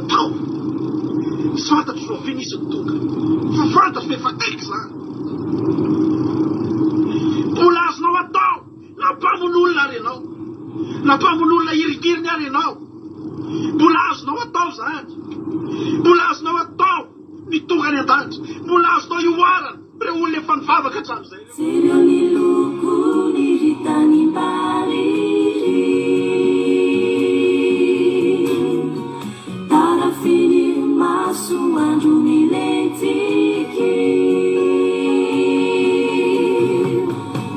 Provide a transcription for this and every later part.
atao fantatro zao finisy ny tonga fa fantatro fa efa taiky zany mbola azonao atao nampamon'olona renao nampamon'olona irikiriny ary ianao mbola azonao atao zany mbola azonao atao mitonga any an-danitra mbola azonao ioarana re olona efa nivavaka hatramin'izay Sireo ny loko ny hitany bariry tarafiny maso andro ny letiky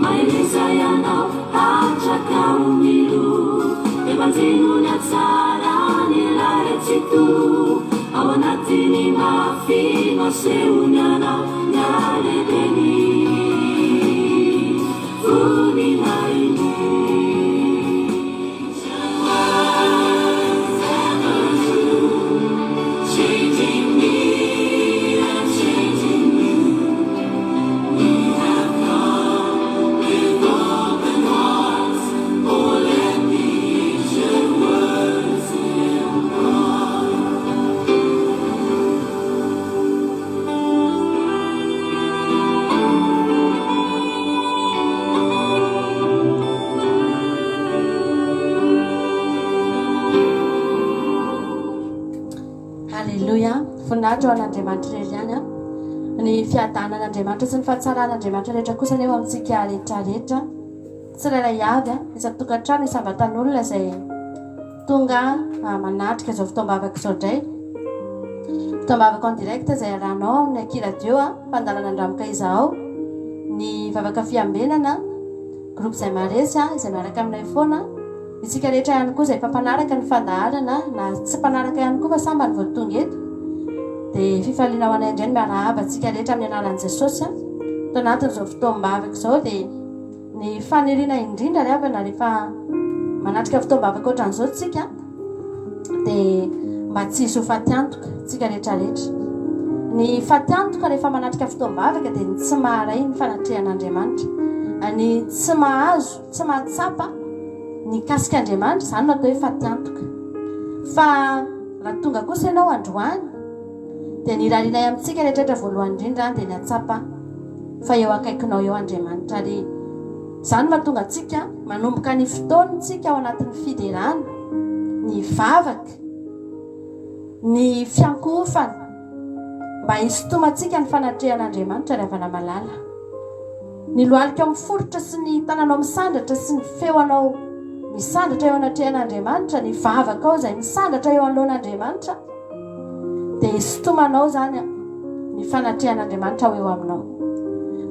maeleza ianao hatraka omilo evanjeno ny atsara ny laretito ao anatiny mafino asehony anao nyalebeny fony mainy changing me and changing you. We have come with open hearts. Oh, let the ancient words impart. Halleluja. Voninahitra ho an'Andriamanitra irery ihany ny fiadanan'Andriamanitra sy ny fahatsarahan'Andriamanitra rehetra kosa eo amintsika rehetrarehetra tsirairay avy isan-tokantrano isambatan'olona izay tonga manatrika izao fotoam-bavaka izao indray fotoam-bavaka en direct izay arahanao amin'ny akiradio fandalana andramoka izaho ny vavaka fiambenana groupe izay maresy izay miaraka aminay foana isika rehetra ihany koa izay fampanaraka ny fandaharana na tsy mpanaraka ihany koa fa samba ny voatonga eto dia fifaliana ho anay indray ny miarahaba antsika rehetra amin'ny anaran'i Jesosy tao anatin'izao fotoam-bavaka izao dia ny faniriana indrindra ry avana rehefa manatrika fotoam-bavaka ohatran'izao tsika dia mba tsy hisy ho fatiantoka tsika rehetrarehetra ny fatiantoka rehefa manatrika fotoam-bavaka dia ny tsy maharay ny fanatrehan'Andriamanitra ny tsy mahazo tsy mahatsapa ny kasik'Andriamanitra izany no atao hoe fatiantoka fa raha tonga kosa ianao androany dia ny rarianay amintsika rehetrarehetra voalohany indrindra dia ny atsapa fa eo akaikinao eo Andriamanitra ary izany mahatonga antsika manomboka ny fotoantsika ao anatin'ny fiderana ny vavaka ny fiankofana mba hisotomantsika ny fanatrehan'Andriamanitra ry havana malala ny lohalika amin'ny forotra sy ny tananao misandratra sy ny feonao misandratra eo anatrehan'Andriamanitra ny vavaka ao izay misandratra eo anoloan'Andriamanitra dia hisotomanao zany ny fanatrehan'Andriamanitra ho eo aminao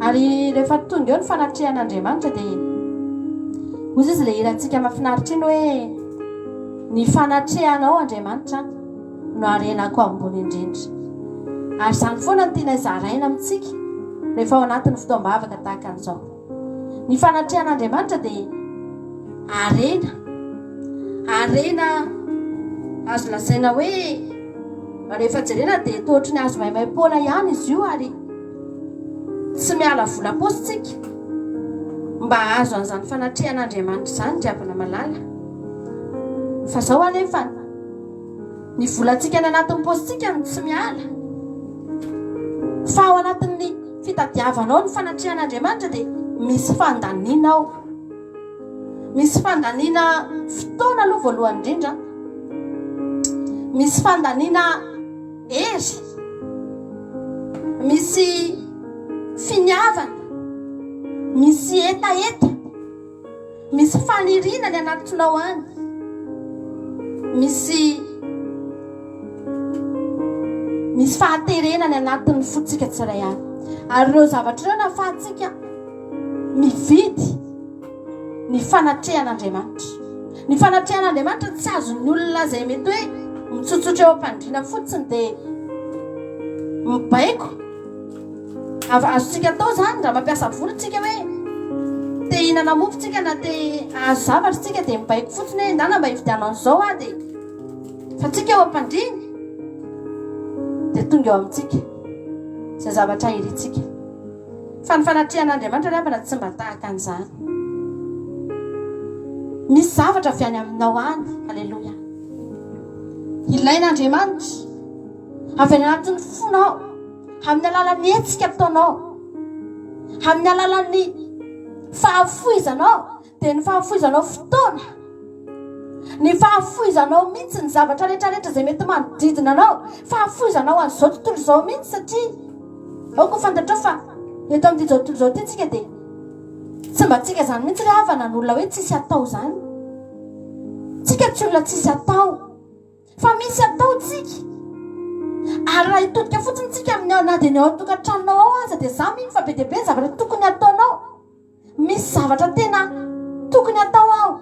ary rehefa tonga eo ny fanatrehan'Andriamanitra dia ozy izy ilay hirantsika mahafinaritra iny hoe ny fanatrehanao Andriamanitra no arenako ambony indrindra ary izany foana ny tiana izaraina amintsika rehefa ao anatin'ny fotoam-bavaka tahaka an'izao ny fanatrehan'Andriamanitra dia arena azo lazaina hoe rehefa jerena dia tohatry ny azo maimaim-poana ihany izy io ary tsy miala vola positsika mba azo an'izany fanatrehan'Andriamanitra izany driavana malala fa izao anefa ny volantsika ny anatin'ny positsika no tsy miala fa ao anatin'ny fitadiavanao ny fanatrehan'Andriamanitra dia misy fandaniana ao misy fandaniana fotoana aloha voalohany indrindra misy fandaniana ery misy finiavana misy etaeta misy faniriana ny anatinao any misy fahaterena ny anatin'ny fotsika tsiray any ary ireo zavatra ireo nahafahantsika mividy ny fanatrehan'Andriamanitra ny fanatrehan'Andriamanitra tsy azon'ny olona izay mety hoe mitsotsotra eo am-pandriana fotsiny dia mibaiko azontsika atao zany raha mampiasa volontsika hoe te hihinana mofontsika na te azo zavatra tsika dia mibaiko fotsiny hoe ndana mba hividianao an'izao dia fa tsika eo am-pandriana dia tonga eo amintsika izay zavatra irintsika fa ny fanatrehan'Andriamanitra rehefa tsy mba tahaka an'izany misy zavatra avy any aminao any. Halleluja. ilain'Andriamanitra avy any anatin'ny fonao amin'ny alalan'ny hetsika ataonao, amin'ny alalan'ny fahafoizanao, dia ny fahafoizanao fotoana, ny fahafoizanao mihitsy ny zavatra rehetrarehetra izay mety manodidina anao, fahafoizanao an'izao tontolo izao mihitsy, satria aoko fantatrao fa eto amin'izao tontolo izao ty tsika dia tsy mba tsika izany mihitsy ry havana n'olona hoe tsisy atao izany. Tsika tsy olona tsisy atao, fa misy atao tsika. Ary raha hitodika fotsiny tsika amin'ny na dia ny ao an-tokantranonao ao aza dia za mino fa be dia be ny zavatra tokony ataonao. Misy zavatra tena tokony atao ao.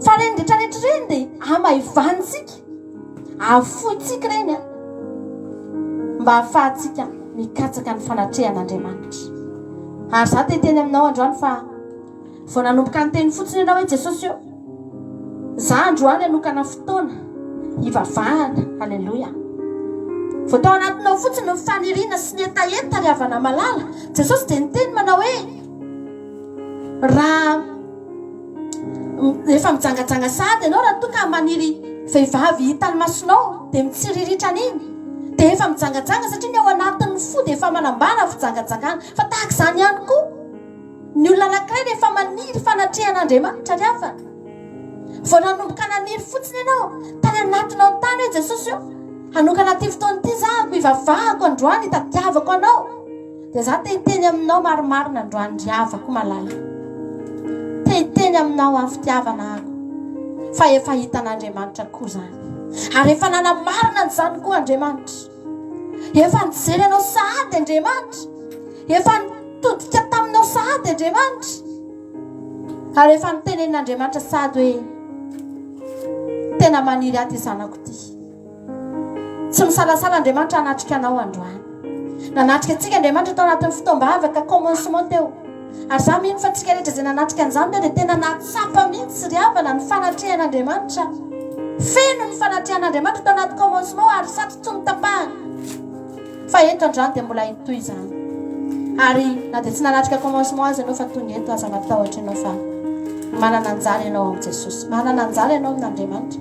Fa reny rehetrarehetra reny dia amaivantsika, afoitsika reny mba ahafahantsika mikatsaka ny fanatrehan'Andriamanitra. Ary za teteny aminao androany fa vao nanomboka ny teny fotsiny ianao hoe Jesosy eo, za androany hanokana fotoana hivavahana. Halleloja. Vao tao anatinao fotsiny ny faniriana sy ny etaeta ry havana malala, Jesosy dia niteny manao hoe raha efa mijangajanga sady ianao raha toa ka maniry vehivavy hitany masonao dia mitsiriritra an'iny, dia efa mijangajanga satria ny ao anatin'ny fo dia efa manambara fijangajangana. Fa tahaka izany ihany koa ny olona anankiray rehefa maniry fanatrehan'Andriamanitra ry havana, vao nanomboka naniry fotsiny ianao tany anatinao tany hoe Jesosy eo, hanokana ty fotoana ity za hivavahako androany, hitadiavako anao, dia za te hiteny aminao marimarina androany ry havako malala, te hiteny aminao amin'ny fitiavana ako fa efa hitan'Andriamanitra koa izany. Ary efa nanamarina n'izany koa Andriamanitra, efa nijery anao sahady Andriamanitra, efa nitodika taminao sahady Andriamanitra, ary efa nitenen'Andriamanitra sahady hoe tena maniry aty zanako ty. Tsy misalasala Andriamanitra hanatrika anao androany, nanatrika antsika Andriamanitra tao anatin'ny fotoam-bavaka commencement teo. Ary za mino fa antsika rehetra izay nanatrika an'izany dia tena natsapa mihitsy ry havana ny fanatrehan'Andriamanitra. Feno ny fanatrehan'Andriamanitra tao anaty commencement ary sady tsy nitapahana. Fa eto androany dia mbola hitoy izany. Ary na dia tsy nanatrika commencement azy ianao fa tonga eto aza matahotra ianao fa manana anjara ianao amin'ny Jesosy, manana anjara ianao amin'Andriamanitra.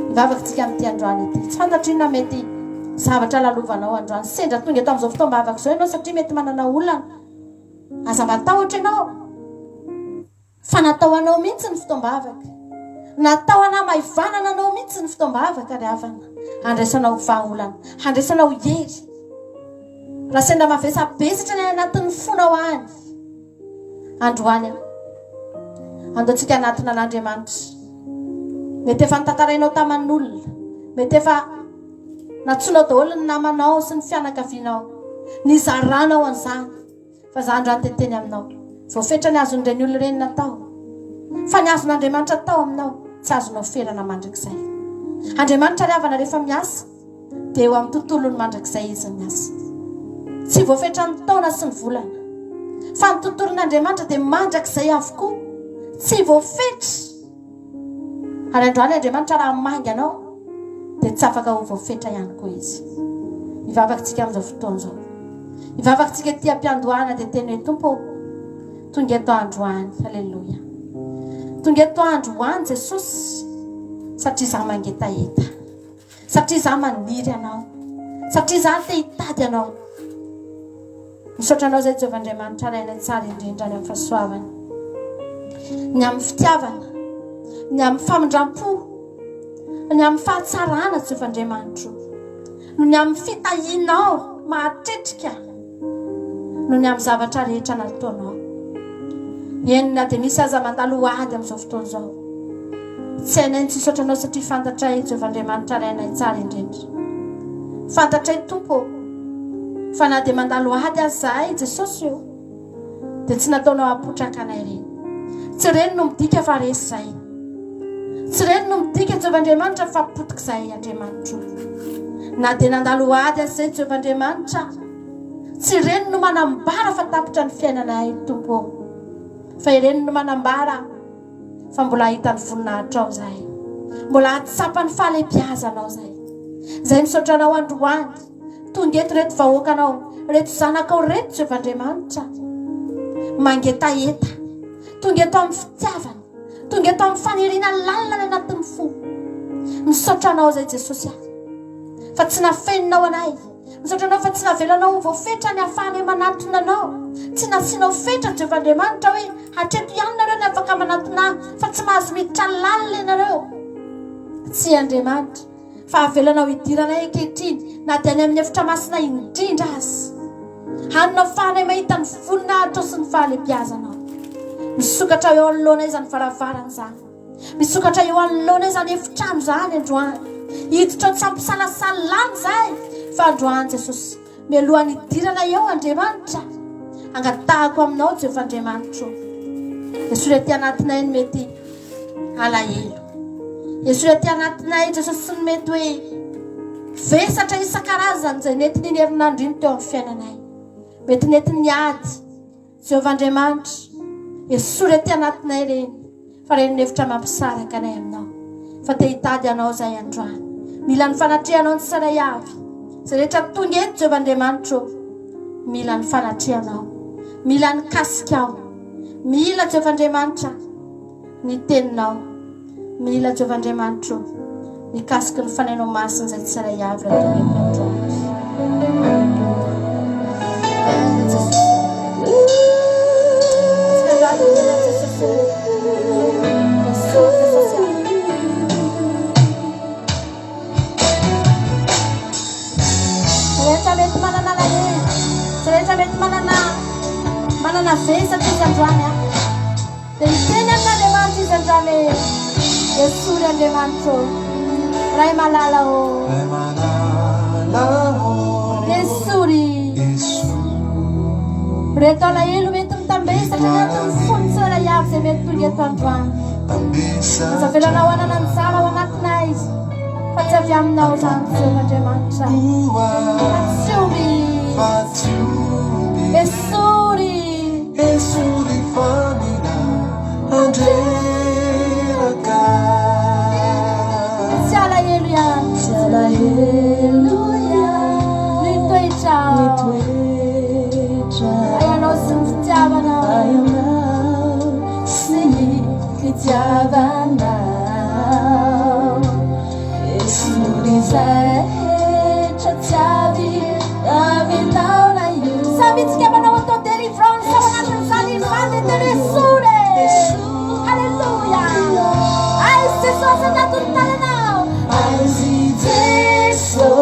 Hivavakantsika amin'ity androany ity. Tsy fantatrina mety zavatra lalovanao androany, sendra tonga eto amin'izao fotoam-bavaka izao ianao satria mety manana olana. Aza matahotra ianao fa natao anao mihitsy ny fotoam-bavaka, natao anamaivanana anao mihitsy ny fotoam-bavaka ry havana. Andraisanao vahaolana, andraisanao hery. Raha sendra mavesa-besatra ny anatin'ny fonao any androany aho, andaontsika anatina an'Andriamanitra. Mety efa nitantarainao taman'olona, mety efa natsoinao daholo ny namanao sy ny fianakavianao, nizaranao an'izany. Fa za androany teteny aminao, voafetra ny azon'ireny olona ireny natao, fa ny azon'Andriamanitra atao aminao tsy azonao ferana mandrakizay. Andriamanitra ry havana rehefa miasa dia eo amin'ny tontolony mandrakizay izy miasa, tsy voafetra ny taona sy ny volana, fa ny tontolon'Andriamanitra dia mandrakizay avokoa, tsy voafetra. Ary androany Andriamanitra raha mangy anao dia tsy afaka ho voafetra ihany koa izy. Hivavakantsika amin'izao fotoana izao, hivavakantsika ety am-piandohana dia teny hoe Tompo tonga eto androany. Halleloja. Tonga eto androany Jesosy, satria za mangetaheta, satria za maniry anao, satria za te hitady anao. Misaotra anao izay Jehovahandriamanitra raina tsara indrindra ny amin'ny fahasoavana, ny amin'ny fitiavana, ny amin'ny famindram-po, ny amin'ny fahatsarana Jehovahandriamanitra, ny amin'ny fitahinao mahatretrika, no ny amin'ny zavatra rehetra nataonao. Enina dia misy aza mandalo ady amin'izao fotoana izao, tsy hainay tsy hisaotranao satria fantatray Jehovahandriamanitra rainay tsara indrindra. Fantatray Tompo fa na dia mandalo ady azy zahay Jesosy eo dia tsy nataonao apotraka anay ireny. Tsy ireny no midika fa resy zahay, tsy ireny no midika Jehovahandriamanitra fa potika zahay Andriamanitra. Na dia nandalo ady azy zay Jehovahandriamanitra, tsy ireny no manambara fa tapitra ny fiainanay Tompo, fa ireny no manambara fa mbola hita ny voninahitra ao zahay, mbola hatsapa ny fahalebiazanao zahay. Zay misaotra anao androany, tonga eto reto vahoakanao, reto zanakao reto Jehovahandriamanitra, mangetaheta, tonga eto amin'ny fitiavana, tonga eto amin'ny faniriana lalina ny anatin'ny fo, misaotra anao zay Jesosy fa tsy nafeninao anay, misaotra anao fa tsy navelanao voafetra ny ahafahany manatona anao, tsy nasianao fetra Jehovah'Andriamanitra hoe hatreto ihany nareo ny afaka manatona fa tsy mahazo miditra lalina ianareo. Tsy Andriamanitra fa avelanao idiranay ankehitriny na dia any amin'ny efitra masina indrindra azy, hanina fahanay mahita ny voninahitra sy ny fahalebiazanao. Misokatra eo anoloana izany varavarana izany, misokatra eo anoloana izany efitrano izany androany, hiditra ao tsampisalasala zay fa androany Jesosy mialohan'ny idirana eo Andriamanitra angatahako aminao Jehovah Andriamanitra. Jesosy rety anatinay ny mety alahelo, Jesosy rety anatinay Jesosy sy ny mety hoe vesatra isan-karazany zay nentiny ny herinandro iny teo amin'ny fiainanay, mety nentiny ady Jehovah Andriamanitra. Jesosy rety anatinay reny fa reny nevitra mampisaraka anay aminao, fa te hitady anao zay androany. Mila ny fanatrehanao ny saray avy zay rehetra tonga eto Jehovah Andriamanitra, mila ny fanatrehanao, mila ny kasikao, mila Jehovah Andriamanitra ny teninao, mila Jehovah Andriamanitra ny kasiky ny fanainao masina zay saray avy raha tonga eto androany. Mety manana lahelo, rehetra mety manana vesatra izy androany dia hiteny amin'Andriamanitra izy androany esory Andriamanitra ray malala esory rehetra lahelo mety mitambesatra anatin'ny fony sy ray avy zay mety tonga eto androany. Izy avelanao anana ny zara ao anatinay izy fa tsy avy aminao zany Jehovah Andriamanitra. Esuri famina andreraka Siala Haleluya Nitoetra Ayanao sy ny fitiavanao sy ny fitiavanao Esuri zaretra tiavy aminao na io Samy tsika manao atao délivrance ao anatin'izany izany Esuri Haleluya Ay Jesosy anatin'ny tananao Azy Jeso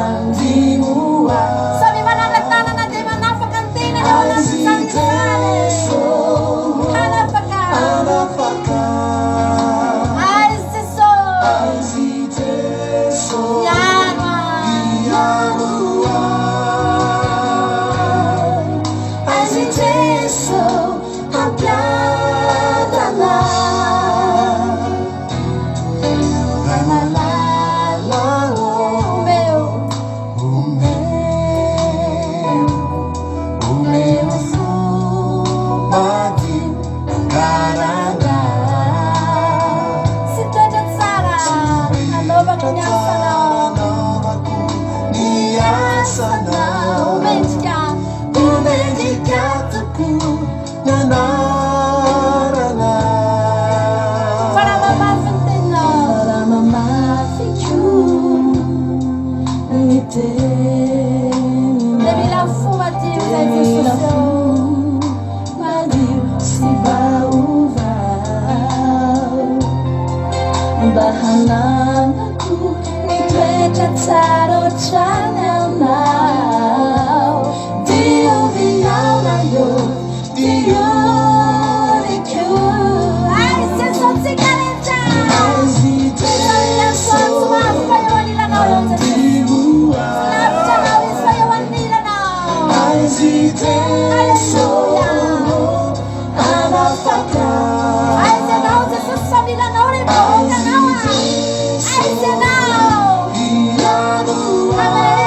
andimoa Samy mananga tanana dia manafaka ny tenany ao anatin'izany izany Hanafaka Ay Jeso Azy Jeso hampiadana Bahanangaku nitwecha tsaro chanel Dio viana yo Dio riku Ay seso tsikareta Saya suatu mafayo wanila na Lapcha na wisfayo wanila na Haleluya Anafaka Ay senao Jesus sabila na uri Amen.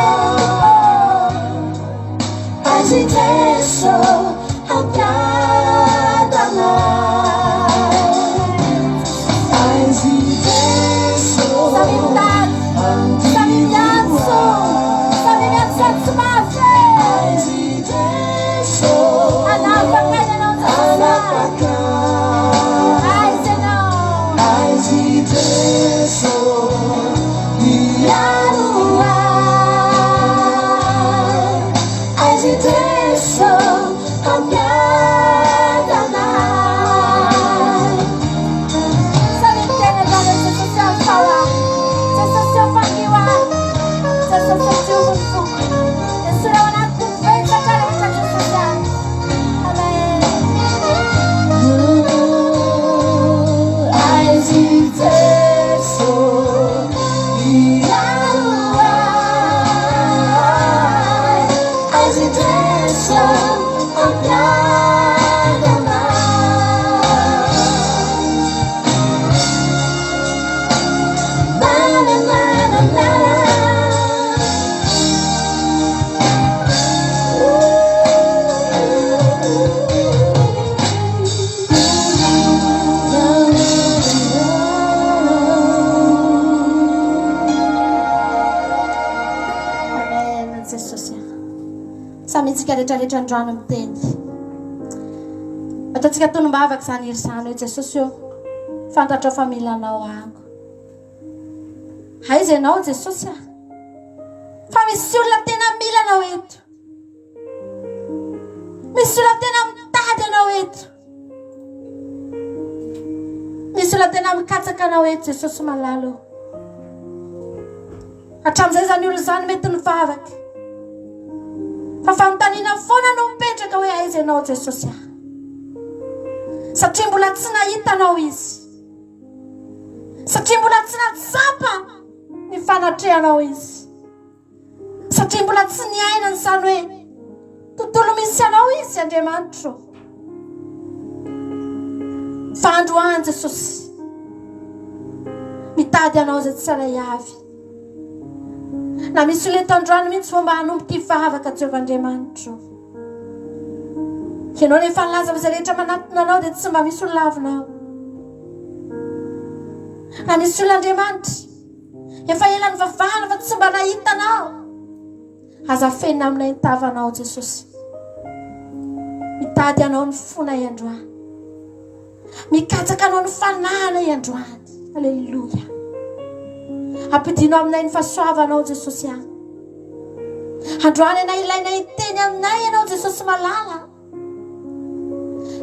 samitsika rehetrarehetra androany miteny ataontsika tonombavaka izany ery izany hoe Jesosy eo fantatra fa milanao ako aiza ianao Jesosy fa misy olona tena mila anao eto misy olona tena mitady anao eto misy olona tena mikatsaka anao eto Jesosy malalo hatramin'izay zany olona zany mety nivavaka fa fanontaniana foana no mipetraka hoe aiza ianao Jesosy satria mbola tsy nahitanao izy satria mbola tsy natsapa ny fanatrehanao izy satria mbola tsy niainany izany hoe tontolo misy anao izy Andriamanitro fa androany Jesosy mitady anao izay tsara avy na misy leto androany mihitsy fomba hanomboka hivavaka Jehovahandriamanitro ianao nefa nilaza izay rehetra manatona anao dia tsy mba misy olona avinao na misy olona Andriamanitra efa ela nivavahana fa tsy mba nahitanao aza fenina aminay nitavanao Jesosy mitady anao ny fonay androany mikatsaka anao ny fanahana androany alleluia ampidino aminay ny fahasoavanao Jesosy androany na ilainay teny aminay ianao Jesosy malala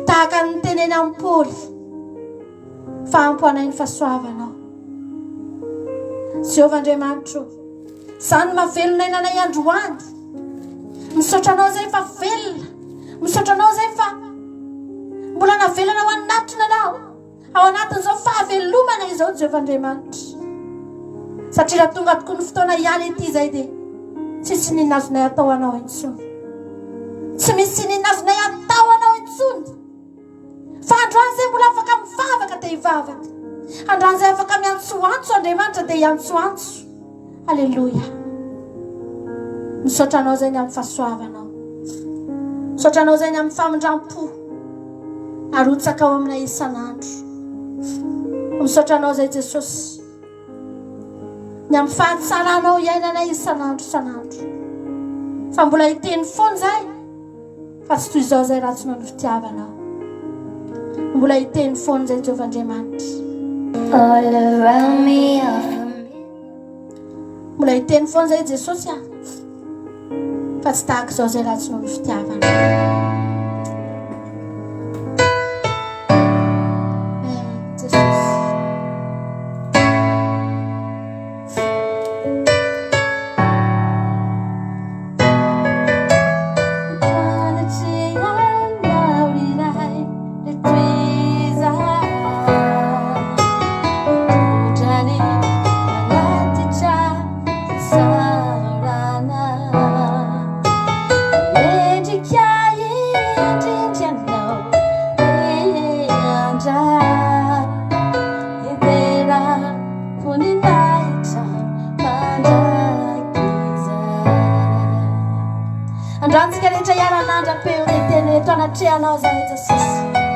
tahaka ny teneny amin'ny Paoly fa ampoanay ny fahasoavanao Jehovahandriamanitro izany mahavelonay nanay androany misaotra anao zay fa velona misaotra anao zay fa mbola navelana ao anatiny anao ao anatin'izao fahavelomana izao Jehovahandriamanitra satria raha tonga tokoa ny fotoana ihany ety izay dia tsisy ninazonay atao anao intsony tsy misy ninazonay atao anao intsony fa androany zay mbola afaka mivavaka dia hivavaka androany zay afaka miantsoantso Andriamanitra dia hiantsoantso alleluia misaotra anao zay ny amin'ny fahasoavanao misaotra anao zay ny amin'ny famindram-po arotsaka ao aminay isan'andro misaotra anao zay Jesosy ny amin'ny fahatsaranao iainanay isan'andro fa mbola hiteny foana zay fa tsy toy izao zay ratsy noho ny fitiavanao mbola hiteny foana zay Jehovahandriamanitra all around me mbola hiteny foana zay Jesosy fa tsy tahaka izao zay ratsy noho ny fitiavanao androantsika rehetra iaran'andra-peo ny teny reto anatrehanao zay Jesosy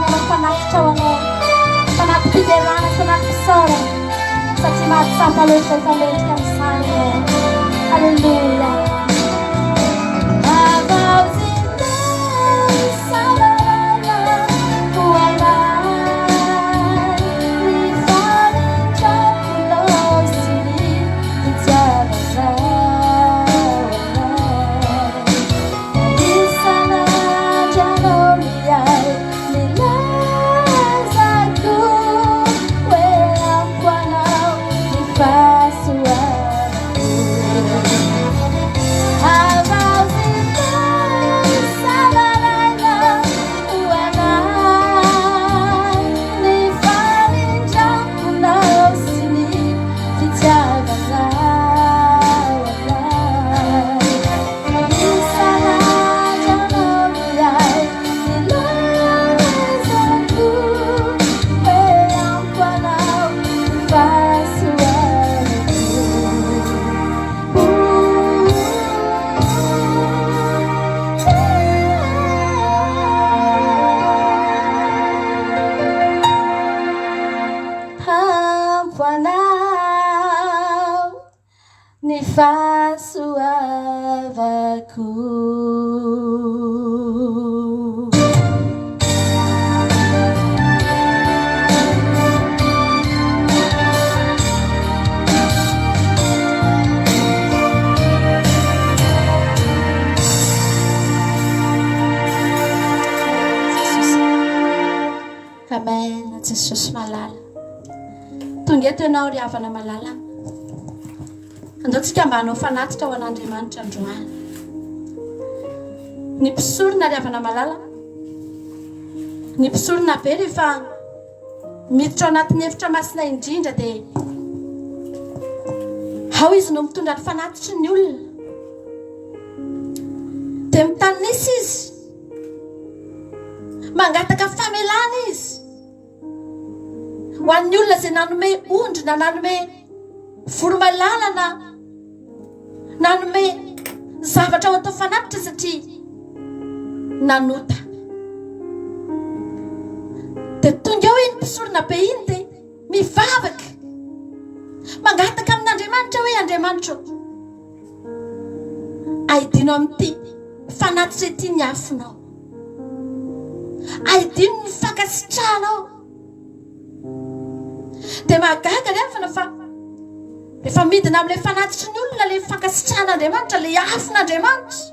manao fanatitra ho anao fanaty fiderana fanaty pisara satria mahatsapa loatra efa mendrika amin'izany ianao. Halleluia. Amen. Jesosy malala. Tonga eto ianao ry havana malala. Andaontsika mba hanao fanatitra ho an'Andriamanitra androany. Ny mpisorona ry havana malala. Ny mpisorona be rehefa miditra ao anatin'ny efitra masina indrindra dia ao izy no mitondra ny fanatitry ny olona. Dia mitanisa izy. Mangataka famelana izy. Ho an'ny olona izay nanome ondrina, nanome voromailala, nanome zavatra ao atao fanatitra satria nanota. Dia tonga eo iny mpisorona be iny dia mivavaka. Mangataka amin'Andriamanitra hoe Andriamanitra, aidino amin'ity fanatitra ity ny afinao. Aidino ny fankasitrahanao. Dia mahagaga ry havana fa rehefa midina amin'ilay fanatitry ny olona ilay fankasitrahan'Andriamanitra, ilay afin'Andriamanitra,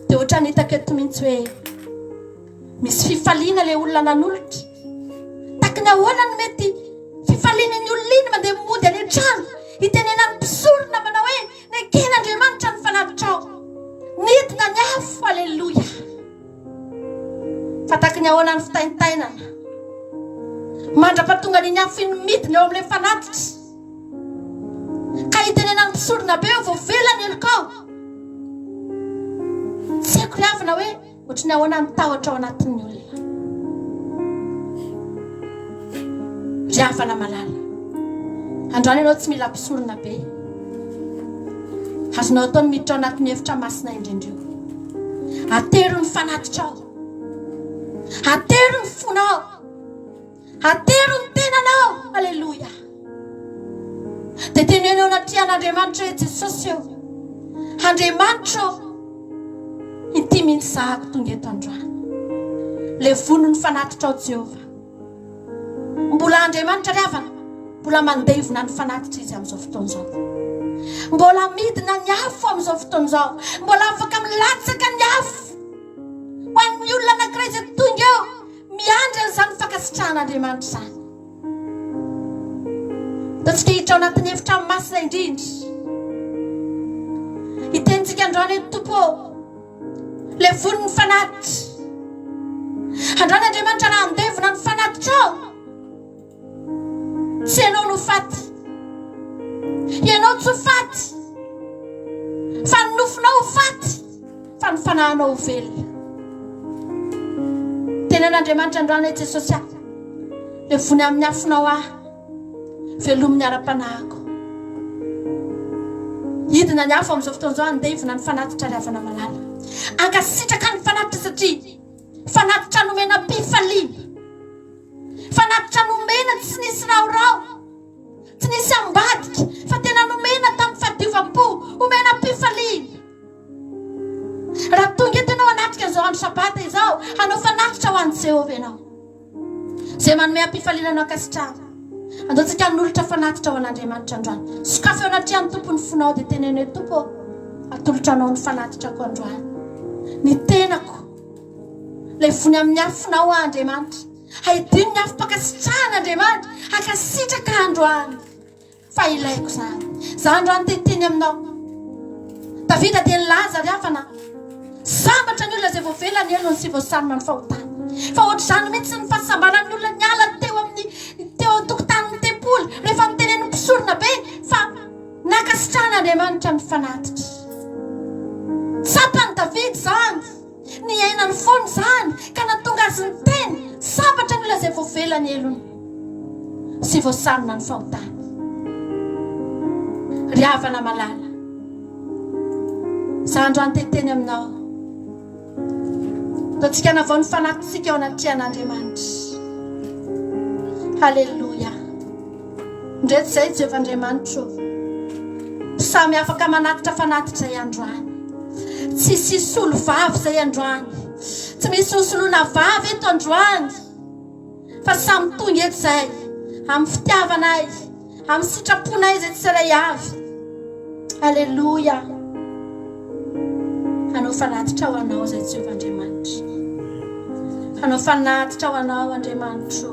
dia ohatra ny hitako eto mihitsy hoe misy fifaliana ilay olona nanolotra. Taky ny ahoana no mety fifaliana ny olona iny mandeha mody any an-trano hitenena ny mpisorona manao hoe neken'Andriamanitra ny fanatitra ao. Nidina ny afo. Halleluia. Fa taky ny ahoana ny fitaintainana mandra-pahatonga ny afo iny midina eo amin'ilay fanatitra ka hitenena ny mpisorona be eo voavelany elokao. Tsy haiko ry havana hoe ohatra ny ahoana ny tahotra ao anatin'ny olona. Ry havana malala, androany ianao tsy mila mpisorona be. Azonao atao ny miditra ao anatin'ny efitra masina indrindra io. Atero ny fanatitra ao. Atero ny fonao. Atero ny tenanao. Halleluia. Dia tenenao anaty an'Andriamanitra hoe Jesosy eo. Andriamanitra ity mihitsy zahako tonga eto androany. Le vono ny fanatitra ao Jehova. Mbola Andriamanitra ry havana, mbola mandevona ny fanatitra izy amin'izao fotoana izao. Mbola midina ny afo amin'izao fotoana izao. Mbola afaka milatsaka ny afo ho an'ny olona anankiray izay tonga eo miandry an'izany fankasitrahan'Andriamanitra izany. Tatsika hiditra ao anatin'ny efitra masina indrindra. Hitentsika androany hoe Tompo, le vono ny fanatitra. Androany Andriamanitra raha andevona ny fanatitra ao. Tsy ianao no faty. Ianao tsy faty. Fa ny nofinao faty. Fa ny fanahinao velona. Tenen'Andriamanitra androany hoe Jesosy aho, le vony amin'ny afinao aho, velomin'ny ara-panahiko. Hidina ny afo amin'izao fotoana izao andevona ny fanatitra ry havana malala. Ankasitraka ny fanatitra satria fanatitra nomena pifaliana, fanatitra nomena tsy nisy raorao, tsy nisy ambadika fa tena nomena tamin'ny fahadiova-po, omena pifaliana. Raha tonga eto ianao anatrika izao andro sabata izao, anao fanatitra ho an'i Jehovah ianao, izay manome ampifaliana anao akasitrahana. Andaontsika hanolotra fanatitra ho an'Andriamanitra androany. Sokafy ao anatrihan'ny tompony fonao dia tenenao Tompo, atolotra anao ny fanatitrako androany. Ny tenako ilay vony amin'ny afonao Andriamanitra, haidiny ny afim-pakasitrahana Andriamanitra, hakasitraka androany. Fa ilaiko izany. Za androany teteny aminao. Davida dia nilaza ry havana. Sambatra ny olona izay voavelany elo ny sy voasanona ny fahotana. Fa ohatr'izany mihitsy ny fahasambarany olona niala teo tokotanin'ny tempoly rehefa mitenen'ny mpisorona be fa nakasitrahana Andriamanitra ny fanatitra. Tsapany Davida izany, ny ainany foana izany ka nahatonga azy ny teny sambatra ny olona izay voavelany elony sy voasanona ny fahotana. Ry havana malala, za androany teteny aminao, ataontsika navao ny fanatitsika ao anatrihan'Andriamanitra. Halleluja. Ndreto izay Jehovah Andriamanitra, samy afaka manatitra fanatitra androany. Tsy misy olo vavy izay androany, tsy misy solona vavy eto androany, fa samy tonga eto izay amin'ny fitiavanay, amin'ny sitraponay izay tsy iray avy. Halleluja. Hanao fanatitra ho anao izay Jehovah Andriamanitra, hanao fanatitra ho anao Andriamanitra.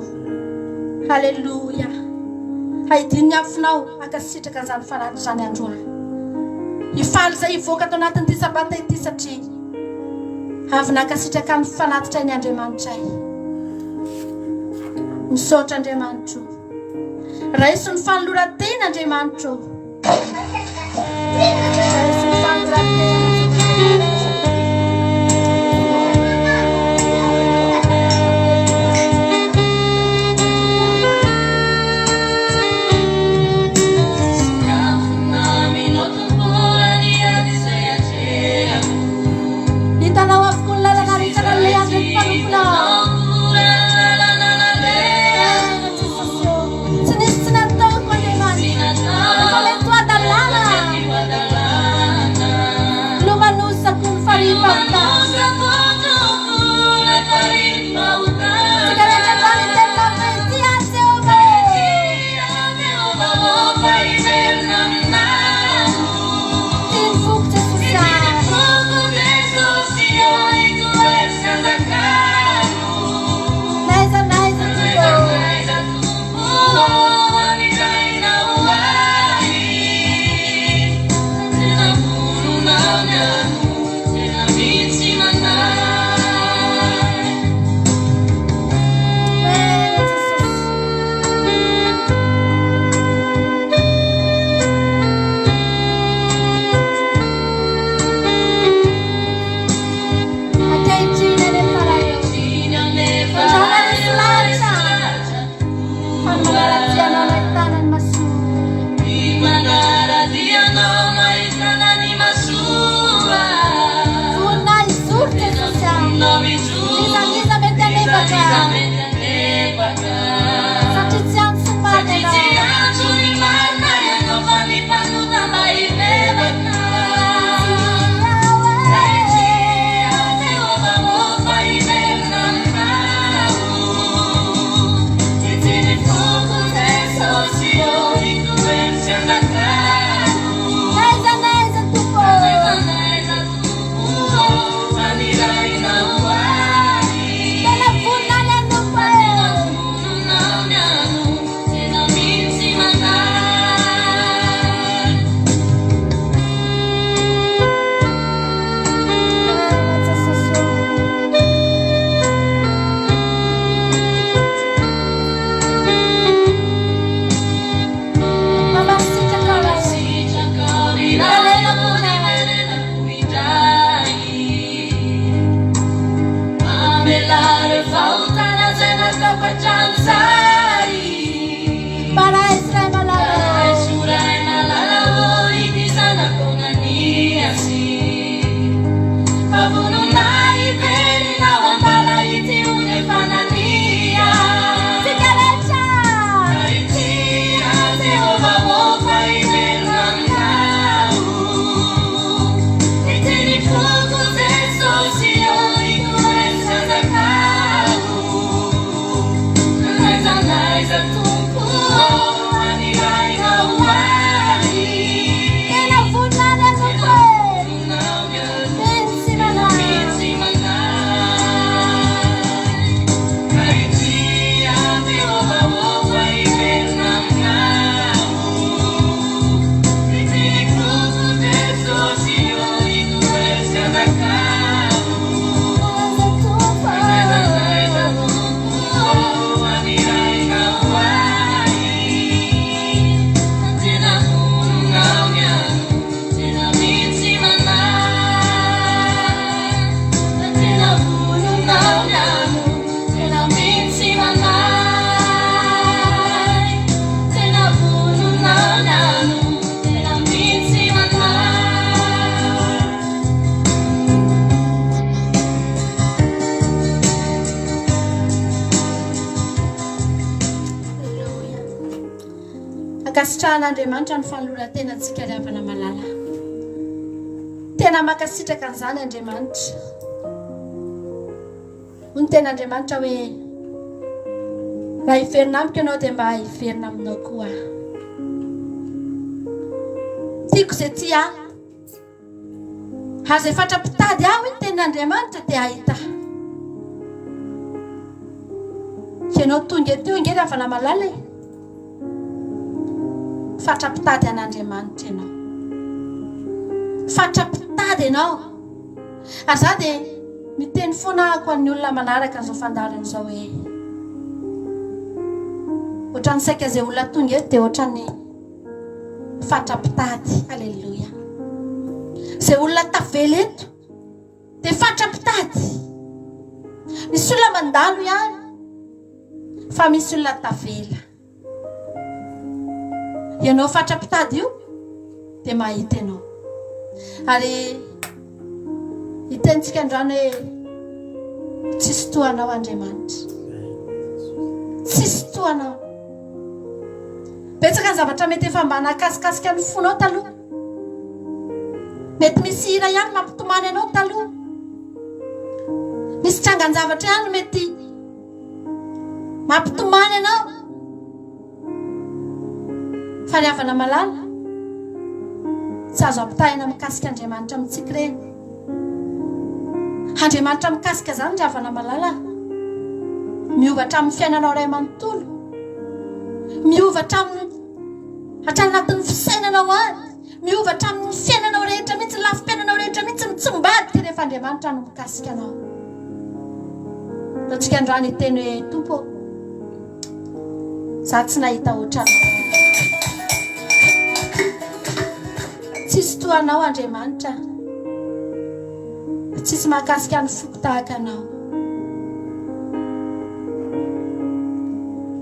Halleluja. Haidiny ny afonao hakasitraka an'izany fanatitra izany androany. Ifaly izay hivoaka tao anatin'ity sabata ity satria avy nakasitraka ny fanatitra ny Andriamanitra. Misaotra Andriamanitra, raiso ny fanoloran-tena Andriamanitra, raiso ny fanoloran-tena. Avunu nai veri na wandala Mankasitrahan'Andriamanitra ny fanoloran-tenantsika ry havana malala. Tena mankasitraka an'izany Andriamanitra. Hoy ny ten'Andriamanitra hoe raha hiverina amiko ianao dia mba hiverina aminao koa. Tiako izay ty aza fatrapitady aho ny ten'Andriamanitra dia ahita. Ianao tonga teo ingely havana malala fatrapitady an'Andriamanitra ianao. Fatrapitady ianao. Ary za dia miteny foana ako an'ny olona manaraka an'izao fandarana izao hoe ohatran'ny saika izay olona tonga eto dia ohatran'ny fatrapitady. Alleluia. Izay olona tavela eto dia fatrapitady. Misy olona mandalo ihany fa misy olona tavela. Ianao fatrapitady io dia mahita ianao. Ary hitentsika androany hoe tsisy toanao Andriamanitra. Tsisy toanao. Betsaka ny zavatra mety efa mba nakasikasika ny fonao taloha. Mety misy hira ihany mampitomany anao taloha. Misy trangan-javatra ihany mety mampitomany anao. Fa ny havana malala tsy azo ampitahina mikasika Andriamanitra amintsika ireny. Andriamanitra mikasika izany ry havana malala. Miovatra amin'ny fiainanao iray manontolo. Miovatra hatrany anatin'ny fisainanao any. Miovatra amin'ny fiainanao rehetra mihitsy, lafim-piainanao rehetra mihitsy mitsambadika rehefa Andriamanitra no mikasika anao. Raha tsika androany teny hoe Tompo, za tsy nahita ohatranao. Tsisy toanao Andriamanitra. Tsisy mahakasika ny foko tahaka anao.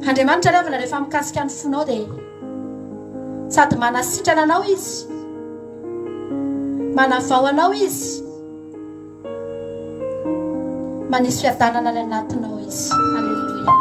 Andriamanitra ravana rehefa mikasika ny fonao dia sady manasitrana anao izy, manavao anao izy, manisy fiadanana any anatinao izy. Alleluia.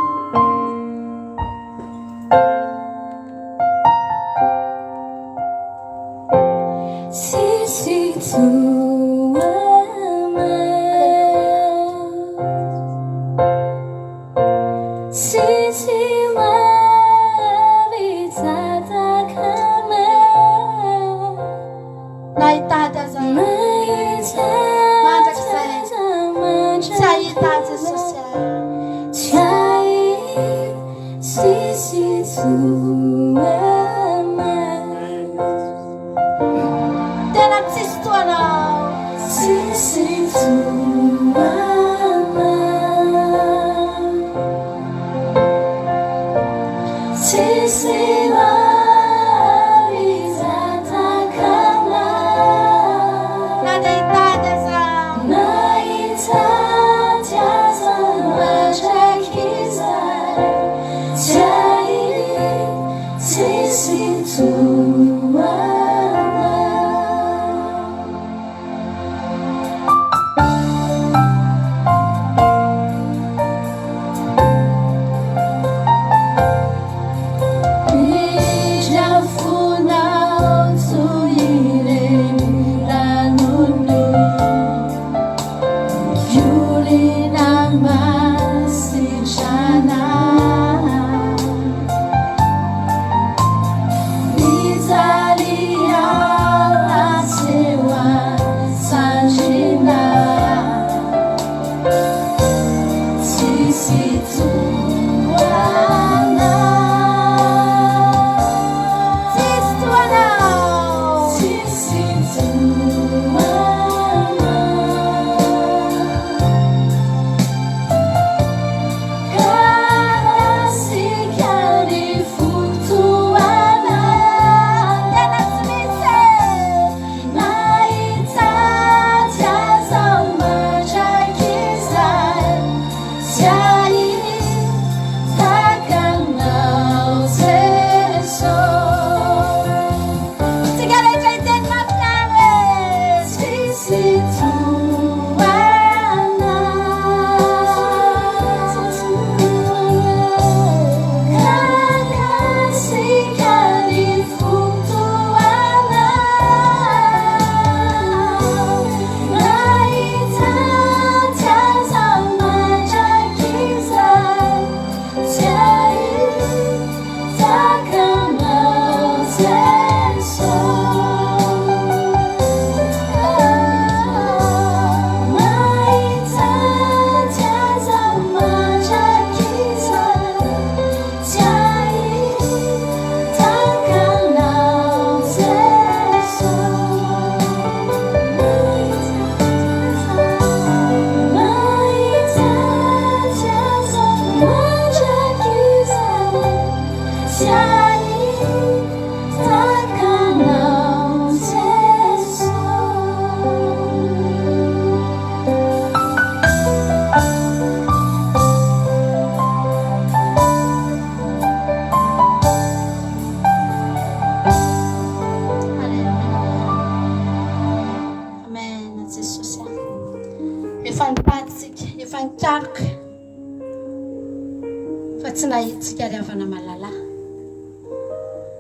Tsy nahitsika riavana malala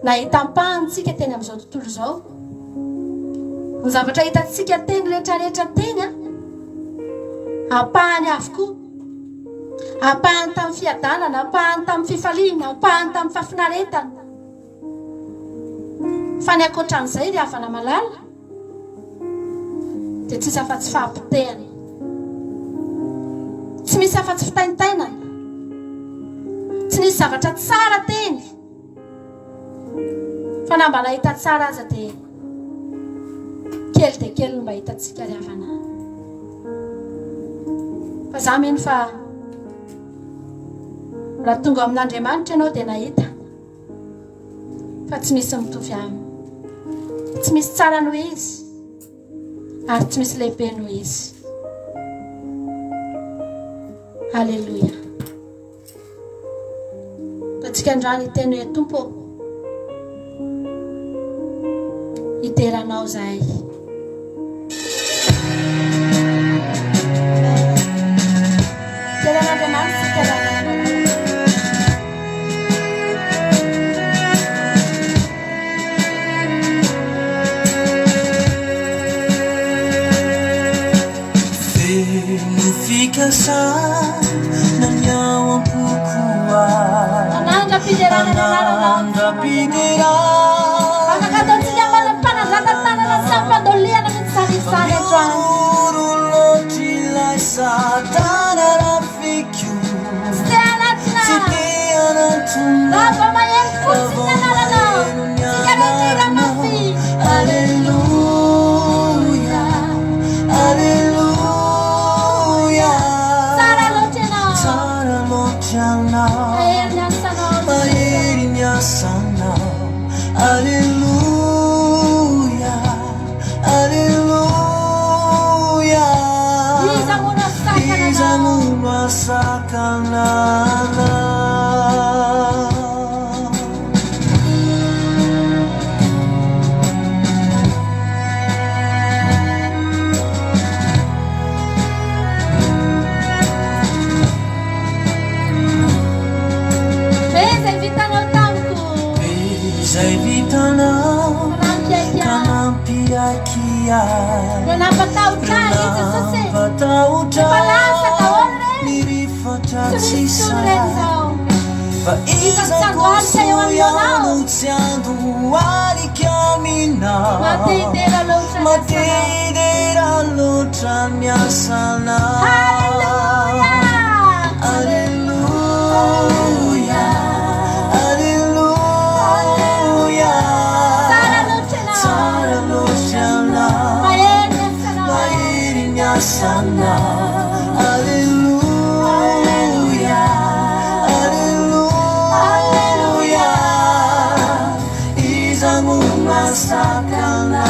nahita ampahantsika teny amin'izao tontolo izao ny zavatra hitantsika teny rehetrarehetra teny ampahany avokoa ampahany tamin'ny fiadanana ampahany tamin'ny fifaliana ampahany tamin'ny fafinaretana fa ny ankoatran'izay riavana malala dia tsisy afa-tsy fahampitehany tsy misy afa-tsy fitaintainana tsy nisy zavatra tsara teny fa na mba nahita tsara aza dia kely dia kely no mba hitantsika riavana fa za mino fa raha tonga amin'Andriamanitra ianao dia nahita fa tsy misy mitovy aminy tsy misy tsara noho izy ary tsy misy lehibe noho izy. Halleluja. Tsika androany teny hoe Tompo iteranao zahay. Iteran'Andriamanitra Feno fikasana ny ao am-pokoa Ananga piderana Anakataontsika manam-panazatan-tanana sy ampandoliana mitsaritsary androany. Loatry ilay satana rafiko Tsy te anatina Lava maheno fotsiny ny anaranao Tsika rehetra mafy. Alleluia Alleluia Tsara loatra ianao Tsara loatra anao Mahery ny asanao Alleluia Alleluia Iza muno asakanana Zay vitanao kanampiakiay Nampatahotra nirifatra tsisay Fa iza koso ianao tsy andohalika aminao Matedera loatra ny asanao Alleluia Sana Alleluia Alleluia Iza mumasakana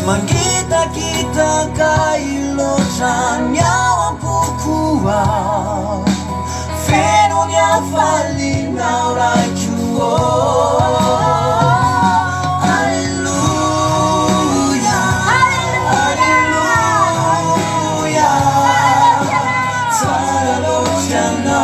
Mangita kita kailotra nyao ampokua Feno nyafalina urajuo Alleluia Alleluia Tsara lochana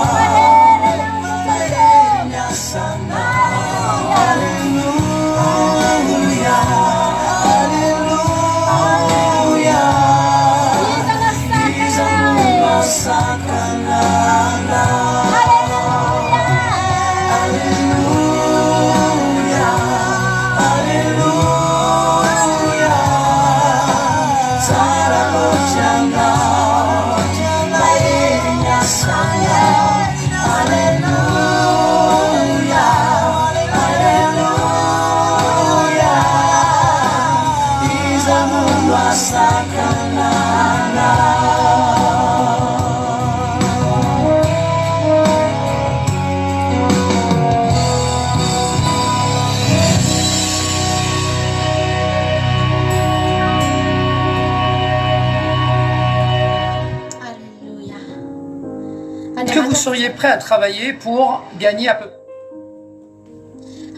est prêt à travailler pour gagner à peu près.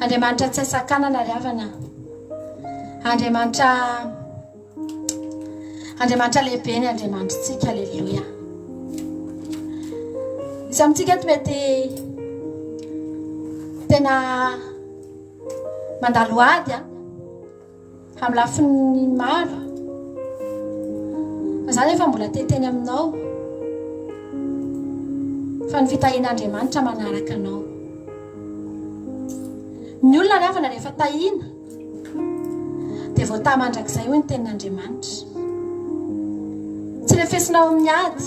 Andriamanitra tsy haisakana ry havana. Andriamanitra lehibe ny Andriamanitrantsika. Alleluia. Izy amintsika eto mety tena mandalo ady amin'ny lafiny maro. Izany efa mbola teteny aminao. Fa ny fitahian'Andriamanitra manaraka anao. Ny olona ry havana rehefa tahina dia voataha mandrakizay hoy ny tenin'Andriamanitra. Tsy refesinao amin'ny ady.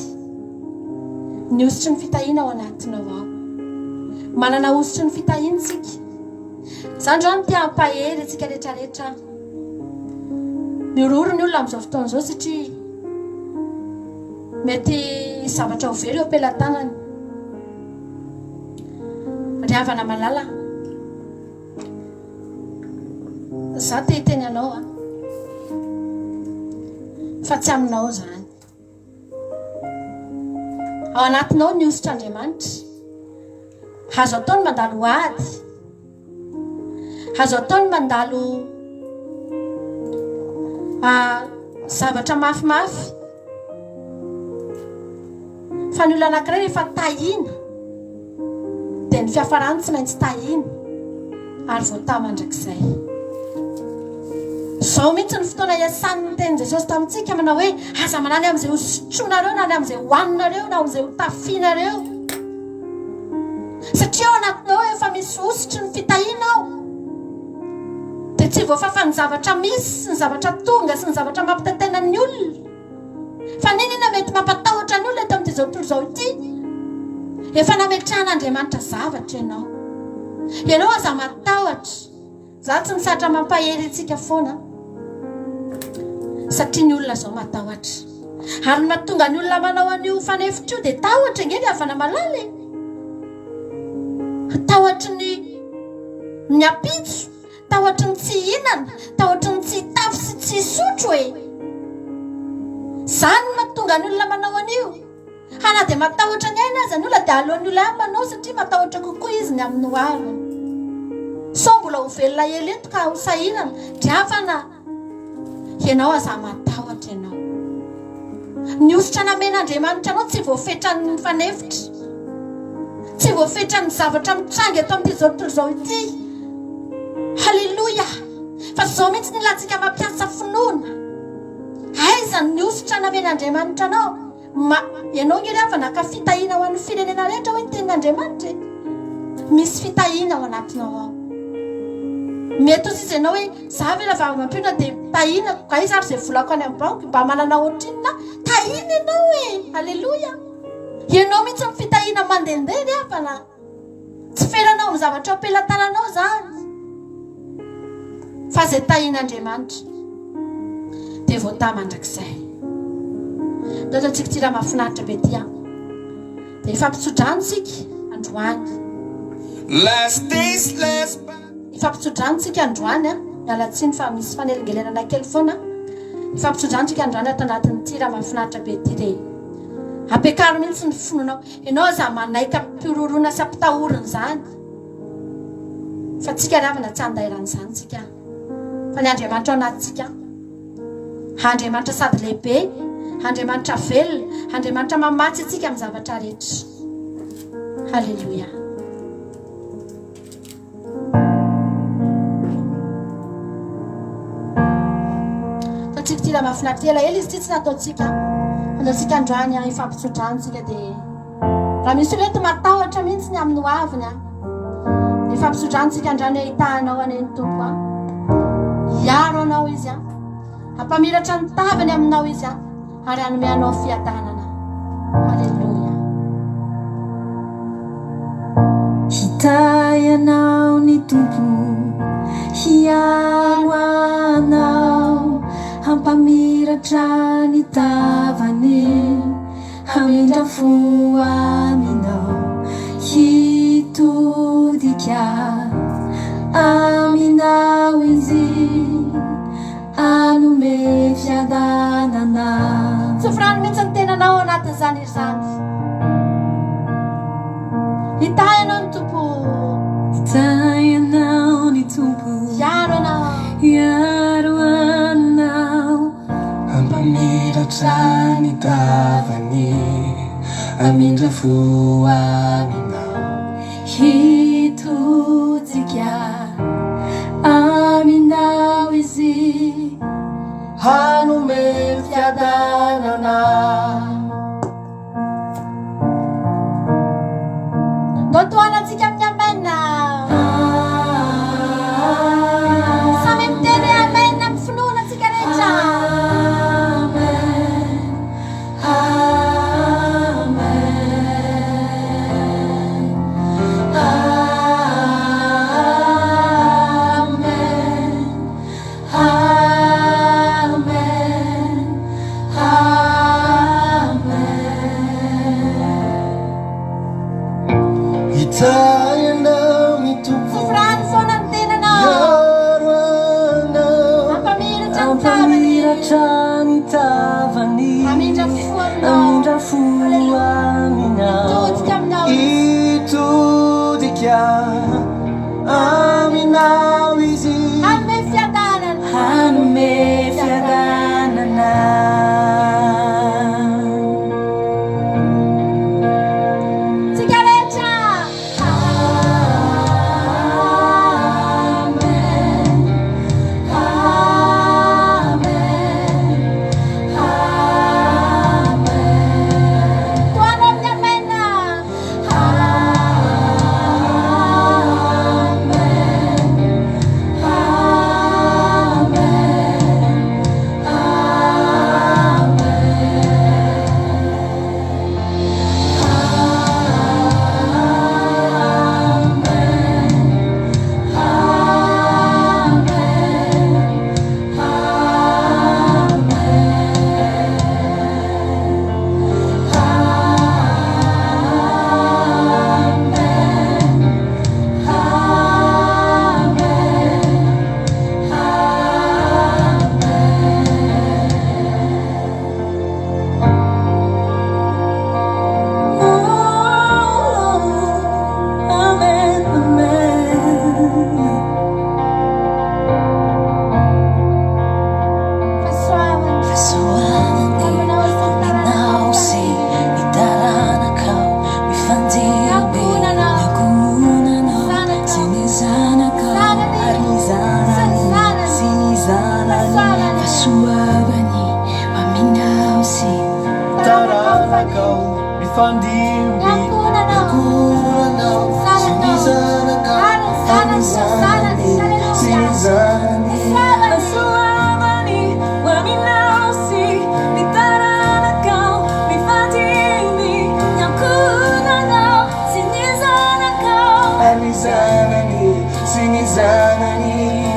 Ny ositry ny fitahiana ao anatinao ao. Manana ositry ny fitahiantsika. Izany izao no tia hampahery antsika rehetrarehetra. Miororo ny olona amin'izao fotoana izao satria mety zavatra ho very eo am-pelantanany. Ry havana malala. Za te hiteny anao fa tsy aminao izany. Ao anatinao ny ositr'Andriamanitra. Azo atao ny mandalo ady. Azo atao ny mandalo zavatra mafimafy. Fa ny olona anankiray rehefa tahina dia ny fiafarany tsy maintsy tahina ary voataha mandrakizay. Zao mihitsy ny fotoana iasan'ny teny Jesosy tamintsika manao hoe aza manany amin'izay hosotronareo na amin'izay hohaninareo na amin'izay hotafianareo. Satria ao anatinao efa misy osotry ny fitahianao. Dia tsy voafafa ny zavatra misy sy ny zavatra tonga sy ny zavatra mampitaitana ny olona. Fa ninona mety mampatahotra ny olona eto amin'ity zao tontolo izao ity? Efa nametrahan'Andriamanitra zavatra ianao. Ianao aza matahotra. Za tsy misatra mampahery antsika foana. Satria ny olona izao matahotra. Ary ny mahatonga ny olona manao an'io fanefitra io dia tahotra ingeny havana malala. Tahotra ny apitso, tahotra ny tsy hinana, tahotra ny tsy tafy sy tsy hisotro e. Izany mahatonga ny olona manao an'io. Hana dia matahotra ny aina aza ny olona dia alohan'ny olona ihany manao satria matahotra kokoa izy ny amin'ny hoaviny. So mbola ho velona ela eto ka ho sahinana. Driavana. Ianao aza matahotra ianao. Ny ositra namen'Andriamanitra anao tsy voafetran'ny fanefitra. Tsy voafetran'ny zavatra mitrangy eto amin'ity zao tontolo izao ity. Halleluia. Fa zao mihitsy ny latsika mampiasa finoana. Aiza ny ositra namen'Andriamanitra anao. Ianao ngery havana ka fitahiana ho an'ny firenena rehetra hoe ny tenin'Andriamanitra. Misy fitahiana ao anatinao ao. Mety ozy izy ianao hoe za ve raha vava-mampiona dia tahina ka izy ary izay volako any amin'ny banky mba manana ohatrinona tahina ianao e. Halleluia. Ianao mihitsy ny fitahiana mandehandeha ry havana. Tsy feranao amin'ny zavatra ao am-pelantananao izany. Fa izay tahian'Andriamanitra dia voataha mandrakizay. Dao taontsika ty raha mahafinaritra be ty. Dia ifampitsodrano tsika androany. Ifampitsodrano tsika androany mialatsiny fa misy fanelingelenana kely foana. Ifampitsodrano tsika androany ato anatin'ny ty raha mahafinaritra be ty re. Ampiakaro mihitsy ny fononao. Ianao aza manaika mpirorona sy ampitahorina izany. Fa tsika ravana tsy andairan'izany tsika. Fa ny Andriamanitra ao anatintsika. Andriamanitra sady lehibe, Andriamanitra velona, Andriamanitra mamatsy atsika amin'ny zavatra rehetra. Halleluia. Taontsika ty raha mahafinaritra ela ela izy ty tsy nataontsika. Nataontsika androany ifampitsodranotsika dia raha misy olo eto matahotra mihitsy ny amin'ny hoaviny ifampitsodranotsika androany ahitahanao aneny tompo hiaro anao izy hampamiratra ny tavany aminao izy ary hanome anao fiadanana. Halleluia. Hitayanao ny tompo hiaro anao hampamiratra ny tavany hamindra fo aminao hitodika aminao izy hanome fiadanana. Tsofrano mihitsy ny tenanao anatin'izany ry zany. trany tavany amindra fo aminao hitotsika aminao izy hanome fiadanana Dotoanatsika amin'ny amena samy miteny amena amin'ny finoana antsika rehetra Tayanao ni tupo Sofrano foana ny tenanao Yaroanao Ampamira ny tavany Amindra fo aminao Amindra fo aminao Itodika aminao Itodika aminao izy Hanome fiadanana hanome fiadanana Tsika rehetra Toano amin'ny amena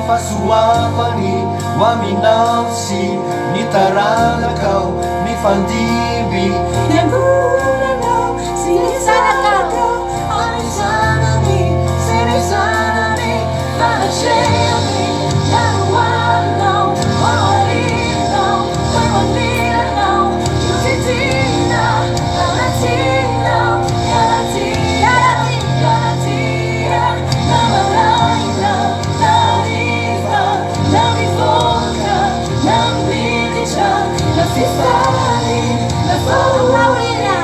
Fasuapani waminafsi nitaranakau mifandibi Yakunanao Sinisanakau Anisanani Sinisanani Mahashayami Yanuanao Mawarinao Mawaninanao Yukitina Yalatinao Yalatia Yalatia Namalaina Nariva Narivoka Nambidicha Nafifani Nafawawina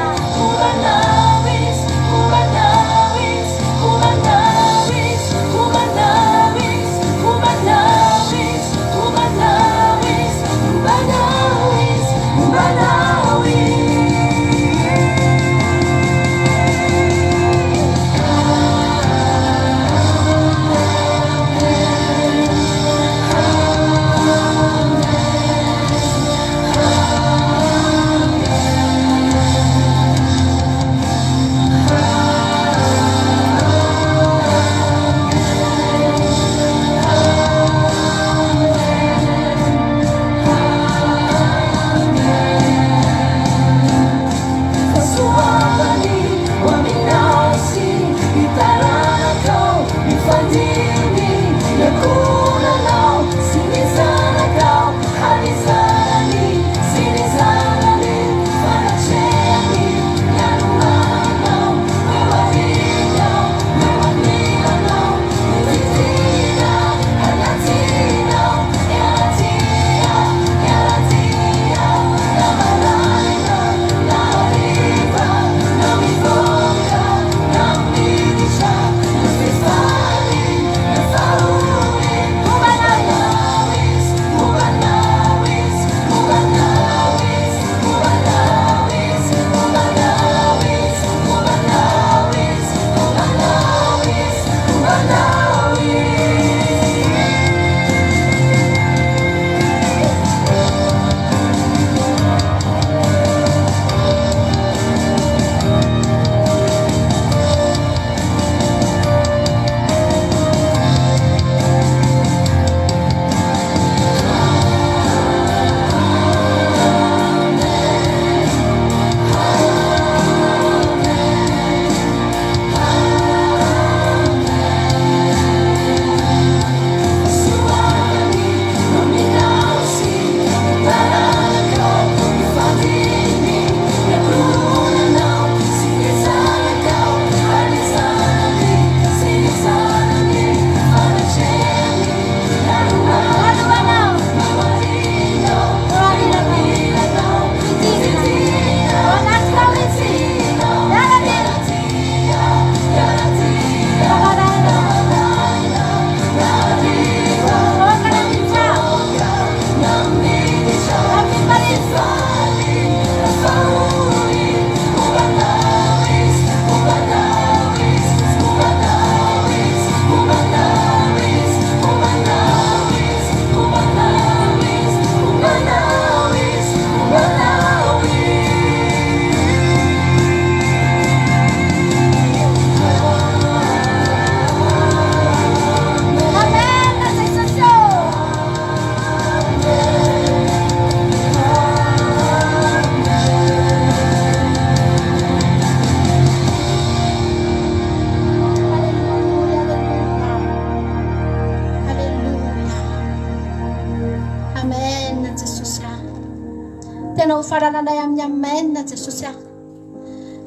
anao farananay amin'ny amen Jesosy aho.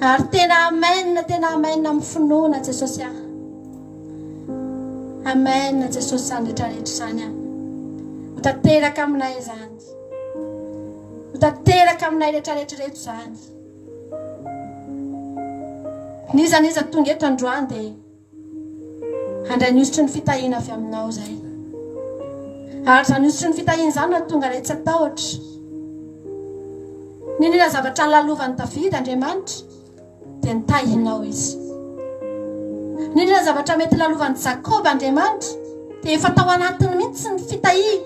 Ary tena amen amin'ny finoana Jesosy aho. Amen Jesosy zany rehetrarehetra zany aho. Ho tanteraka aminay zany. Ho tanteraka aminay rehetrarehetra zany. Niza tonga eto androany dia handray niosotry ny fitahiana avy aminao zay. Ary zany niosotry ny fitahiana zany no tonga ray tsy atahotra. Ninona zavatra nilalovan'i Davida Andriamanitra dia nitahinao izy. Ninona zavatra mety lalovan'i Jakoba Andriamanitra dia efa tao anatiny mihitsy ny fitahiana.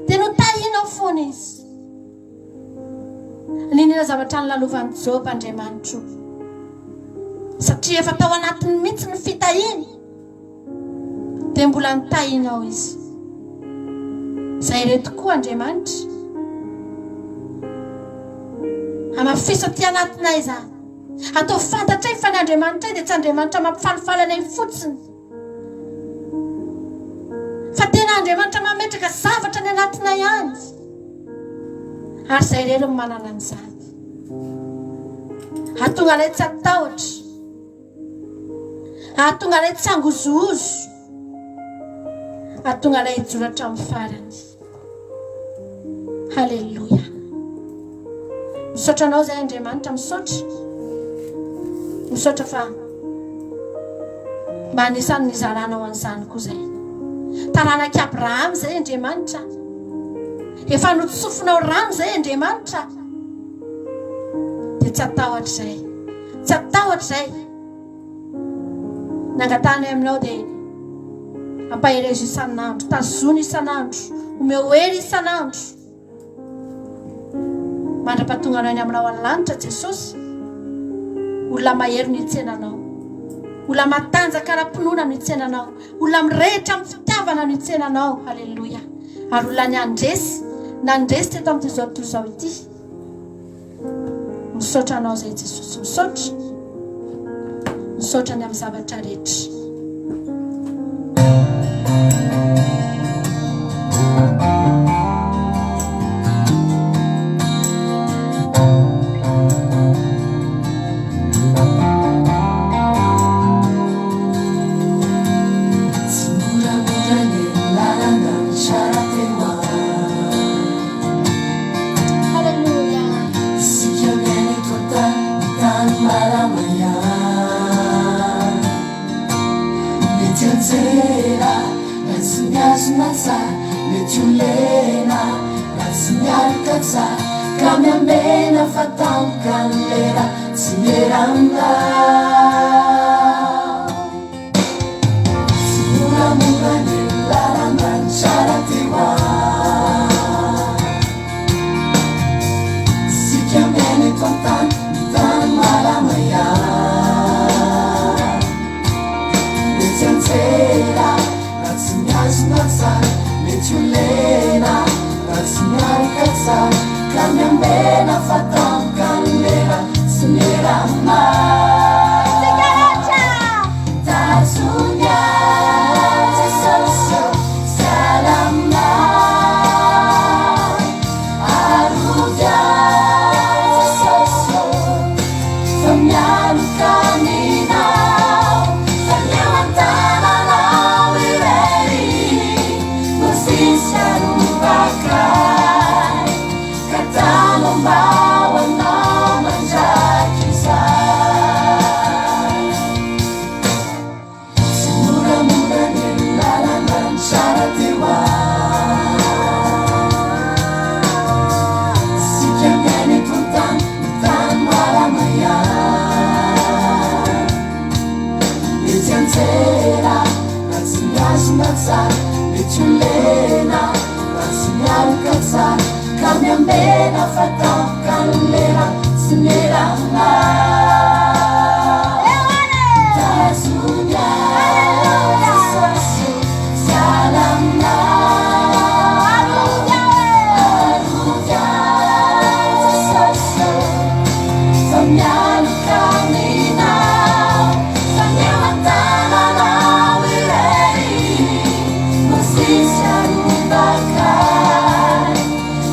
Dia notahinao foana izy. Ninona zavatra nilalovan'i Joba Andriamanitra satria efa tao anatiny mihitsy ny fitahiana dia mbola nitahinao izy. Zay reto koa Andriamanitra. Amafisa ty anatinay zany. Atao fantatray fa ny Andriamanitra dia tsy Andriamanitra mampifalifaly anay fotsiny. Fa tena Andriamanitra mametraka zavatra ny anatinay ihany. Ary zay rery no manana an'izany. Ahatonga anay tsy atahotra. Ahatonga anay tsy angozozo. Ahatonga anay hijoro hatramin'ny farany. Halleluja. Misaotra anao zay Andriamanitra, misaotra fa mba anisany nizaranao an'izany koa zay. Taranaki Abraham zay Andriamanitra. Efa notsofinao rano zay Andriamanitra. Dia tsy atahotra zay. Tsy atahotra zay. Nangatany aminao dia ampaherezo isan'andro, tazony isan'andro, omeo hery isan'andro. Mandra-pahatonga anao ny aminao an-lanitra Jesosy. Olona mahery no hitsenanao. Olona matanjaka ara-pinoana no hitsenanao. Olona mirehitra amin'ny fitiavana no hitsenanao. Halleluja. Ary olona ny nandresy teto amin'izao tontolo izao ity. Misaotra anao zay Jesosy. Misaotra ny amin'ny zavatra rehetra.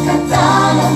Katana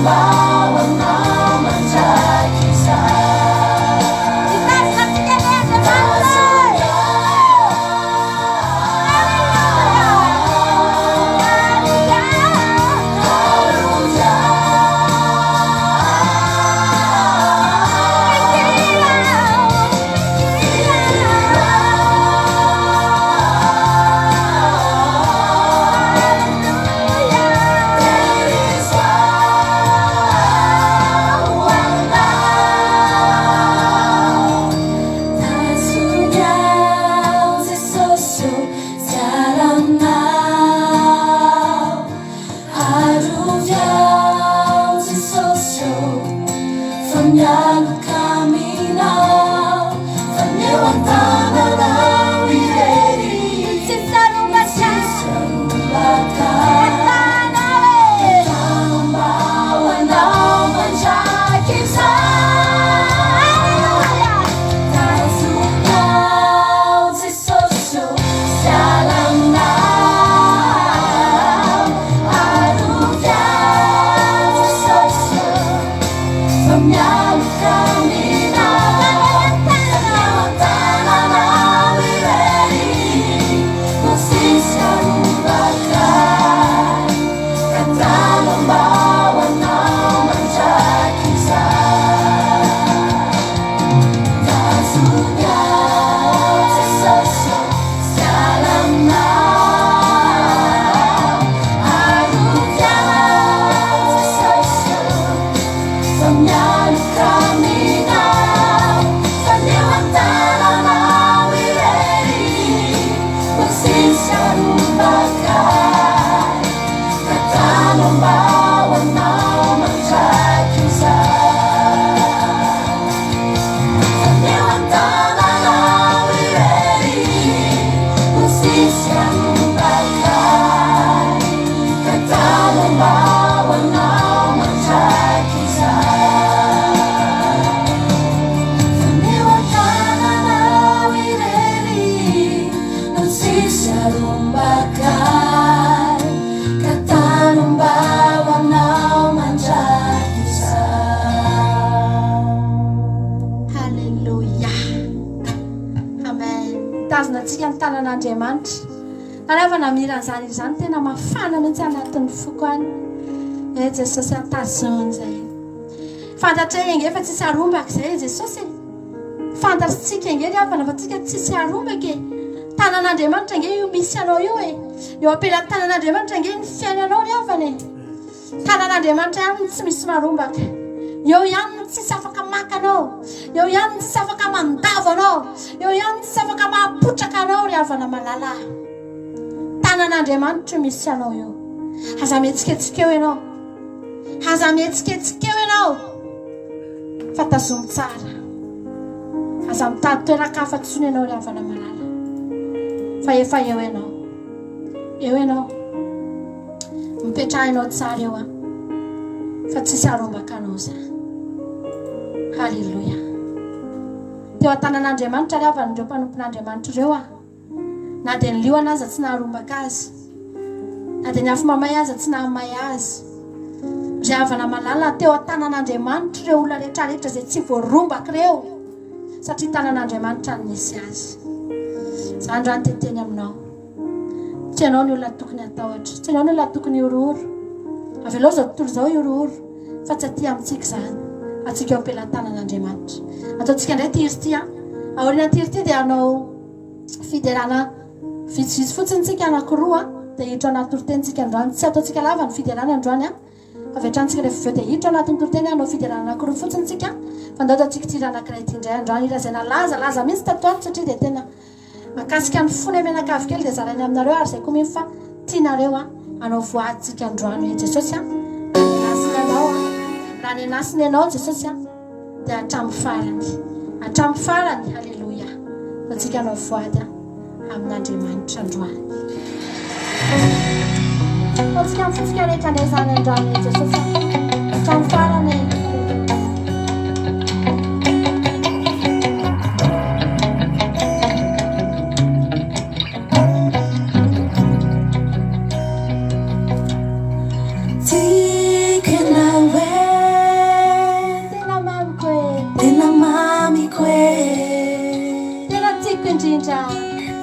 Sarumbakay katanumbawanao mandragisa. Halleluja. Amen. Tazonantsika ny tanan'Andriamanitra. Anaovana miran'izany izany tena mafana mihitsy anatin'ny foko any. Jesosy atazony zay. Fantatra enge fa tsisy arombaka zay Jesosy. Fantatritsika enge ny avana fa tsika tsisy arombaka. Tanan'Andriamanitra enge io misy anao io e. Eo ampelan'ny tanan'Andriamanitra enge ny fiainanao ny avana e. Tanan'Andriamanitra ihany tsy misy marombaka. Eo ihany no tsisy afaka maka anao. Eo ihany no tsisy afaka mandava anao. Eo ihany no tsisy afaka mahapotraka anao ry havana malala. Tanan'Andriamanitra misy anao io. Aza mihetsiketsika eo ianao. Aza mihetsiketsika eo ianao. Fa tazomy tsara. Aza mitady toeran-kafatsony ianao ry havana malala. Fa efa eo ianao. Eo ianao. Mipetrahanao tsara eo a. Fa tsisy arombaka anao za. Halleluja. Teo an-tanan'Andriamanitra ry havan'ireo mpanompon'Andriamanitra ireo a. Na dia ny lioana aza tsy naharombaka azy. Na dia ny afo mamay aza tsy nahamay azy. Ry havana malala teo an-tanan'Andriamanitra ireo olona rehetrarehetra izay tsy voarombaka ireo. Satria tanan'Andriamanitra no nisy azy. Izany raha ny teteny aminao. Tsy ianao ny olona tokony atahotra. Tsy ianao ny olona tokony iorooro. Avy aloha izao tontolo izao iorooro. Fa tsy aty amintsika izany. Atsika eo ampelan'ny tanan'Andriamanitra. Ataontsika indray tiry ty a. Aoriana tiry ty dia hanao fiderana vitsivitsy fotsiny tsika anankiroa dia hiditra anaty toritentsika androany. Tsy ataontsika lava ny fiderana androany a. Avy hatranintsika rehefa avy eo dia hiditra anatin'ny toriteny hanao fiderana anankiroa fotsiny tsika. Fa ndao ataontsika tiry anankiray ty indray androany. Ira izay nalaza mihitsy tatoato satria dia tena makasika ny fony menakavy kely dia zarainy aminareo ary izay koa mihitsy fa tianareo a anao voaditsika androany hoe Jesosy a nasiny anao a. Raha ny nasiny anao Jesosy a dia hatramin'ny farany. Hatramin'ny farany. Halleluja. Atsika anao voady a amin'Andriamanitra androany. Atsika mifitsika rehetra indray izany androany Jesosy a. Hatramin'ny farany.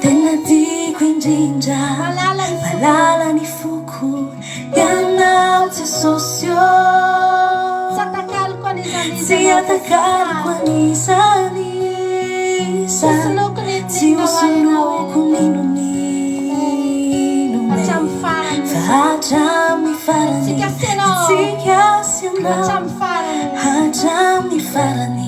Tena tiako indrindra malala ny foko ianao Jesosy io. Tsy atakaliko anisany iza. Tsy hosoloko ninonino fa hatramin'ny farany. Tsika sy anao hatramin'ny farany.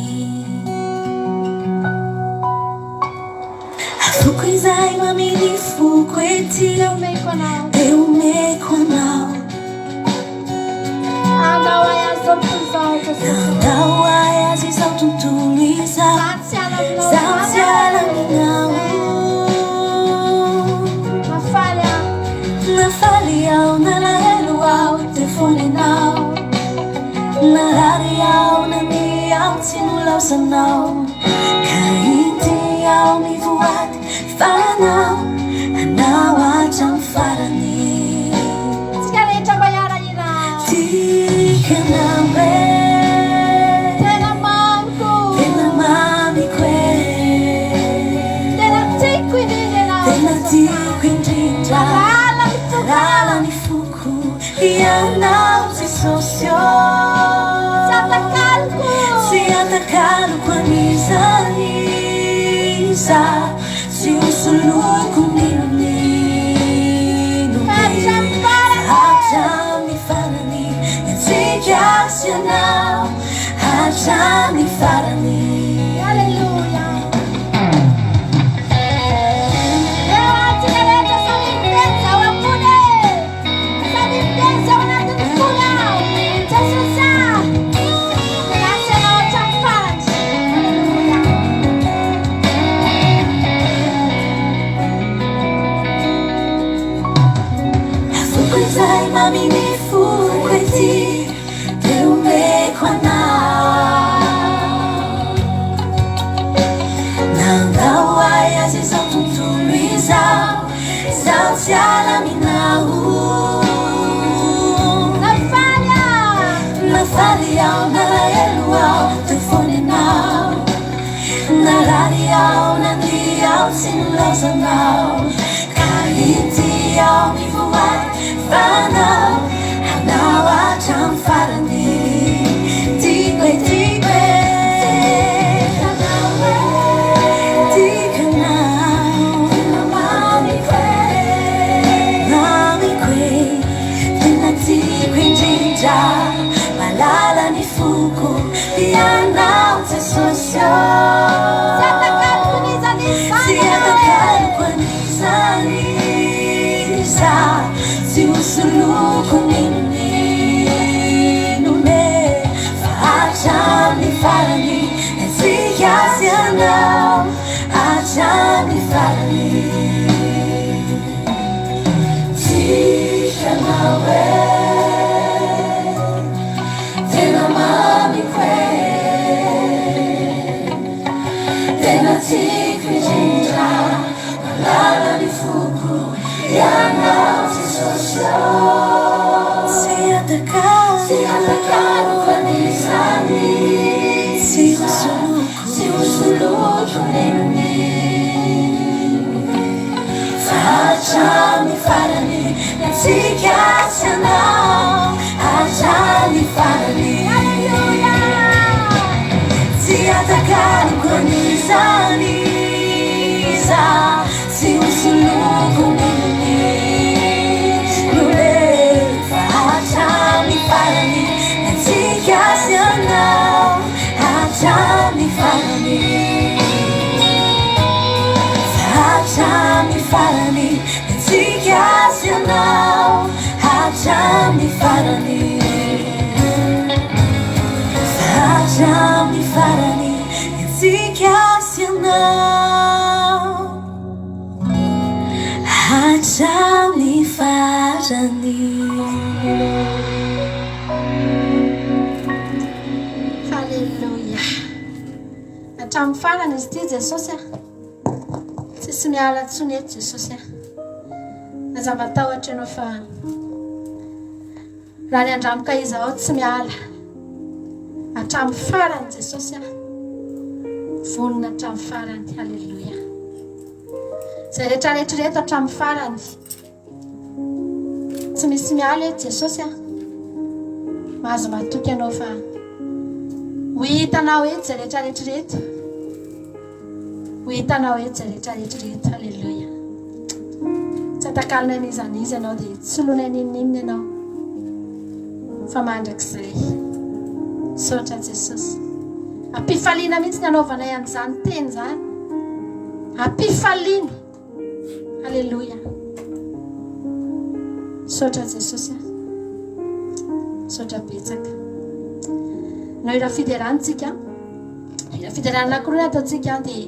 Foko izay mamily foko ety eu meko anao. Andao ai azy izao tontolo izao. Zaho tsy ala aminao. Nafaly aho nalahelo aho telefonenao. Narary aho nany aho tsy nolaosanao. Kainty aho mivoady fanao anao hatramin'ny farany. Tsika rehetra mba hiara-hira. Tikanao e. Tena mamiko. Tena mamiko e. Tena tiako indrindra. Tena tiako indrindra. Malala ny foko ianao Jesosy io. Tsy atakaliko anisany iza. Tsy hosoloko ninonino hatramin'ny farany. Tsika sy anao hatramin'ny farany. Halleluja. Zay maminy foko ety teo meko anao. Nandao ai azy izao tontolo izao. Minau Nafaly ao nalaelo ao telefoninao Narary ao nandy ao tsy nilazanao Kahity ao mivoay fanao Hanao hatramy farany Tiako e tiako e Tiakanao Mamiko e Mamiko e Tena tiako indrindra Malala ny foko Ianao Jesosy Tsy atakariko an'izany Iza Tsy hosoloko ninonome Fa hatramy farany Etsika sy anao Hatramy farany Tiakanao e Tiako indrindra Malala ny foko Ianao Jesosy Tsy atakariko an'izany Tsy hosoloko nenony Fa hatramy farany Etsika sy anao Hatramy farany Tsy atakariko an'izany Iza Tsy hosoloko nenony Fa hatramy farany Etsika sy anao Hatramy farany Fa hatramy farany Etsika sy anao Hatramy farany Hatramy farany Etsika sy anao Hatramy farany Halleluja Hatramy farany izy ty Jesosy Tsisy miala antsony eto Jesosy Mazava tahotra ianao fa raha ny andramoka izy ao tsy miala Hatramy farany Jesosy Vonona hatramy farany Halleluja Zay rehetrarehetra hatramy farany Tsy misy miala eto Jesosy Mahazo matoky ianao fa ho hitanao eto zay rehetrarehetra Ho hitanao eto zay rehetrarehetra Halleluja Tsy atakalina an'izanizy ianao dia tsy lona ninninina ianao Fa mandrakizay Sotra Jesosy Ampifaliana mihitsy ny anaovanay an'izany teny zany Ampifaliana Halleluja Sotra Jesosy Sotra betsaka Nao ira fiderantsika Ira fiderana anankiroa ataontsika dia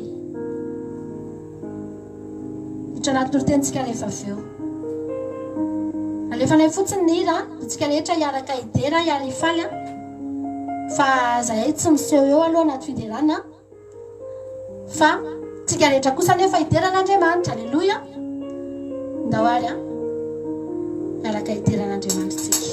Hitra anaty torotentsika rehefa avy eo Alefanay fotsiny ny hira Tsika rehetra hiaraka idera hiara hifaly Fa zahay tsy miseho eo aloha anaty fiderana Fa tsika rehetra kosa nefa hideran'Andriamanitra Halleluja Ndahoary Miaraka hideran'Andriamanitra tsika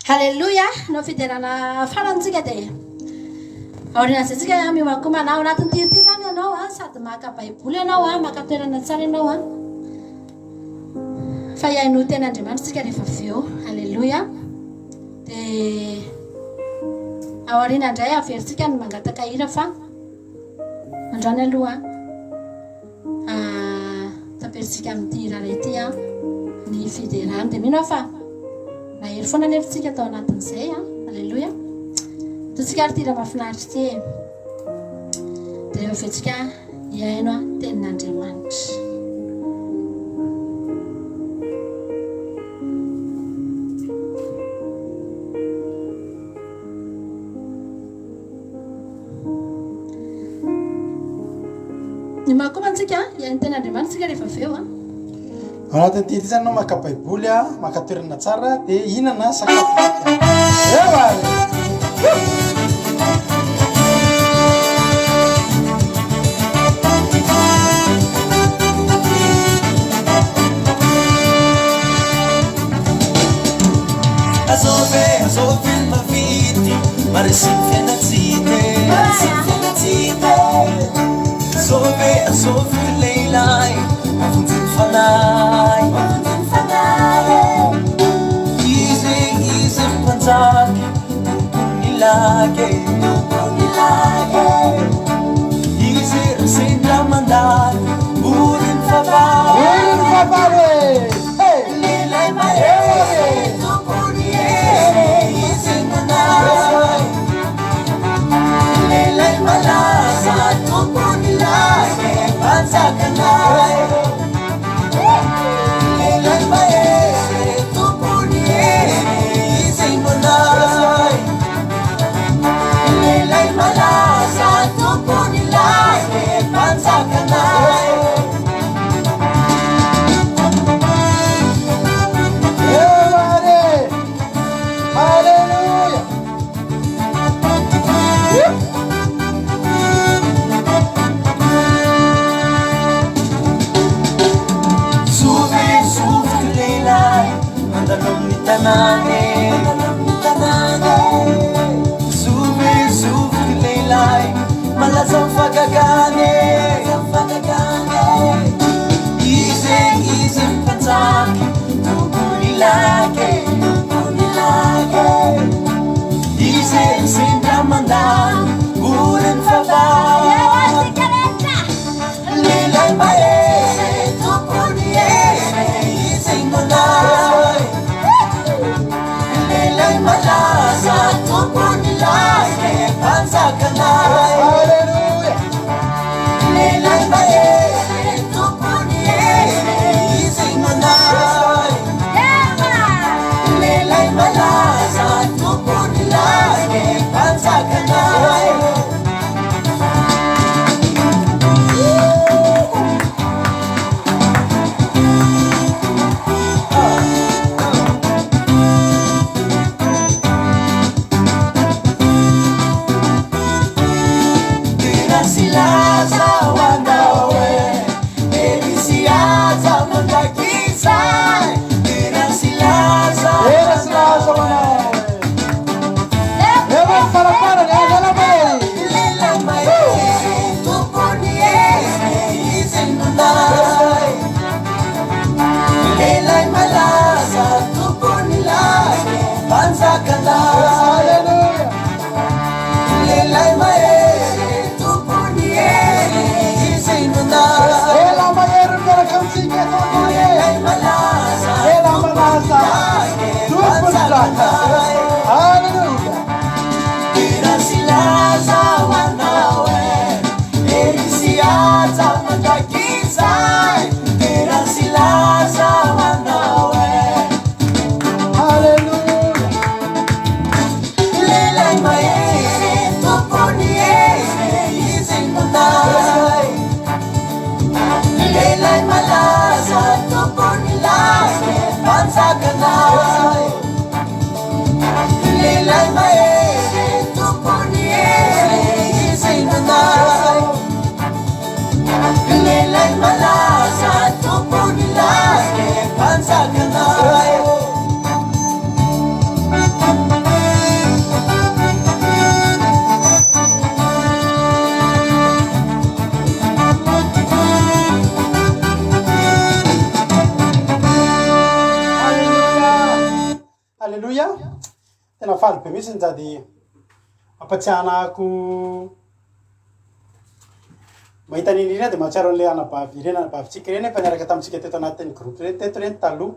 Halleluja, no fiderana farantsika dia aoriana zay tsika miomakomanao anatin'ny tirity zany ianao a sady maka baiboly ianao a maka toerana tsara ianao a fa iaino ten'Andriamanitra tsika rehefa avy eo. Halleluja. Dia aoriana indray averintsika ny mangataka hira fa androany aloha taperintsika amin'ity hira rety a ny fiderany dia mino fa nahery foana nefitsika atao anatin'izay a. Halleluja. Totsika ary tira mahafinaritra ty dia rehefa avetsika iaino a tenin'Andriamanitra. Ny mahakomantsika iaino tenin'Andriamanitra tsika rehefa avy eo a. Anatin'ny ity zany anao maka baiboly a maka toerana tsara dia hihinana sakafo eva azove mavity maresiny fianatsite azove leilay mavonjiny fanay izy mpanjaky ilake izy resendra mandany urin favare leilay maesy tompony izy manay leilay malaza tompony lake panjakanay leilay maesy tompony izy manay leilay malaza tompony lake panjakanay Zuvi leilay malazang fagagane Ize mpataki tumpuni lake Ize sindra mandan uren favare leilay maesy tumpuni ize manay leilay malaza tompony lake panjakanay leilay maesy tompony izy manay leilay malaza tompony lake panjakanay leilay maesy tompony izy manay leilay malaza tompony lake panjakanay Alléluia. Tena faly be mihitsy sady ampatsiahnako mahita nindrina dia mahatsiaro an'ilay anabavy ireny anabavintsika ireny efa niaraka tamintsika teto anatin'ny groupe ireny teto ireny taloha.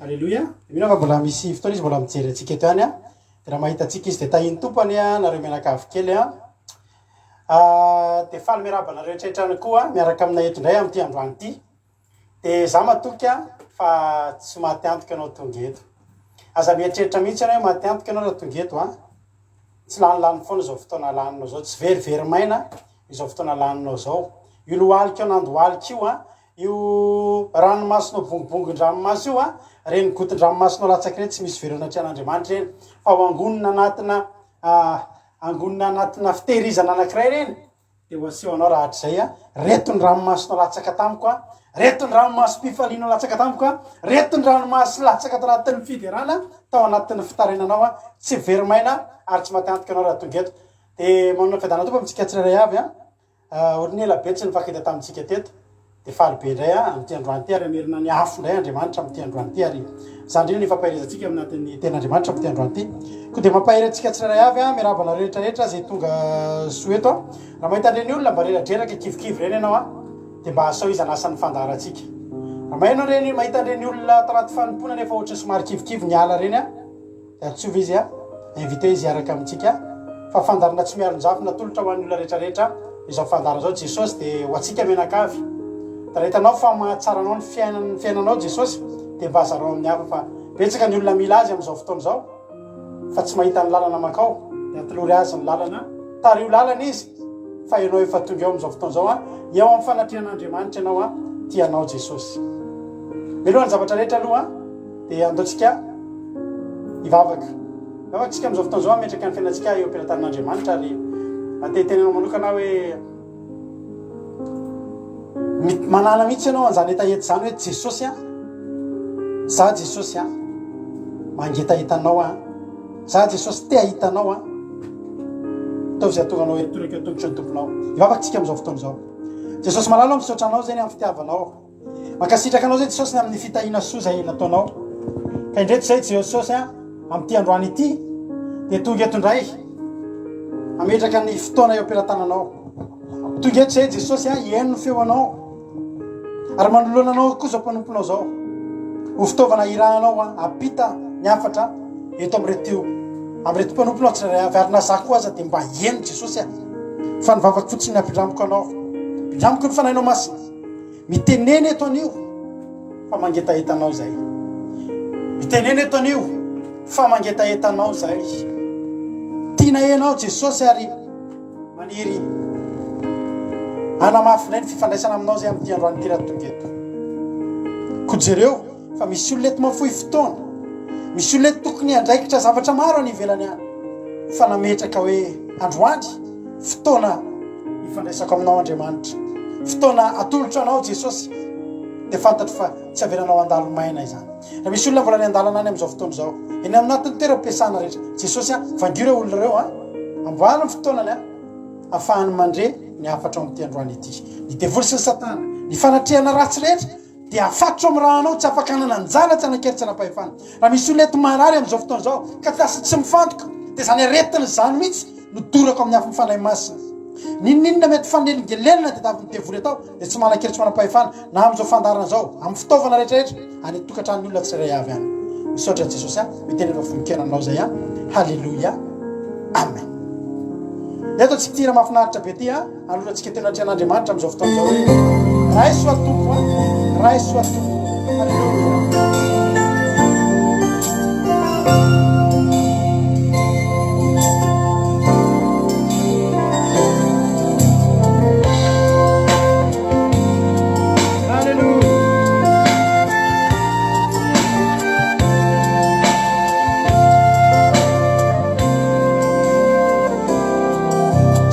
Alléluia. Mino fa mbola misy fotoana izy mbola mijery antsika eto ihany a. Dia raha mahita antsika izy dia tahiny tompony a nareo mianakavy kely a. Dia faly miaraba nareo rehetrarehetra koa miaraka aminay eto indray amin'ity androany ity. Dia za matoky a fa tsy maty antoka ianao tonga eto. Aza mieritreritra mihitsy ianao maty antoka ianao raha tonga eto a. Tsy lanilany foana izao fotoana laninao zao, tsy verivery maina izao fotoana laninao zao. Io lohalika io nandohalika io a, io ranomasinao bongobongon-dranomasy io a, reny gotin-dranomasinao latsaky reny tsy misy veronatrehan'Andriamanitra reny. Fa ho angonina anatina fitehirizana anankiray reny dia ho aseho anao raha hatrizay a. Reto ny ranomasinao latsaka tamiko a, reto ny ranomasim-pifalianao latsaka tamiko a, reto ny ranomasy latsaka tao anatin'ny fiderana tao anatin'ny fitarenanao a, tsy verimaina ary tsy maty antoka ianao raha tonga eto. Dia manao fiadana tompo amintsika tsirairay avy a. Ohatry ny ela be tsy nifakita tamintsika teto. Dia faly be indray a amin'ity androany ity ary amerina ny afo indray Andriamanitra amin'ity androany ity ary zany indrindra nifampahirizantsika aminatin'ny ten'Andriamanitra amin'ity androany ity. Koa dia mampahirantsika tsirairay avy a miarabana rehetrarehetra zay tonga Soweto a. Raha mahita an'ireny olona mba reradreraka kivikivy reny ianao a dia mba asao izy anasan'ny fandarantsika. Raha maheno reny mahita an'ireny olona tanaty fanompona nefa ohatry somary kivikivy ny ala reny a dia atsova izy a invité izy hiaraka amintsika fa fandarana tsy miaron-jafy natolotra ho an'ny olona rehetrarehetra izao fandara zao Jesosy dia ho antsika menakavy. Raha hitanao fa mahatsara anao ny fiainanao Jesosy dia mba azarao amin'ny hafa fa betsaka ny olona mila azy amin'izao fotoana izao fa tsy mahita ny lalana makao dia atolory azy ny lalana tario lalana izy fa ianao efa tonga eo amin'izao fotoana izao a eo amin'ny fanatrehan'Andriamanitra ianao a tianao Jesosy. Mialohan'ny zavatra rehetra aloha dia andaontsika hivavaka tsika amin'izao fotoana izao metraka ny fiainantsika eo am-pianatanin'Andriamanitra ary atetenanao manokana hoe manana mihitsy ianao an'izany hetaheta zany hoe Jesosy a, za Jesosy a mangetahitanao a, za Jesosy te ahitanao a, ataovy izay atonganao toraka eo tongotry ny tomponao. Hivavaka tsika amin'izao fotoana izao. Jesosy malalo misaotra anao zany amin'ny fitiavanao. Mankasitraka anao zay Jesosy amin'ny fitahiana soa izay nataonao. Ka indreto izay Jesosy a amin'ity androany ity dia tonga eto indray ametraka ny fotoana eo am-piaratananao. Tonga eto izay Jesosy a hihaino ny feonao ary manoloananao koa izao mpanomponao zao. Ho fitaovana irahanao a apita ny afatra eto amin'reto mpanomponao tsirairay avy ary na za koa aza dia mba hihaino Jesosy a fa nivavaka fotsiny ampindramiko anao. Ampindramiko ny fanahinao masina miteneny eto anio fa mangetahetanao zay. Miteneny eto anio fa mangetahetanao zay. Tiana ianao Jesosy ary maniry anamafy ny fifandraisana aminao zay amin'ity androany ity raha tonga eto. Koa jereo fa misy olona eto mafohy fotoana, misy olona eto tokony andraikitra zavatra maro any ivelany any fa nametraka hoe androany fotoana hifandraisako aminao Andriamanitra, fotoana atolotra anao Jesosy dia fantatro fa tsy avelanao andalo maina izany. Raha misy olona mbola ny andalana any amin'izao fotoana izao eny aminatin'ny toeram-piasana rehetra Jesosy a vandio ireo olona ireo a amboariny fotoanany a ahafahany mandre ny afatra amin'ity androany ity. Ny devoly sy ny satana ny fanatrehana ratsy rehetra dia afatro amin'ny raha anao tsy afaka hanana anjara tsy hanankely tsy hanapahefana. Raha misy olona eto marary amin'izao fotoana izao ka lasa tsy mifantoka dia zany aretiny zany mihitsy no dorako amin'ny afo mifanahy masina. Ninninona mety fanelingelelina dia tavy ny devoly atao dia tsy manankely tsy manapahefana na amin'izao fandarana izao amin'ny fitaovana rehetrarehetra any tokantran'ny olona tsirairay avy any. Misaotra Jesosy a miteny efa voninkenanao zay a. Halleluia. Amen. Eto tsy tira mahafinaritra be ty a alohantsika tena atrehan'Andriamanitra amin'izao fotoana izao hoe raha isoa tompo a, raha isoa tompo. Halleluia.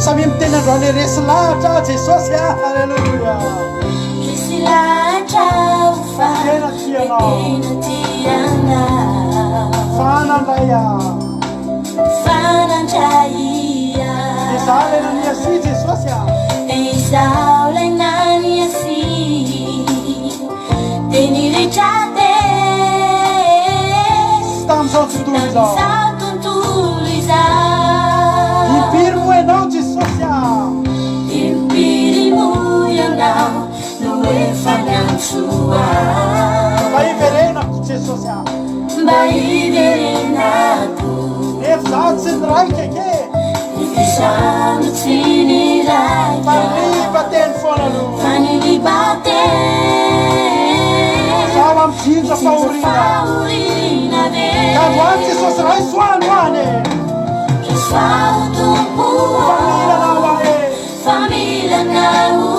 Sami miteny androany resy lahatra Jesosy a. Halleluia. Resy lahatra tena tianao fanandraia izao lay nania si Jesosy a izao lay nania si dia niretrate zao tontolo zao Zao tontolo izao impiry moa ianao Jesosy impiry moa ianao no efa niantsoa mba iverenako Jesosy mba iverenako efa zaho tsy niraika ke ifisano tsy niraika fanibateny foana aloha fanilibateny zaho amijinja fahorina ka voany Jesosy raha isoano any Soaro tompoa familanao ae familanao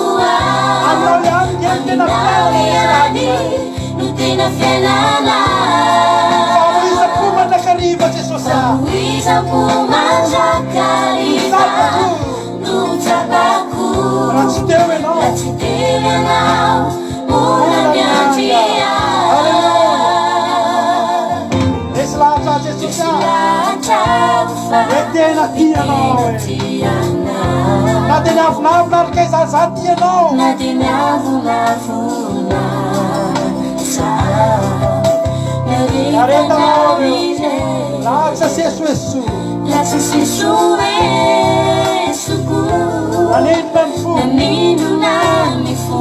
aminao ihany ngeny tena ihany no tena fiainana famoiza-po mandrakariva Jesosy famoiza-po mandrakariva no tsapako raha tsy teo ianao raha tsy teo ianao mora miandria esy lahatra Jesosy hoe tena tianao e na teny avonavona ary kay za tianao na teny avonavona naretanao latsa sesoeso latsa sesoesoko nanindona ny fo nanindona ny fo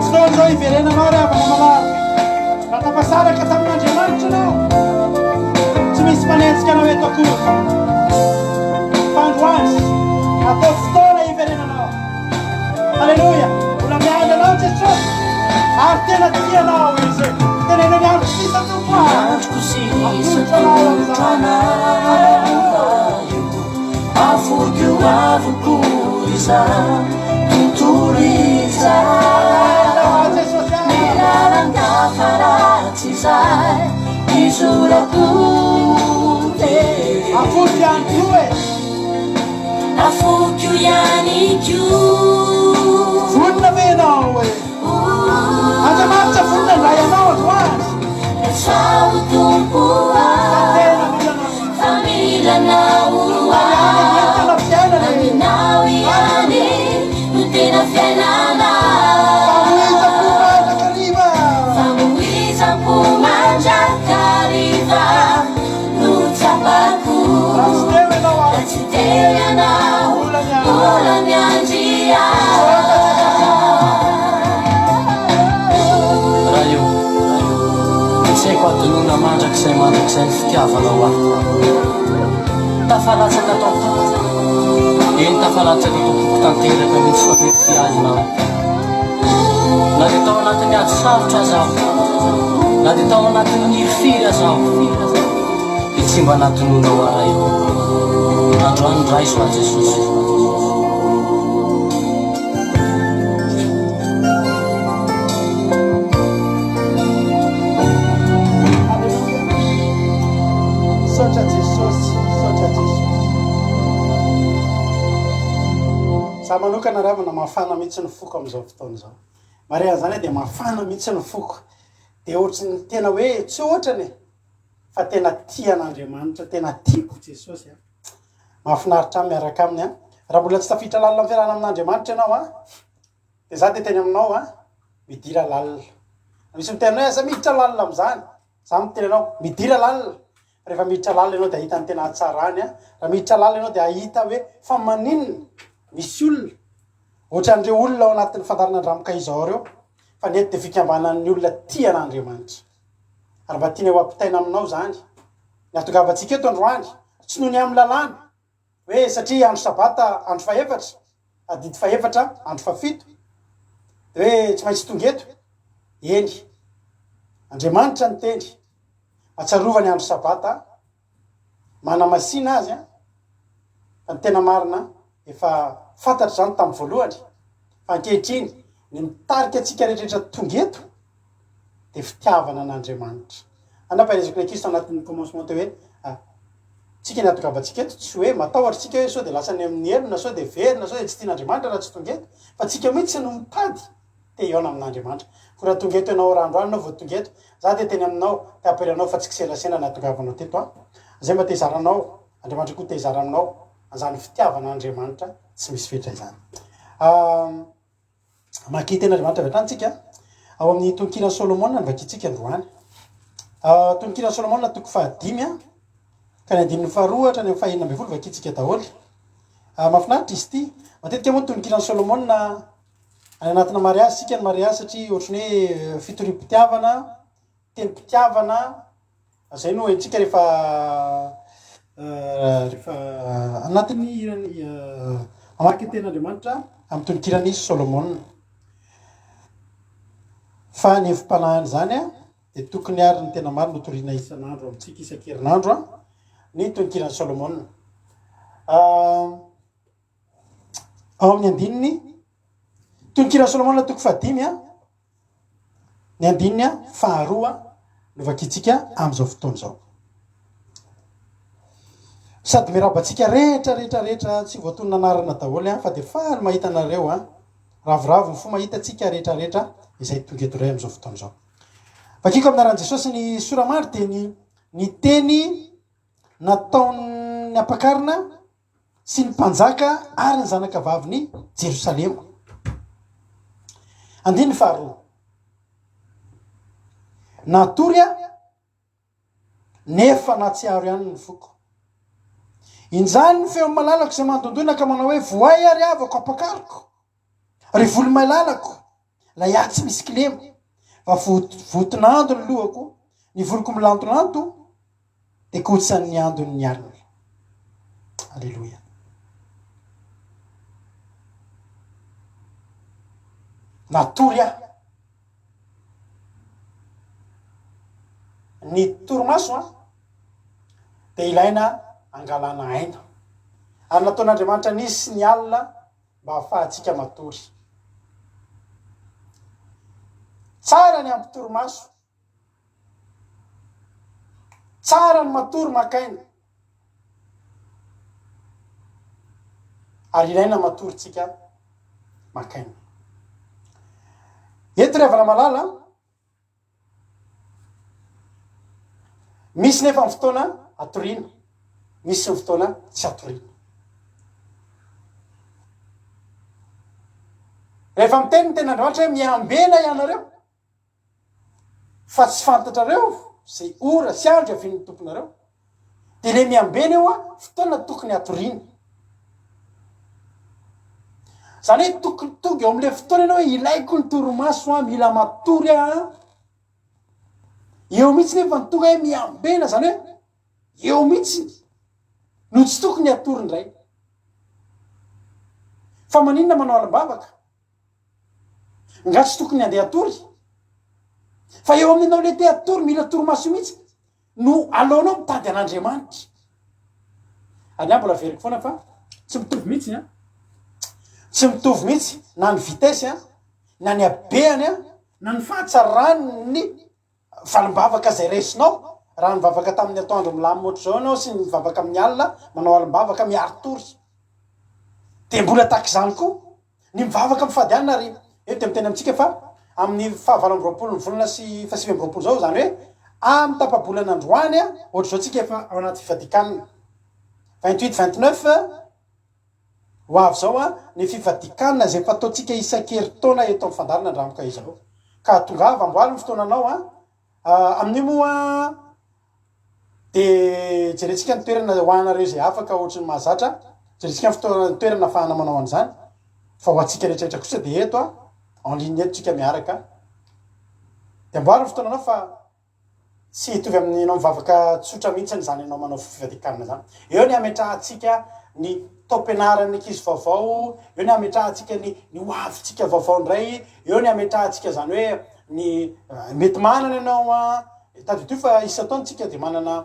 tsy nao zao iverenanao ry avana malary raha tafasaraka tamin'Andriamanitra anao tsy misy fanentsika anao eto akory fandroany atao fotoana iverenanao alleluia ola miandry anao Jesosy ary tena tianao izy tenena ny andro sisa tompo afoko avoko iza tontolo iza melalangafaratsy zay izorako afoko ihany ko e afoko ihany ko vonona venao e Andriamanitra vonona ndray anao androany sao tompoa tena milanao familanao tena fiainana aminao ihany no tena fiainana famoiza-po mandrakariva famoiza-po mandrakariva no tsapako raha tsy teo ianao ola miandria raha io tsaiko adonona mandrakizay mandrakizay ny fitiavanao ahy tafalatsaka tao eny tafalatsaka tompoko tanteraka mihitsy fa mety azy nao na dia tao anatin'ny ady sarotra zaho na dia tao anatin'ny firy zaho dia tsy mba natononao araha io androany ray soa Jesosy sotra Jesosy za manokana ravana mafana mihitsy ny foko am'izao fotoana zao maria zany dia mafana mihitsy ny foko dia ohatry ny tena hoe tsy ohatrany fa tena tian'Andriamanitra tena tiako Jesosy mahafinaritra amin'ny miaraka aminy raha mbola tsy tafiditra lalina fiarahana amin'Andriamanitra ianao dia za dia teny aminao midira lalina misy mitena hoe za miditra lalina am'izany za miteny anao midira lalina rehefa miditra lalina ianao dia ahita ny tena hatsarany raha miditra lalina ianao dia ahita hoe fa maninona misy olona ohatran'ireo olona ao anatin'ny fandaran'Andramaka izao reo fa nety dia fikambanan'ny olona tian'Andriamanitra ary mba tiana ho ampitaina aminao zany ny atongavantsika eto androany tsy noho ny amin'ny lalàna hoe satria andro sabata andro faefatra adidy faefatra andro fafito dia hoe tsy maintsy tonga eto eny Andriamanitra ny teny atsarovany andro sabata manamasina azy fa ny tena marina efa fantatra zany tamin'ny voalohany fa ankehitriny ny mitarika atsika rehetrarehetra tonga eto dia fitiavana an'Andriamanitra anapahirezako ilay Kristo anatin'ny commencement teo hoe tsika ny atongavantsika eto tsy hoe matahotra tsika hoe sao dia lasa ny amin'ny elona sao dia verina sao dia tsy tian'Andriamanitra raha tsy tonga eto fa tsika mihitsy no mitady te iona amin'Andriamanitra ko raha tonga eto ianao randroany anao vao tonga eto za dia teny aminao te aperanao fa tsy kiselasena ny atongavanao teto zay mba te hizaranao Andriamanitra koa te hizara aminao an'izany fitiavan'Andriamanitra tsy misy fetra izany maki ten'Andriamanitra avy hatrany tsika ao amin'ny tonkina Solomona ny vakitsika androany tonikira Solomon toko fahadimy ka ny andininy faharoa hatra ny fahaenina ambin'ny folo vakitsika daholo. Mahafinaritra izy ity. Matetika moa tonikiran'ny Solomon any anatina mariazy sika ny mariazy satria ohatrany hoe fitoriam-pitiavana, teny-pitiavana, zay no entsika rehefa anatin'ny mamaky ten'Andriamanitra amin'ny tonikirany Solomon. Fa ny hevim-panahiny zany dia tokony ary ny tena maro no toriana isan'andro amintsika isan-kerinandro ny tonikiran'ny Solomon. Ao amin'ny andininy tonikiran'ny Solomon toko fahadimy ny andininy faharoa no vakitsika amin'izao fotoana izao. Sady mirabantsika rehetra tsy voatonona anarana daholo fa dia faly mahita anareo ravoravo fo mahitatsika rehetrarehetra izay tonga eto iray amin'izao fotoana izao. Vakiko amin'ny anaran'i Jesosy ny soramary dia ny teny nataon'ny ampakarina sy ny mpanjaka ary ny zanaka vaviny Jerosalema. Andininy faharoa. Natory nefa natsiaro ihany ny foko. Injany ny feo malalako izay mandondona ka manao hoe voay ary avako ampakariko. Ry volo malalako lay tsy misy kilema. Fa votonando ny lohako, ny voloko milantonanto dia kotsan'ny andony ny ariny. Alleluia. Natory ny torimaso dia ilaina angalana aina ary nataon'Andriamanitra nisy sy ny alina mba hahafahantsika matory. Tsara ny ampitorimaso, tsara ny matory makaina ary ilaina matorytsika makaina. Eto revana malala misy nefa ny fotoana atoriana, misy ny fotoana tsy atoriana. Rehefa miteny ny ten'Andriamanitra hoe miambena ianareo fa tsy fantatrareo zay ora sy andro avin'ny tomponareo, dia le miambena eo fotoana tokony atoriana. Zany hoe tokony tonga eo amin'ilay fotoana ianao hoe ilaiko ny torimaso mila matory eo mihitsy nefa ny tonga hoe miambena, zany hoe eo mihitsy no tsy tokony atory indray. Fa maninona manao alim-bavaka nga tsy tokony andeha atory, fa eo aminao le te atory mila torimaso mihitsy no aleonao mitady an'Andriamanitra. Any mbola veriko foana fa tsy mitovy mihitsy tsy mitovy mihitsy na ny vitesy na ny habeany na ny fahatsarany ny valim-bavaka zay resinao. Raha nivavaka tamin'ny atoandro milamy ohatr' izao ianao sy nivavaka amin'ny alina manao alim-bavaka miaro tory, dia mbola tahaka izany koa ny mivavaka amin'ny fadianina ary eto miteny amintsika fa amin'ny 7 volana sy 7 zao, zany hoe amin'ny tapabolana androany ohatr' izao tsika efa ao anaty fivadikanina 28-29 ho avy zao ny fivadikanina zay fataontsika isan-keritaona eto amin'ny fandarina andramoka izao. Ka tongava amboary ny fotoananao amin'io moa dia jerentsika ny toerana ho anareo zay afaka ohatry ny mahazatra, jerentsika ny toerana ahafahana manao an'izany. Fa ho antsika rehetrarehetra kosa dia eto en ligne eto tsika miaraka dia amboary ny fotoananao fa tsy hitovy amin'ny anao mivavaka tsotra mihitsy zany ianao manao fivadikanina zany. Eo ny ametrahantsika ny taom-pianaran'ny ankizy vaovao, eo ny ametrahantsika ny hoavintsika vaovao indray, eo ny ametrahantsika zany hoe ny mety manana ianao tadidio fa isa-taontsika dia manana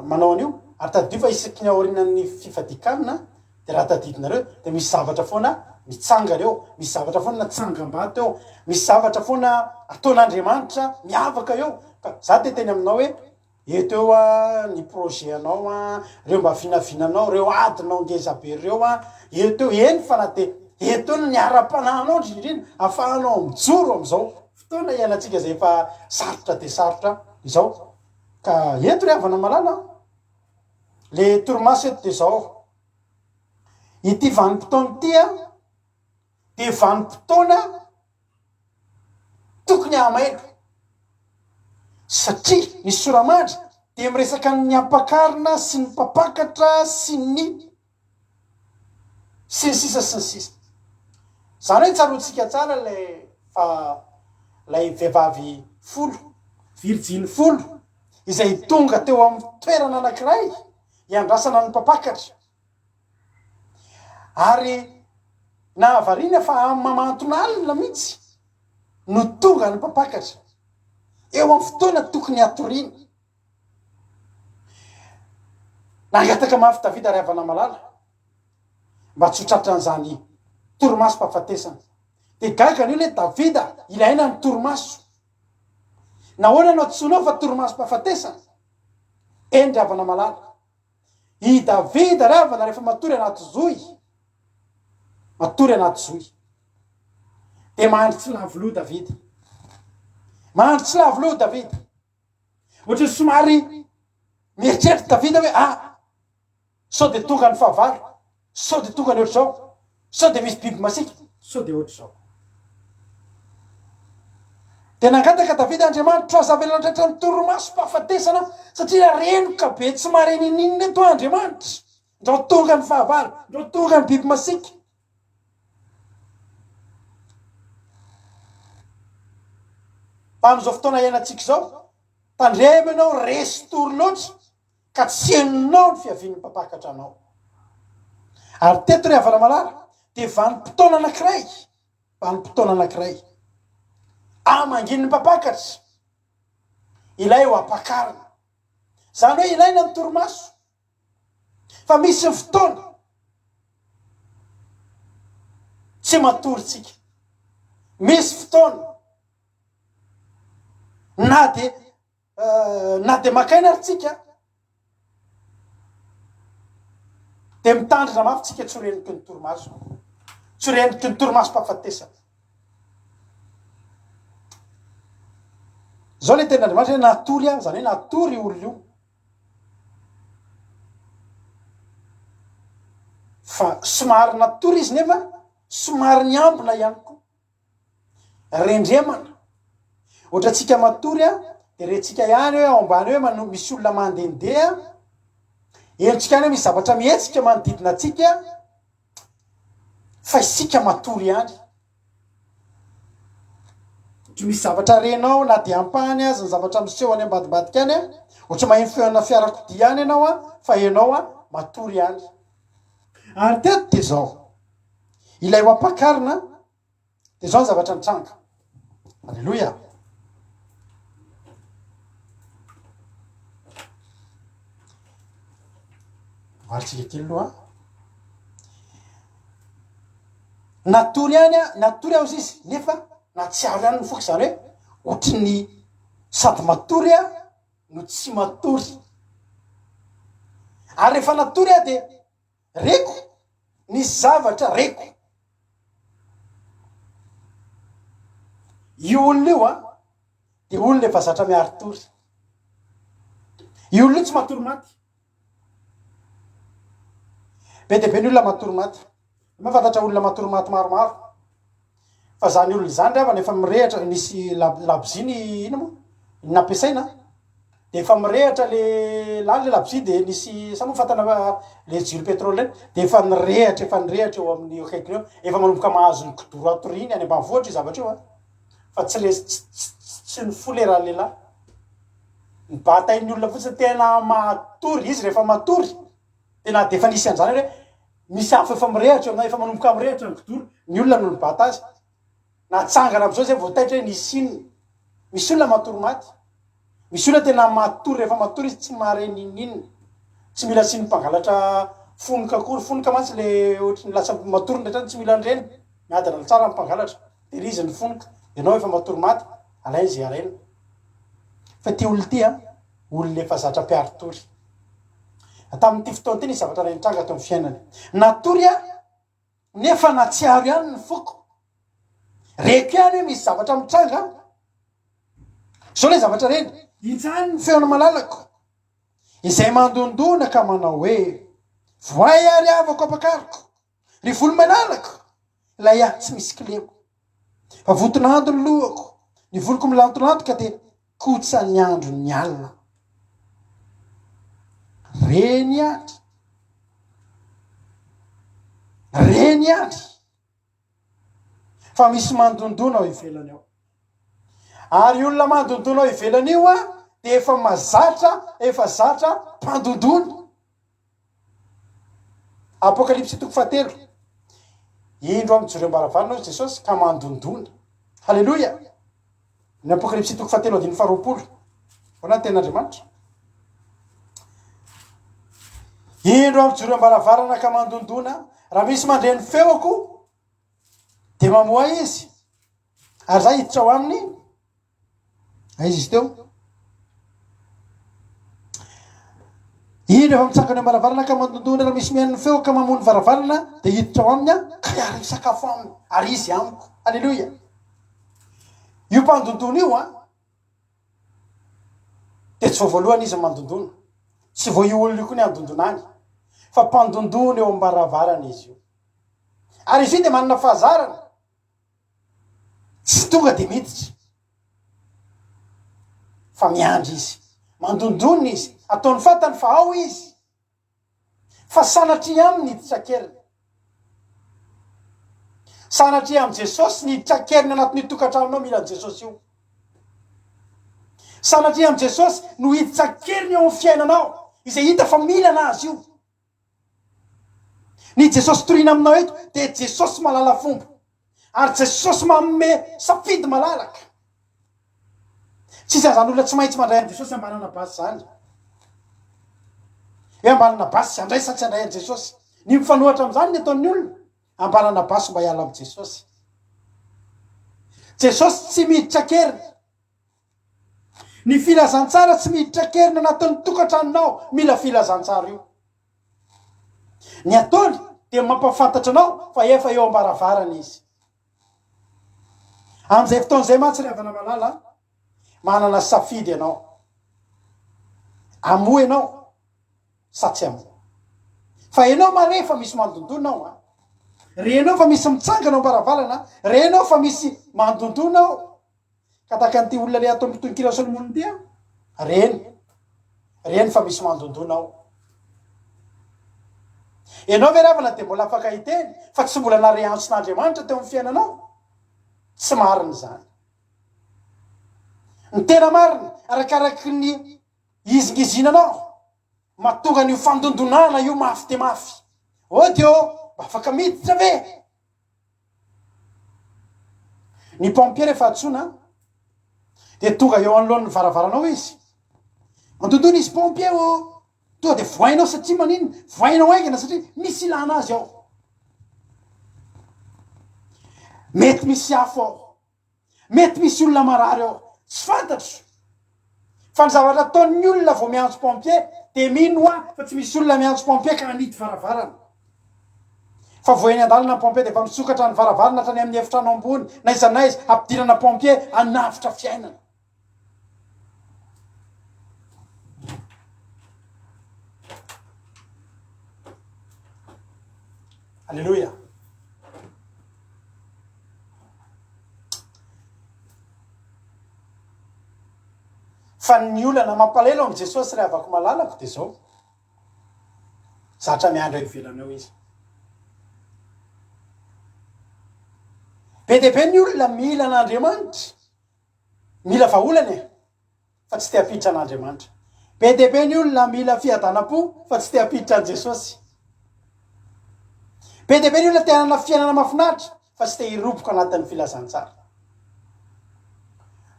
manao an'io, ary tadidio fa isaky ny aorinan'ny fivadikanina dia raha tadidinareo dia misy zavatra foana mitsanga eo, misy zavatra foana tsangam-bato eo, misy zavatra foana ataon'Andriamanitra miavaka eo. Ka za te teny aminao hoe eto eo ny projet anao reo mba vinavinanao, reo adinao ngezabe reo eto eny fa na dia eto ny ara-panahinao indrindrindrindra ahafahanao mijoro amin'izao fotoana ianantsika zay efa sarotra dia sarotra izao. Ka eto ry havana malala le torimaso eto dia zao, ity vanim-potoana ity dia vanim-potoana tokony hamaina satria ny soramandry de miresaka ny ampakarina sy ny mpapakatra sy ny sisa sy ny sisa. Zany hoe tsaroantsika tsara lay vehivavy folo virjiny folo izay tonga teo amin'ny toerana anankiray iandrasana ny mpapakatra ary nahavariana fa mamantona alina mihitsy no tonga ny mpapakatra eo amin'ny fotoana tokony atoriana. Nangataka mafy Davida ry havana malala mba tsy ho tratran'izany torimaso mpahafatesana. De gaga an'io le Davida ilaina ny torimaso. Nahoana anao tsonao fa torimaso mpahafatesana? Eny ry havana malala. I Davida ry havana rehefa matory anaty zoy, matory anaty zoy, de mahandry tsy lavoloha Davida. Mahandry tsy lavoloha Davida. Ohatry somary mieritreritra Davida hoe sao de tonga ny fahavalo, sao de tonga ny ohatr'izao, sao de misy biby masika, sao de ohatr'izao. De nangataka Davida Andriamanitra ho azavelana tratra ny torimaso mpahafatesana satria renoka be tsy mareny ninona eto Andriamanitra. Ndao tonga ny fahavalo, ndao tonga ny biby masika. Amin'izao fotoana iainantsika izao, tandremanao resy tory loatra ka tsy henonao ny fiavian'ny mpapakatra anao. Ary teto ry havana malala de vanim-potoana anankiray, vanim-potoana anankiray amangin'ny mpapakatra ilay ho ampakarina. Zany hoe ilaina ny torimaso fa misy ny fotoana tsy matory tsika, misy fotoana na de makaina ary tsika de mitandrina mafy tsika tsy horeniky ny torimaso, tsy horeniky ny torimaso mpahafatesana. Zao le ten'Andriamanitra hoe natory aho, zany hoe natory olo io. Fa somary natory izy nefa somary niambina ihany koa. Rendremana. Ohatra tsika matory de rentsika ihany hoe ao ambany hoe misy olona mandendeha, entsika ihany hoe misy zavatra mihetsika manodidina atsika, fa isika matory ihany. Misy zavatra renao na de ampany azy, ny zavatra miseho any ambadibadika any, ohatra maheno feona fiarakodia any ianao fa ianao matory ihany. Ary teto de zao ilay ho ampakarina de zao ny zavatra mitranga. Alleluia. Varitsika kely aloha. Natory ihany natory aho izy nefa na tsy aro ihany mifoky, zany hoe ohatry ny sady matory no tsy matory. Ary rehefa natory de reko ny zavatra reko. Io olona io de olona efa zatra miaro tory. Io olona io tsy matory maty. Be de be ny olona matory maty. Mahafantatra olona matory maty maromaro. Fa zany olona zany rehefa efa mirehatra nisy laboziny ino moa nampiasaina de efa mirehatra le laboziny de nisy sa moa fatana le jiro pétrole reny de efa nirehatra eo amin'ny akaikiny eo, efa manomboka mahazo ny kidoro atoriny any ambanivohitra io zavatra io fa tsy ny folera lehilahy. Ny batain'ny olona fotsiny tena matory izy rehefa matory de na de efa nisy an'izany hoe misy hafa efa mirehatra eo, efa manomboka mirehatra ny kidoro, ny olona no mibata azy. Natsangana am'izao zay voataitra hoe nisy inona. Misy olona matory maty, misy olona tena matory rehefa matory izy tsy mareny inona, tsy mila sy ny mpangalatra fonoka akory, fonoka mantsy le ohatry ny lasa matory ndraitrany tsy mila nireny, miadana tsara ny mpangalatra de izy ny fonoka. Ianao efa matory maty, alainy zay alaina. Fa ty olona ty olona efa zatra mpiaro tory. Tamin'ity fotoana ty nisy zavatra ray nitranga teo amin'ny fiainany. Natory nefa natsiaro ihany ny foko. Reko ihany hoe misy zavatra mitranga. Zao le zavatra reny, itsany ny feona malalako izay mandondona ka manao hoe voay ary avako ampakariko, ry volo malalako ilay aho tsy misy kilemo, fa votonando ny lohako, ny voloko milantolantoka de kotsany andro ny alina reny andry reny andry fa misy mandondona ao ivelany ao ary olona mandondona ao ivelany io a de efa zatra mpandondona apokalipsy 3 indro amy joro ambaravarana ozy Jesosy ka mandondona halleloia ny apokalipsy 3:20 ona ten'Andriamanitra indro amy joro ambaravarana ka mandondona raha misy mandreny feoko de mamoa izy ary zay hiditra ao aminy aizy izy teo indro efa mitsangany ambaravarana ka mandondona raha misy mihain'ny feo ka mamony varavarana de hiditra ao aminy a ka iary misakafo aminy ary izy amiko halleloia io mpandondona io a de tsy voavoalohany izy mandondona tsy vo io olona io koa ny andondonany fa mpandondona eo ambaravarana izy io ary izy io de manana fahazarana tsy tonga de miditra fa miandry izy mandondona izy ataony fatany fa ao izy fa sanatry aminy hiditra-keriny sanatry amy Jesosy ny hiditra-keriny anatin'ny tokantranonao mila ny Jesosy io sanatry amy Jesosy no hiditra-keriny eo amin'ny fiainanao izay hita fa mila anazy io ny Jesosy torina aminao eto de Jesosy malala fomba ary Jesosy manome safidy malalaka tsisy azan'olona tsy maintsy mandray an' Jesosy ambanana basy zany hoe ambanana basy sy andray sa tsy andray an' Jesosy ny mifanohatra am'izany ny ataon'ny olona ambanana basy mba hiala am' Jesosy Jesosy tsy miditra-keriny ny filazantsara tsy miditra-keriny anatin'ny tokantranonao mila filazantsara io ny ataony de mampafantatra anao fa efa eo ambaravarana izy am'izay fotoan'izay mantsy ry havana malala manana safidy ianao amoa ianao sa tsy amoa fa ianao mare fa misy mandondonao a renao fa misy mitsangana ao ambaravarana renao fa misy mandondonao ka taka an'ity olona le atao mitonynkira Solomony ty a reny fa misy mandondonao ianao ve ravana de mbola afaka hiteny fa tsy mbola nareantson'Andriamanitra teo amin'ny fiainanao tsy mariny zany ny tena mariny arakaraky ny izingizinanao mahatonga n'io fandondonana io mafy de mafy ody mba afaka miditra ve ny pompier rehefa atsona de tonga eo anoloan'ny varavaranao izy mandondona izy pompier tonga de voainao satria manino voainao aingana satria misy ilana azy ao mety misy afo ao mety misy olona marary ao tsy fantatro fa ny zavatra ataon'ny olona vo miantso pompier de mino fa tsy misy olona miantso pompier ka hanity varavarana fa vo eny andalina pompier de efa misokatra ny varavarana hatrany amin'ny efitrano ambony na iza na izy ampidirana pompier anavitra fiainana alleluia fa ny olana mampalelo am' Jesosy ray avako malalako de zao zatra miandro ivelanao izy be deabe ny olona mila an'Andriamanitra mila vaolany fa tsy te hapiditra an'Andriamanitra be deabe ny olona mila fiadanam-po fa tsy te hapiditra an' Jesosy be deabe ny olona te hanana fiainana mafinaritra fa tsy te hiroboka anatin'ny filazantsara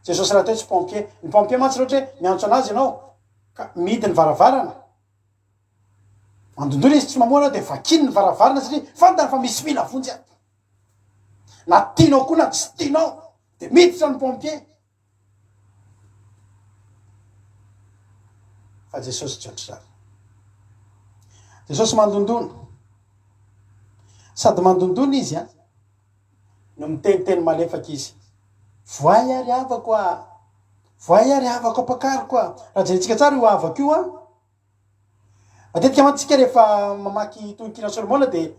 Jesosy raha teo tsy pompier ny pompier mantsy loatra hoe miantso anazy ianao ka midy ny varavarana mandondona izy tsy mamoana de vakiny ny varavarana satria fantany fa misy mila vonjy ato na tianao koa na tsy tianao de miditra ny pompier fa Jesosy tsy ohatry zany Jesosy mandondona sady mandondona izy a no miteniteny malefaky izy voay ary avako a voay ary avako ampakariko a raha jerentsika tsara io avako io a matetika mantsika rehefa mamaky tononkina Solomona de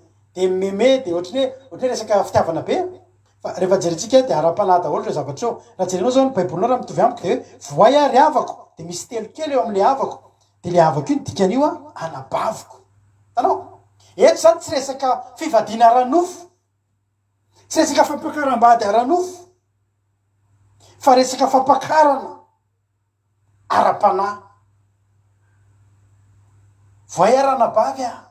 meme de ohatrany hoe resaka fitiavana be fa rehefa jerentsika de ara-panahy daholo reo zavatra eo raha jerinao zao ny baibolinao raha mitovy amiko de hoe voay ary avako de misy telo kely eo am'le havako de le havako io ny dikan'io a anabaviko tanao eto zany tsy resaka fivadiana ranofo tsy resaka fampakaram-bady aranofo fa resaka fampakarana ara-panahy voay ary anabavy a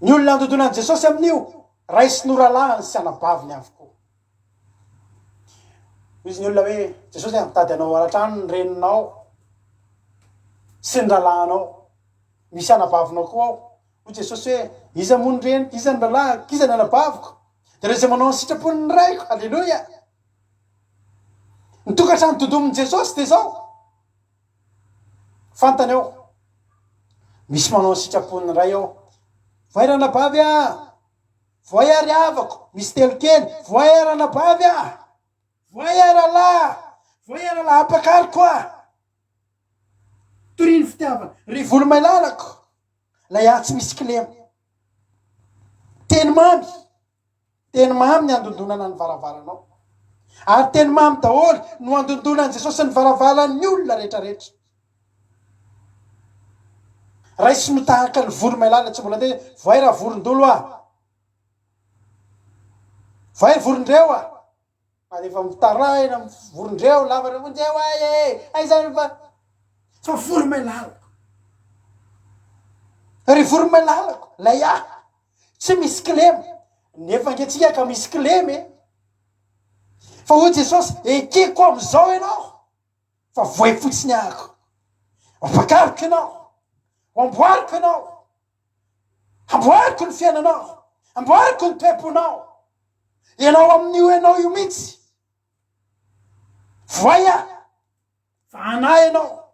ny olona andodonan'i Jesosy amin'io raisy noralahany sy anabaviny avokoa izy ny olona hoe Jesosy mitady anao aratrano ny reninao sy ny ralahanao misy anabavinao koa ao hoy Jesosy hoe iza moa ny reniko iza ny ralahako iza ny anabaviko de reo izay manao ny sitrapon'ny raiko alleloia ny tokantrano dodomin'i Jesosy de zao fantany ao misy manao ny sitrapon'ny ray ao voay ary anabavy a voay ary avako misy telo kely voay ary anabavy a voay ary alahy voay ary alahy ampakariko a toriny fitiavana ry volo mailalako la iaho tsy misy kilema teny mamy ny andondonana ny varavaranao ary teny mamy daholo no andondonany Jesosy ny varavaran'ny olona rehetrarehetra raisy no tahaka ny volo mailala tsy mbola te voay raha vorondolo a voay vorondreo a efa mitarahina vorondreo lava reo vonjeo aizany fa volo mailalako ry volo mailalako la iaho tsy misy kilema nefa anketsiaka ka misy kilema fa hoy Jesosy ekeko am'izao ianao fa voay fotsiny ahako ampakariko ianao amboariko ianao amboariko ny fiainanao amboariko ny toeponao ianao amin'io ianao io mihitsy voay a fa anay ianao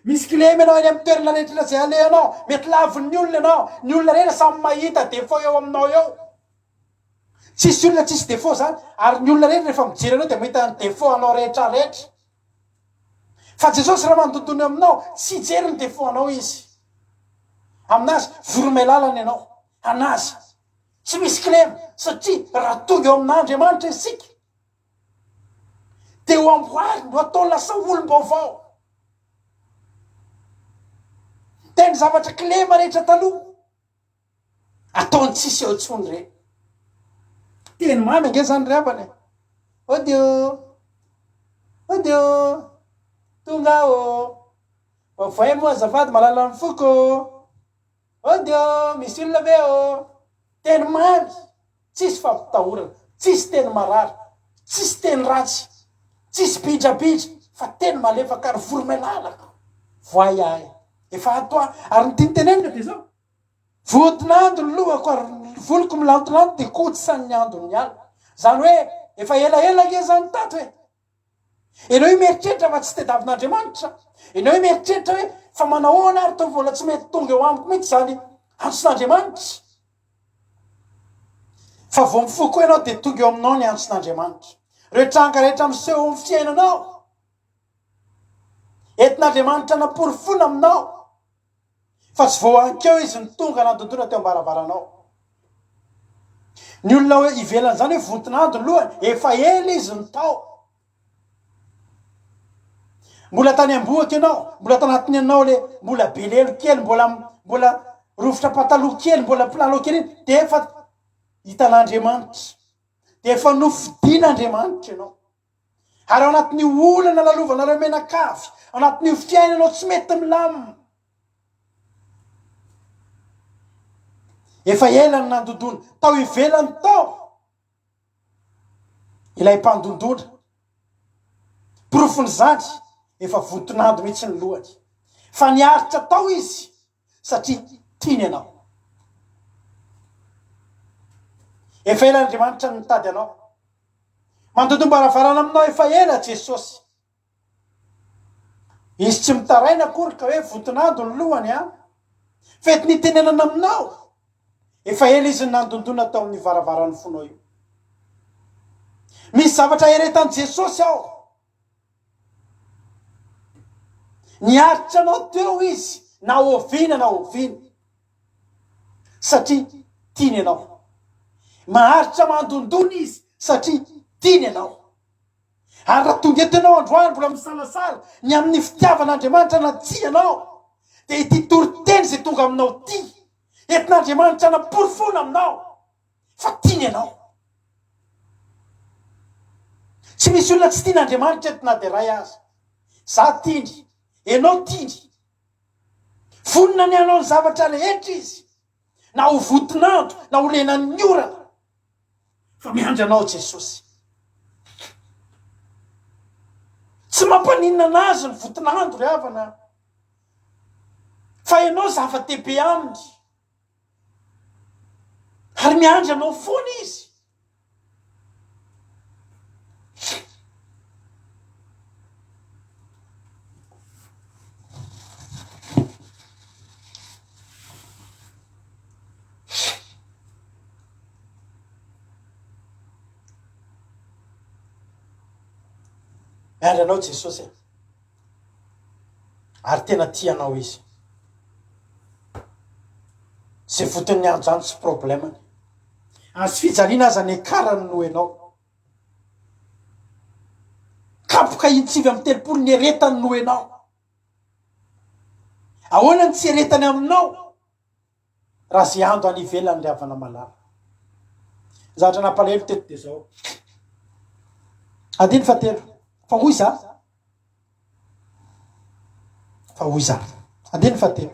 misy kilema ianao eny amin'ny toerana rehetra zay alehanao mety lavin'ny olona ianao ny olona rehetra samy mahita defo eo aminao eo tsisy olona tsisy defo zany ary ny olona rehetra rehefa mijery anao de mahita ny defo anao rehetra rehetra fa Jesosy raha mandondony aminao tsy jery ny defo anao izy aminazy voromailala ianao anazy tsy misy kilema satria raha tonga eo amin'Andriamanitra isika de ho amboariny ho atao lasa olom-baovao teny zavatra kilema rehetra taloha ataony tsisy eo tsony reny teny mamy ange zany ry abany odio tonga o voay moa azafady malala ny foko odio misy olona be teny mamy tsisy fampitahorana tsisy teny marary tsisy teny ratsy tsisy bidrabidra fa teny malefaka ary voromailala voay ahy efa atoa ary nytinitenenina de zao vodin'ando ny lohako ary voloko milantolanto de kotsany andony ala zany hoe efa elaela nge zany tato hoe ianao io mieritreritra fa tsy tediavin'Andriamanitra ianao io mieritreritra hoe fa manahoana ary to vola tsy mety tonga eo amiko mihitsy zany antson'Andriamanitra fa vo mifoko ianao de tonga eo aminao ny antson'Andriamanitra reo tranga rehetra miseho amin'ny fiainanao entin'Andriamanitra naporofona aminao fa tsy voahankeo izy ny tonga nandondona teo ambaravaranao ny olona hoe ivelany zany hoe vontin'ando ny lohany efa ela izy ny tao mbola tany amboaky ianao mbola tanatiny anao le mbola belelo kely mbola rofotra pataloha kely mbola pilalo kely iny de efa hitan'Andriamanitra de efa nofidin'Andriamanitra ianao ary ao anatin'ny olana lalovana menakavy ao anatin'io fiainanao tsy mety milamina efa elany nandondona tao ivelany tao ilay mpandondona porofony zany efa votonando mihitsy ny lohany fa niaritra tao izy satria tiany ianao efa elan'Andriamanitra ny mitady anao mandondom-baravarana aminao efa ela Jesosy izy tsy mitaraina akory ka hoe votonando ny lohany a fety nitenenana aminao efa ela izy nandondona tao amin'ny varavaran'ny fonao io misy zavatra eretan'i Jesosy ao niaritra anao teo izy na ovina satria tiany ianao maharitra mandondona izy satria tiany ianao. Ary raha tonga eto ianao androany mbola misalasala ny amin'ny fitiavan'Andriamanitra na tsy ianao, dia ity toriteny izay tonga aminao ty entin'Andriamanitra naporofona aminao fa tiany ianao. Tsy misy olona tsy tian'Andriamanitra eto na dia ray aza. Za tiany, ianao tiany. Vonona ny anao ny zavatra rehetra izy, na ho votinandro na ho lenan'ny orana, fa miandry anao Jesosy. Tsy mampaninona anazy ny votinandro ry havana, fa ianao zava-dehibe aminy, ary miandry anao foana izy. Miandry anao Jesosy ary tena tianao izy. Zay foton'ny andro zany tsy problemany. Azy fijaliana aza ny karany no ianao. Kapoka intsivy amin'ny telopolo ny eretany no ianao. Ahoana ny tsy eretany aminao raha zay ando any ivelany ry havana malala. Zavatra nampalahelo teto dia zao. Andiny fatelo. Fa hoy za. Fa hoy za. Andiny fatelo.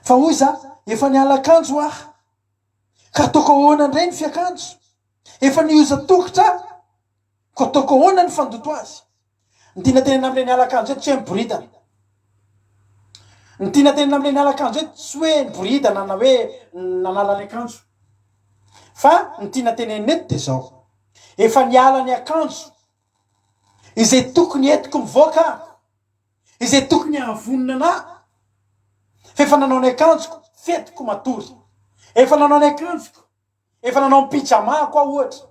Fa hoy za, efa niala akanjo aho, ka ataoko ahoana indray ny fiakanjo? Efa nioza tokotra, ka ataoko ahoana ny fandoto azy? Ny tiana tenena amin'ilay niala akanjo eto tsy hoe miboridana. Ny tiana tenena amin'ilay niala akanjo eto tsy hoe miboridana na hoe nanala ny akanjo. Fa ny tiana tenena eto dia zao. Efa niala ny akanjo izay tokony etiko mivoaka, izay tokony ahavonina anahy. Fa efa nanao ny akanjoko fetiko matory. Efa nanao ny akanjoko, efa nanao pyjama koa ohatra.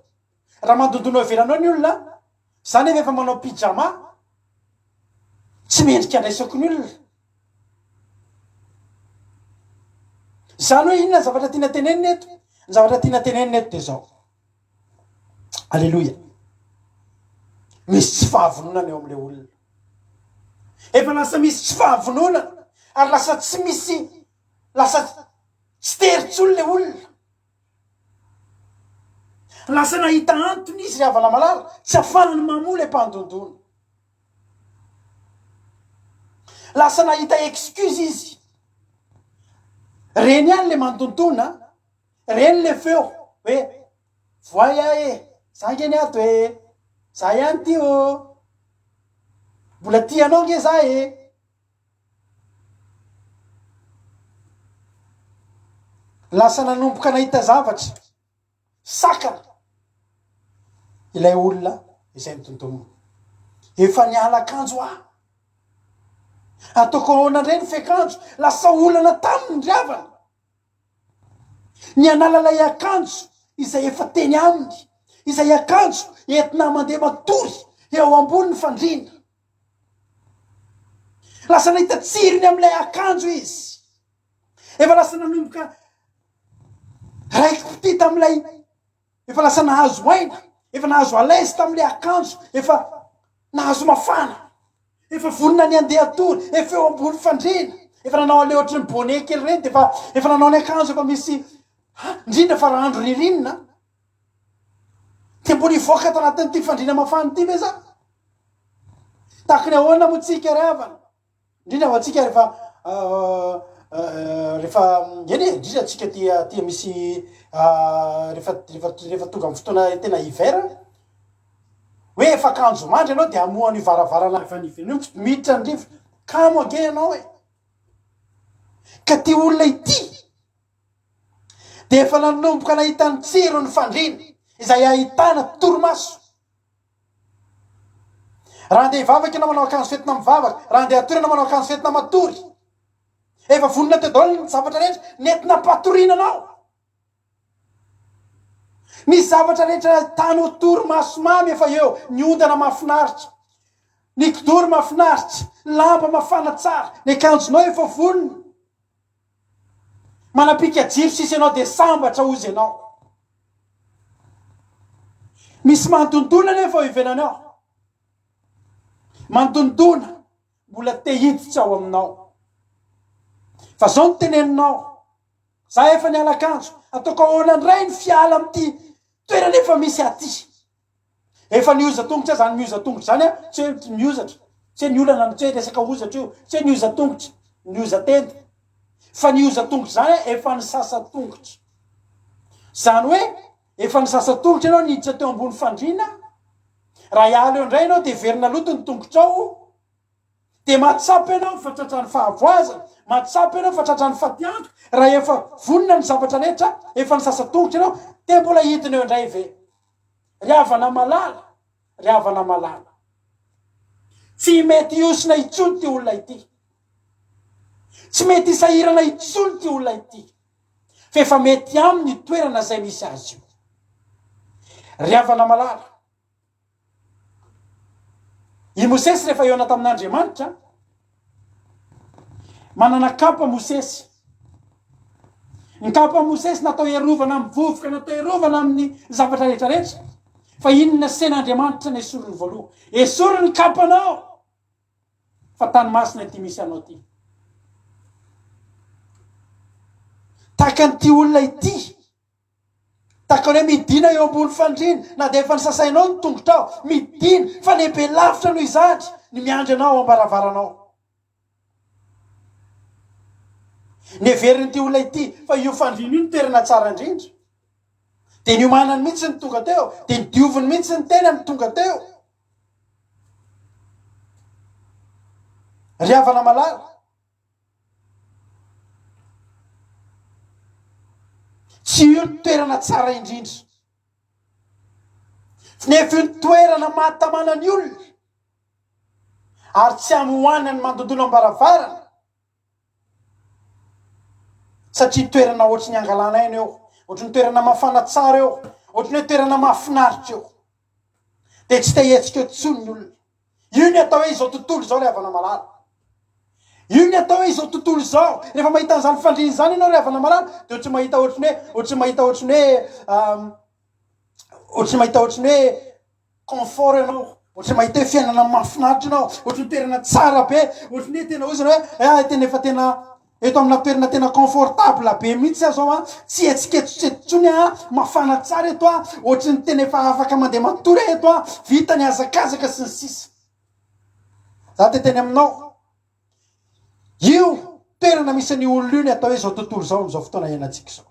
Raha mandondona avelanao ny olona, zany efa manao pyjama, tsy mendrika andraisako ny olona. Zany hoe inona zavatra tiana tenenina eto? Ny zavatra tiana tenenina eto dia zao. Alleloia. Misy tsy fahavononana eo amin'ilay olona. Efa lasa misy tsy fahavononana, ary lasa tsy misy, lasa tsy teritsolo ilay olona. Lasa nahita antony izy ry havana malala, tsy ahafahany mamoa ilay mpandondona. Lasa nahita excuse izy. Reny ihany le mandondona, reny le feo hoe voay ahe, za nge ny ato e, za ihany ty o, mbola tianao nge za e. Lasa nanomboka nahita zavatra sakana ilay olona izay mitondona. Efa niala akanjo aho, ataoko ahoana indray ny fiakanjo? Lasa olana taminy ry havana. Ny analalay akanjo izay efa teny aminy, izay akanjo entina mandeha matory eo ambony fandriana. Lasa nahita tsirony amin'ilay akanjo izy. Efa lasa nanomboka raiky piti tamin'ilay, efa lasa nahazo aina, efa nahazo alaise tamin'ilay akanjo, efa nahazo mafana, efa vonona ny andeha atory, efa eo ambony fandriana, efa nanao ale ohatry ny bonnet kely reny, efa nanao ny akanjo efa misy ndrindra fa raha andro ririnina. Dia mbola hivoaka tanatin'ity fandriana mafana ity ve za? Tahaka ny ahoana moa tsika ry havana? Indrindra ho antsika rehefa eny e, indrindra atsika tia misy rehefa tonga amin'ny fotoana tena hiver, hoe efa akanjo mandry ianao dia amoa ny varavarana efa nivelomiko miditra ny rivotra, kamo age ianao e. Ka ty olona ity dia efa nanomboka nahita ny tsiro ny fandriana izay ahitana torimaso. Raha andeha hivavaka ianao manao akanjo fetina mivavaka, raha andeha atory ianao manao akanjo fetina matory, efa vonona teo daholo ny zavatra rehetra nentina patoriana anao. Ny zavatra rehetra tanao torimaso mamy efa eo, ny ondana mahafinaritra, ny kidoro mahafinaritra, lamba mafana tsara, ny akanjonao efa vonona. Manapika jiro sisy ianao dia sambatra ozy ianao. misy mantontona nefa ivenanao mantontona mbola te hiditsy ao aminao fa zao ny teneninao za efa nialakanjo ataoko ahoana ndray ny fiala amity toerana efa misy aty efa nioza tongotra zany mioza tongotra zany a tsy miozatra tsy ny olana tsy resaka ozatra io tsy nioza tongotra nioza tenda fa nioza tongotra zany efa ny sasa tongotra zany hoe efa ny sasa tongotra ianao niditra teo ambony fandrina raha iala eo indray ianao de verina loto ny tongotrao de matsapy ianao fa tratrany fahavoazana matsapy ianao fa tratrany fatianto raha efa vonina ny zavatra netra efa ny sasa tongotra ianao de mbola hidina eo indray ve riavana malala tsy mety iosina itsony ty olona ity tsy mety isahirana itsony ty olona ity fa efa mety aminy toerana zay misy azy io riavana malala i Mosesy rehefa eo ana tamin'Andriamanitra manana kapa Mosesy ny kapa Mosesy natao iarovana amin'ny vovoka natao iarovana amin'ny zavatra rehetrarehetra fa inona sen'Andriamanitra ny esoriny voaloha esoriny kapanao fa tany masina ty misy anao ty takan'ity olona ity takany hoe midina eo ambony fandrina na de efa ny sasainao ny tongotrao midina fa lehibe lavitra noho izany ny miandry anao ambaravaranao ny everiny ty olona ity fa io fandrina io ny toerana tsara indrindra de ny omanany mihitsy ny tonga teo de ny dioviny mihitsy ny tena ny tonga teo riavana malala tsy io ny toerana tsara indrindra nefa io ny toerana mahatamana ny olona ary tsy amohanany mandodono ambaravarana satria toerana ohatry ny angalana eny eo ohatry ny toerana mafana tsara eo ohatry ny hoe toerana mahafinaritra eo de tsy te hetsika eo tsony ny olona io ny atao hoe izao tontolo zao riavana malala io ny atao hoe izao tontolo zao rehefa mahita an'izany fandriny zany ianao riavana malala de ohatry mahita ohatry mahita confort ianao ohatry mahita hoe fiainana mahafinaritra ianao ohatry ny toerana tsara be ohatry ny hoe tena ozany hoe tena efa tena eto amina toerana tena confortable be mihitsy azao a tsy etsiketsitsony a mafana tsara eto a ohatry ny tena efa afaka mandeha matory eto a vita ny azakazaka sy ny sisa za te teny aminao io toerana misy ny olona io ny atao hoe zao tontolo zao am'izao fotoana iainantsika zao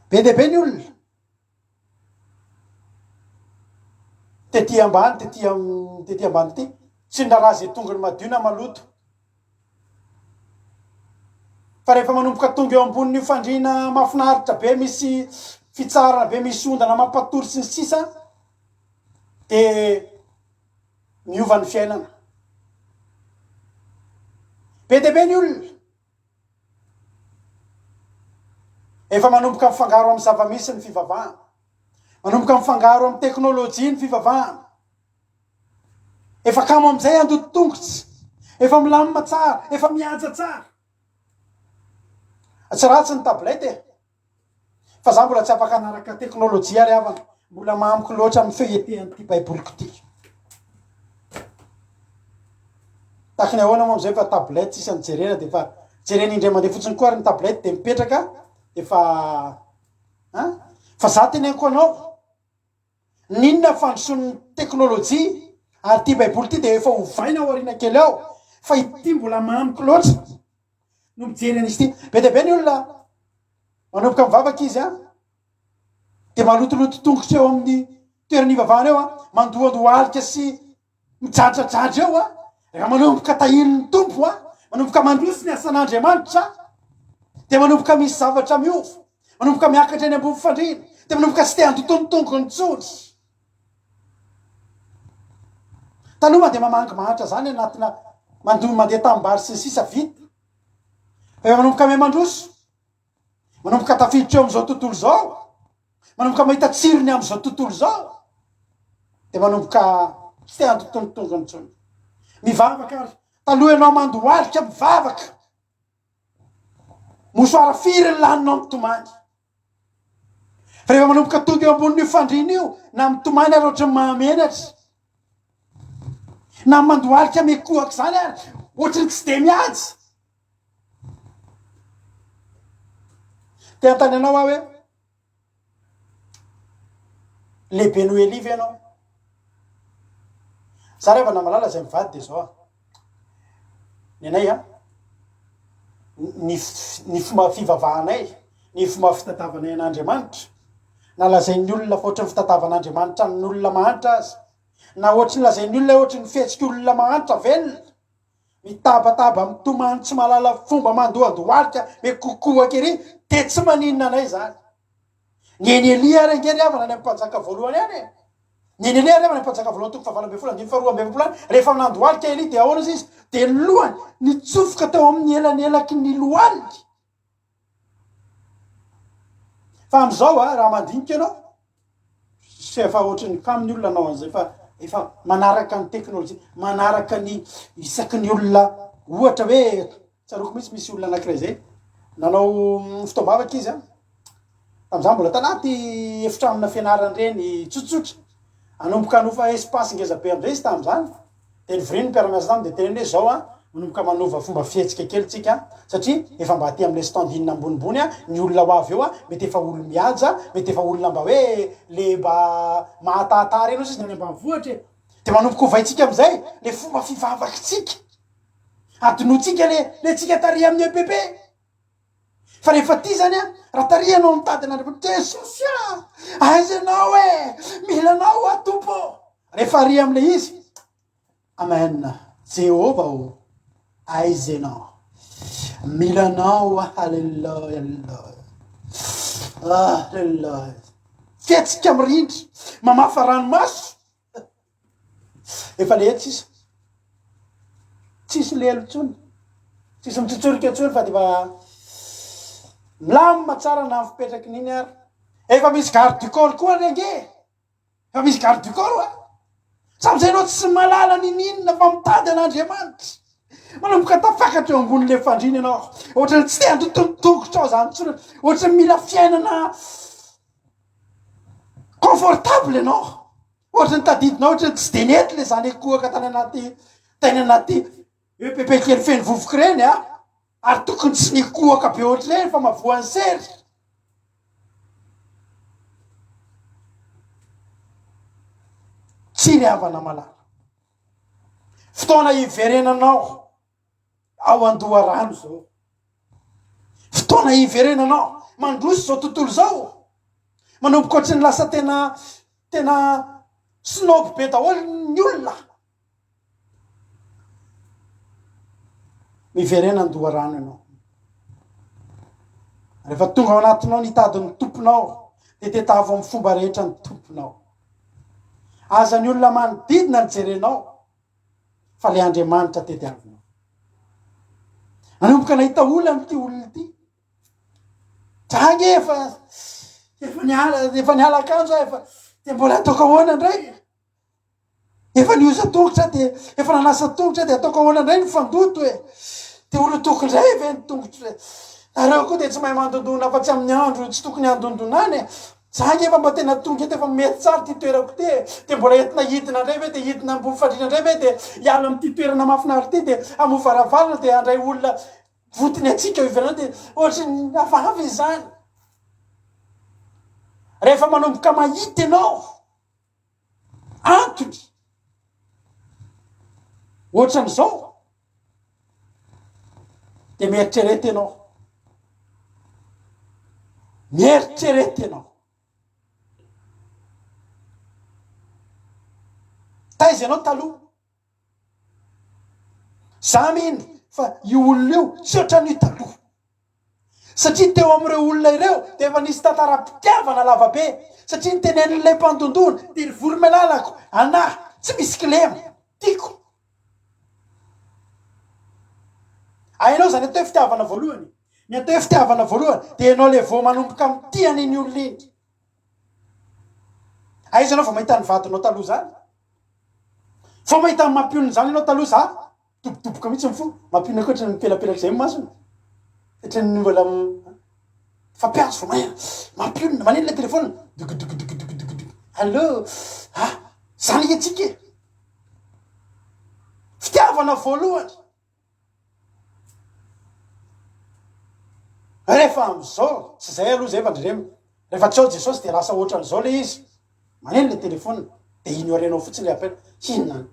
be de be ny olona tety ambany tety ambany ty tsy ndrarazy tongony madio na maloto fa rehefa manomboka tonga eo ambonin'io fandrina mafinaritra be misy fitsarana be misy ondana mampatory sy ny sisa de miova ny fiainana be de be ny olona efa manomboka mifangaro amin'ny zava-misy ny fivavahana manomboka mifangaro amin'ny teknôlôjia ny fivavahana efa kamo am'izay andoto-tongotsy efa milamina tsara efa mihaja tsara tsy ratsy ny tablety fa za mbola tsy afaka anaraka teknôlôjia ry havana mbola mamiko loatra amin'ny feetehan'ity baiboliko ty takiny ahoana moa am'izay fa tablety tsisy any jerena de fa jerena indray mandeha fotsiny koa ary ny tablety de mipetraka efa fa za teneniko anao ninona fandroson'ny teknôlôjia ary ty baiboly ty de efa hovaina ao arina kely ao fa ity mbola mamiko loatra no mijery an'izy ty be de be ny olona manomboka mivavaka izy de malotoloto tongotra eo amin'ny toerany ivavahana eo mandohandohalika sy mijadrajadra eo rehefa manomboka tahinin'ny tompo manomboka mandroso ny asan'Andriamanitra de manomboka misy zavatra miova manomboka miakatra eny ambony fandrina de manomboka tsy te andotonotongony tsony taloha mandeha mamangy zany anatina mandeha tambary sy ny sisa vita fa manomboka me mandroso manomboka tafiditra eo am'izao tontolo zao manomboka mahita tsirony am'izao tontolo zao de manomboka tsy te andotonotongony tsony mivavaka ary taloha ianao mandohalika mivavaka mosoara firy ny laninao mitomany fa rehefa manomboka tonga eo ambonin'io fandrina io na mitomany ary ohatry ny mahamenatra na mandoalika mekohaka zany ary ohatry ny tsy de mihatsy te antany anao aho hoe lehibe no eliva ianao za rehefa na malala zay mivady de zao ny anay a ny fomba fivavahanay ny fomba fitatavanay an'Andriamanitra na lazain'ny olona fa ohatry ny fitatavan'Andriamanitra amin'ny olona mahantra azy na ohatry ny lazain'ny olona ohatry ny fihetsiky olona mahantra velona mitabataba mitomany tsy malala fomba mandohandohalika me kokohaka ery de tsy maninona anay zany ny Elia ary ngery avana any am'mpanjaka voalohany any ny Elia ary avana am'mpanjaka voalohany toko fahavalo ambin'ny folo andimy faharoa ambin'ny folo rehefa nandohalika Elia de ahoana izy de ny lohany nitsofoka tao amin'ny elanelaky ny lohaliny fa am'izao raha mandinika ianao sy efa ohatry ny kamin'ny olona anao an'izay fa efa manaraka ny teknôlôjia manaraka ny isaky ny olona ohatra hoe tsaroko misy olona anankiray zay nanao fitaombavaka izy tam'izany mbola tanaty efitramina fianarany reny tsotsotra anomboka anofa espace ngezabe am'izay izy tam'izany de ny viriny mpiaramiasa tamy de teneny hoe zao manomboka manova fomba fihetsika kely tsika satria efa mba aty am'le standinina ambonimbony ny olona ho avy eo mety efa olo mihaja mety efa olona mba hoe le mba mahatatary eno izy ny ambanivohitra de manomboka hovaitsika am'izay le fomba fivavakitsika adonotsika le tsika taria amin'ny EPP fa rehefa ty zany raha tarianao mitady an'Andriamanitra Jesosy aiza anao mila anao atompo rehefa ari am'le izy amen Jehova aiza anao mila anao halleluja halleluja fihetsika mirindry mamafa ranomaso efa le tsisy lelo tsony tsisy mitsotsorika tsony fa defa milamina tsara na fipetraky niny ary efa misy garde du corps koa renge efa misy garde du corps sam'izay anao tsy malala nininona fa mitady an'Andriamanitra manomboka tafakatra eo ambonin'le fandrina ianao ohatrany tsy te andotontongotra ao zany tsony ohatrany mila fiainana confortable ianao ohatrany tadidinao ohatrany tsy de nety le zany ekohaka tany anaty EPP kely feny vovoky reny ary tokony tsy nikohaka be ohatry reny fa mavoan'ny sery tsy ry havana malala fotoana iverenanao ao andoha rano zao fotoana iverenanao mandroso zao tontolo zao manomboka ohatry ny lasa tena snob be daholo ny olona miverena andoha rano ianao rehefa tonga ao anatinao nitady ny tomponao de tetavo amin'ny fomba rehetra ny tomponao aza ny olona manodidina ny jerenao fa le Andriamanitra tediavinao manomboka nahita olona ty olona ty trangy efa niala akanjo efa de mbola ataoko ahoana ndray efa nioza tongotra de efa nanasa tongotra de ataoko ahoana ndray ny fandoto de olo tokondray ve ny tongotra nareo koa de tsy mahay mandondona fa tsy amin'ny andro tsy tokony andondonany zangy efa mba tena tonga eto efa mety tsara ty toerako ty de mbola entina hidina ndray ve de hidina ambony fandrina ndray ve de hiala am'ty toerana mafinary ty de amovaravarana de andray olona votiny atsika iverana de ohatry ny afavy zany rehefa manomboka mahita ianao antony ohatran'izao de mieritrerety ianao taiza ianao taloha za mino fa io olona io tsy oatra ny taloha satria teo am'ireo olona ireo de efa nisy tantara-pitiavana lavabe satria ny tenen'ilay mpandondona de ry vory melalako anahy tsy misy kilema tiako ainao zany atao fitiavana voalohany ny atao fitiavana voalohany de ianao le vo manomboka amitiany iny olona iny aiza anao vo mahita ny vadinao taloha zany fa mahita ny mampionony zany ianao taloha za tobotoboka mihitsy ny fo mampionako ohatry ny mipelapelaky zay masony ohatry ny mbola fampiaso fa mampionina maneno le telefôna allô zany atsika fitiavana voalohany rehefa am'izao tsy zay aloha zay vandreremy rehefa tsao jesosy de lasa ohatran'izao le izy maneno le telefôna de ignorenao fotsiny le appel hinany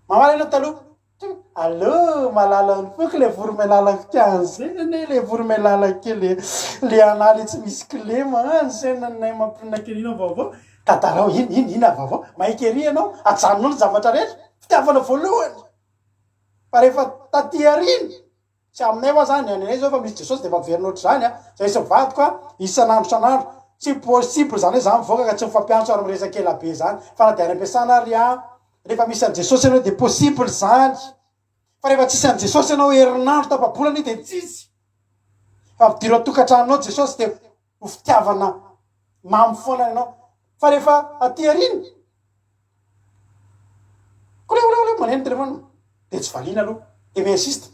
mamala anao taloha allô malalany foky le voromalalako tianzeny le voromalalaky le analy tsy misy clé mahany senanay mampinakirina vaovao tatarao ina vaovao maikery anao ajanonao ny zavatra rehetra fitiavana voalohany fa rehefa taty ariny tsy aminay va zany anay zao fa misy jesosy de faverinao zany zay sy vadiko isan'andro san'andro tsy possible zany hoe za mivoaka ka tsy mifampiantso ary miresaka ela be zany fa na de any ampiasana ria rehefa misy an jesosy anao de possible zany fa rehefa tsisy an jesosy anao herinandro tapabolany de tsisy fa midiro atokantranonao jesosy de ho fitiavana mamy foana anao fa rehefa aty ariny koleo maneno telefôna de tsy valina aloha de miinsiste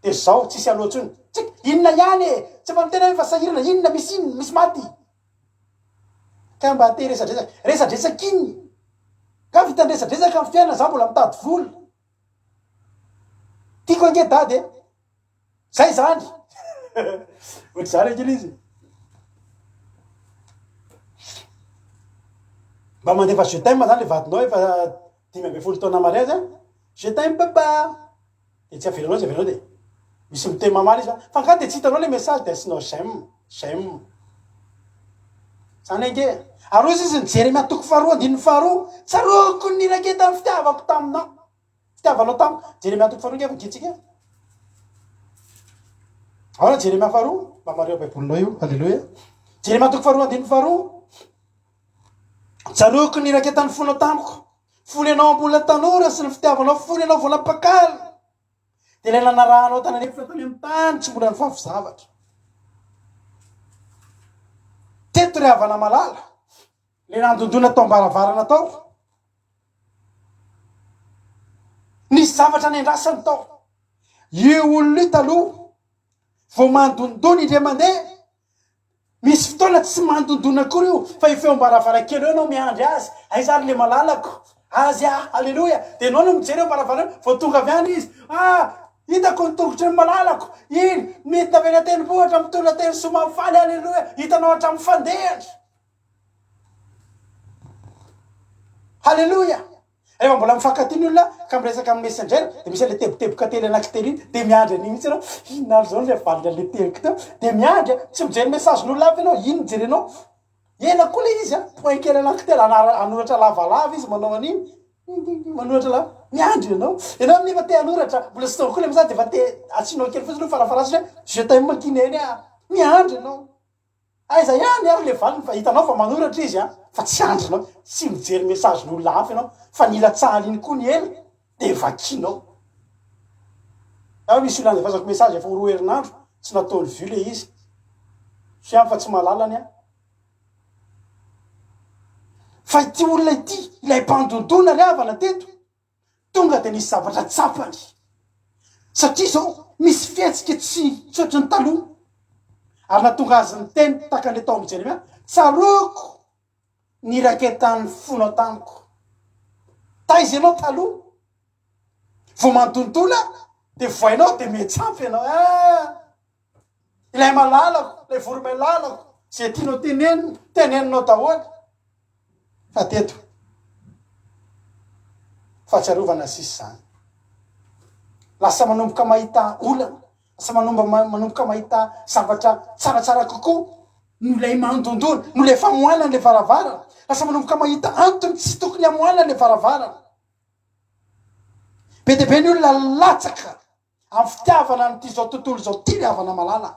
de zao tsisy alohatsony tsika inona ihany tsy fa mitena hoe fa sahirana inona misy maty ka mba te resadresaky iny ka vitandresadresaka amy fiainana za mbola mitady vola tiako ange dady zay zany ohatry zany akely izy mba mandefa je t'aime zany le vadinao efa 5 taona mariage je t'aime papa de tsy avelanao zy avelanao de misy miteny mamaly izy fa nga de tsy hitanao le message de asinao j'aime zany ange arozy izy nijery miatoko faharoa andininy faharoa tsaroko ny raketa ny fitiavako taminao fitiavanao tamiko jery miatoko faharoa nge vogitsika aona jery mia faharoa mba mareo baibolinao io alleloia jery miatoko faharoa andininy faharoa tsaroko ny raketa ny fonao tamiko fony anao ambola tanora sy ny fitiavanao fony anao vola-pakaly de le nanarahanao tananefitra tany amy tany tsy mbola ny fahavy-zavatra teto re havana malala le nandondona tao ambaravarana tao nisy zavatra nendrasany tao io olona io taloha vo mandondona indre mandeha misy fotoana tsy mandondona akory io fa ifeo ambaravarakely eo anao miandry azy ay zany le malalako azy alleloia de anao no mijery eo ambaravarakely vo tonga avy any izy hitako nitongotry ny malalako iny mety navela teny bohatra mitondra teny somafaly alleloia hitanao hatramy fandehatra alleloia rehefa mbola mifankatiny olona ka miresaka amy messenger de misy le teboteboka tely anaky tely iny de miandry an'iny mitsy anao inona zao le valina le teliko teo de miandry tsy mijery message n'olona avy anao iny mijery anao ela koa le izy point kely anaky tely anoratra lavalava izy manao an'iny manoratra la miandry anao nefa te anoratra mbola sy tao koa le mizany de fa te atsinao kely fotsiny farafarasy hoe je t'aime makineny miandry anao aiza ihany ary le valiny fa hitanao fa manoratra izy fa tsy andrinao tsy mijery message n'olona hafa anao fa nilatsahala iny koa ny ela de vakinao misy olona andevazako message efa roa herinandro tsy nataony vue le izy sy am fa tsy malalany fa ity olona ity ilay mpandondona le avana teto tonga de nisy zavatra tsapany satria zao misy fietsika tsy ohatry ny taloha ary natonga azy ny teny takan'le tao mijery mia tsaroko ny raketany fonao tamiko taizy anao taloha vo mandondona de voainao de metsampy anao ilay malalako lay voromalalako zay tianao teneninao daholy fa teto fahatsiarovana sisy zany lasa manomboka mahita olana lasa manomboka mahita zavatra tsaratsara kokoa no lay mandondona no le famoanana le varavarana lasa manomboka mahita antony tsy tokony amoanana le varavarana be de be ny olona latsaka amy fitiavana am'ty zao tontolo zao ty le havana malala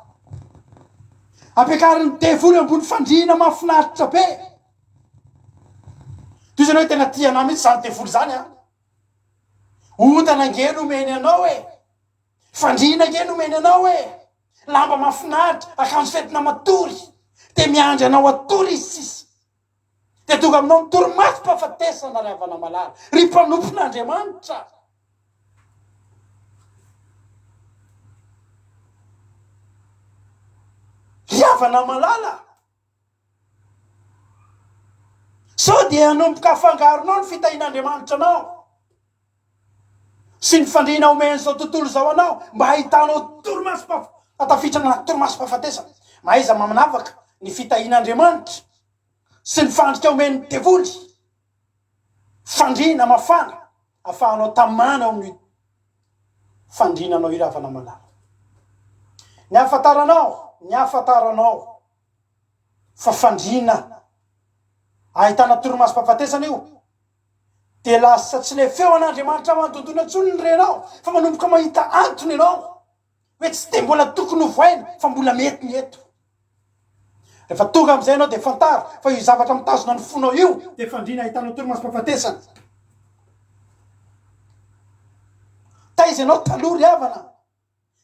ampiakariny devoly ambony fandrina mahafinaritra be toy zany hoe tena tianao mitsy zany devoly zany otana nge nomeny anao fandrina nge nomeny anao lamba mafinaritra akanjo fetina matory de miandry anao atory izy sisy de tonga aminao mitoromaty mpafatesana ry havana malala ry mpanompon'Andriamanitra riavana malala sao dia hanomboka afangaronao ny fitahin'Andriamanitra anao sy ny fandriana omeny zao tontolo zao anao mba hahitanao toromaso atafitrana anaty toromasom-pahafatesana mahaiza manavaka ny fitahin'Andriamanitra sy ny fandrika omeny devoly fandriana mafana ahafahanao tamana amin'ny fandriananao iravana malala ny ahafantaranao fa fandriana ahitana toromasom-pahafatesana io de lasa tsy le feo an'Andriamanitra mandontona tsony ny renao fa manomboka mahita antony ianao hoe tsy de mbola tokony hovaina fa mbola mety ny eto rehefa tonga am'izay anao de fantara fa io zavatra mitazona ny fonao io de fandriana ahitana toromasom-pahafatesana taiza ianao taloha ry havana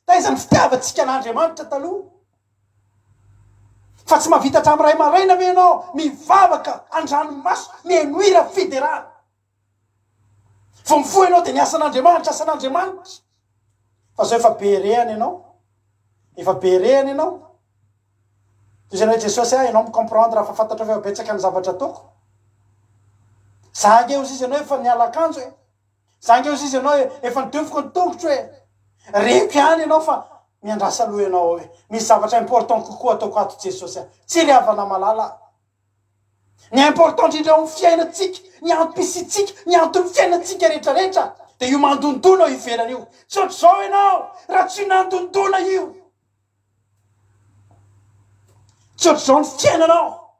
taiza ny fitiavantsika an'Andriamanitra taloha fa tsy mahavita hatramin'ny ray maraina ve ianao mivavaka andranomaso mienoira fiderana vo mifoha ianao de niasa an'Andriamanitra asan'Andriamanitra fa zao efa berehany ianao toy izany hoe Jesosy ianao micomprendre fa fantatra fa betsaka ny zavatra ataoko zange ozy izy ianao efa niala akanjo hoe zange ozy izy ianao efa nidovoko ny tongotro hoe reko ihany ianao fa miandrasa aloha ianao hoe misy zavatra important kokoa ataoko ato Jesosy tsy ry havana malala ny important indrindra amin'ny fiainatsika ny antom-pisitsika ny antony fiainatsika rehetrarehetra de io mandondona io ivelana io tsy ohatry zao ianao raha tsy nandondona io tsy ohatry zao ny fiainanao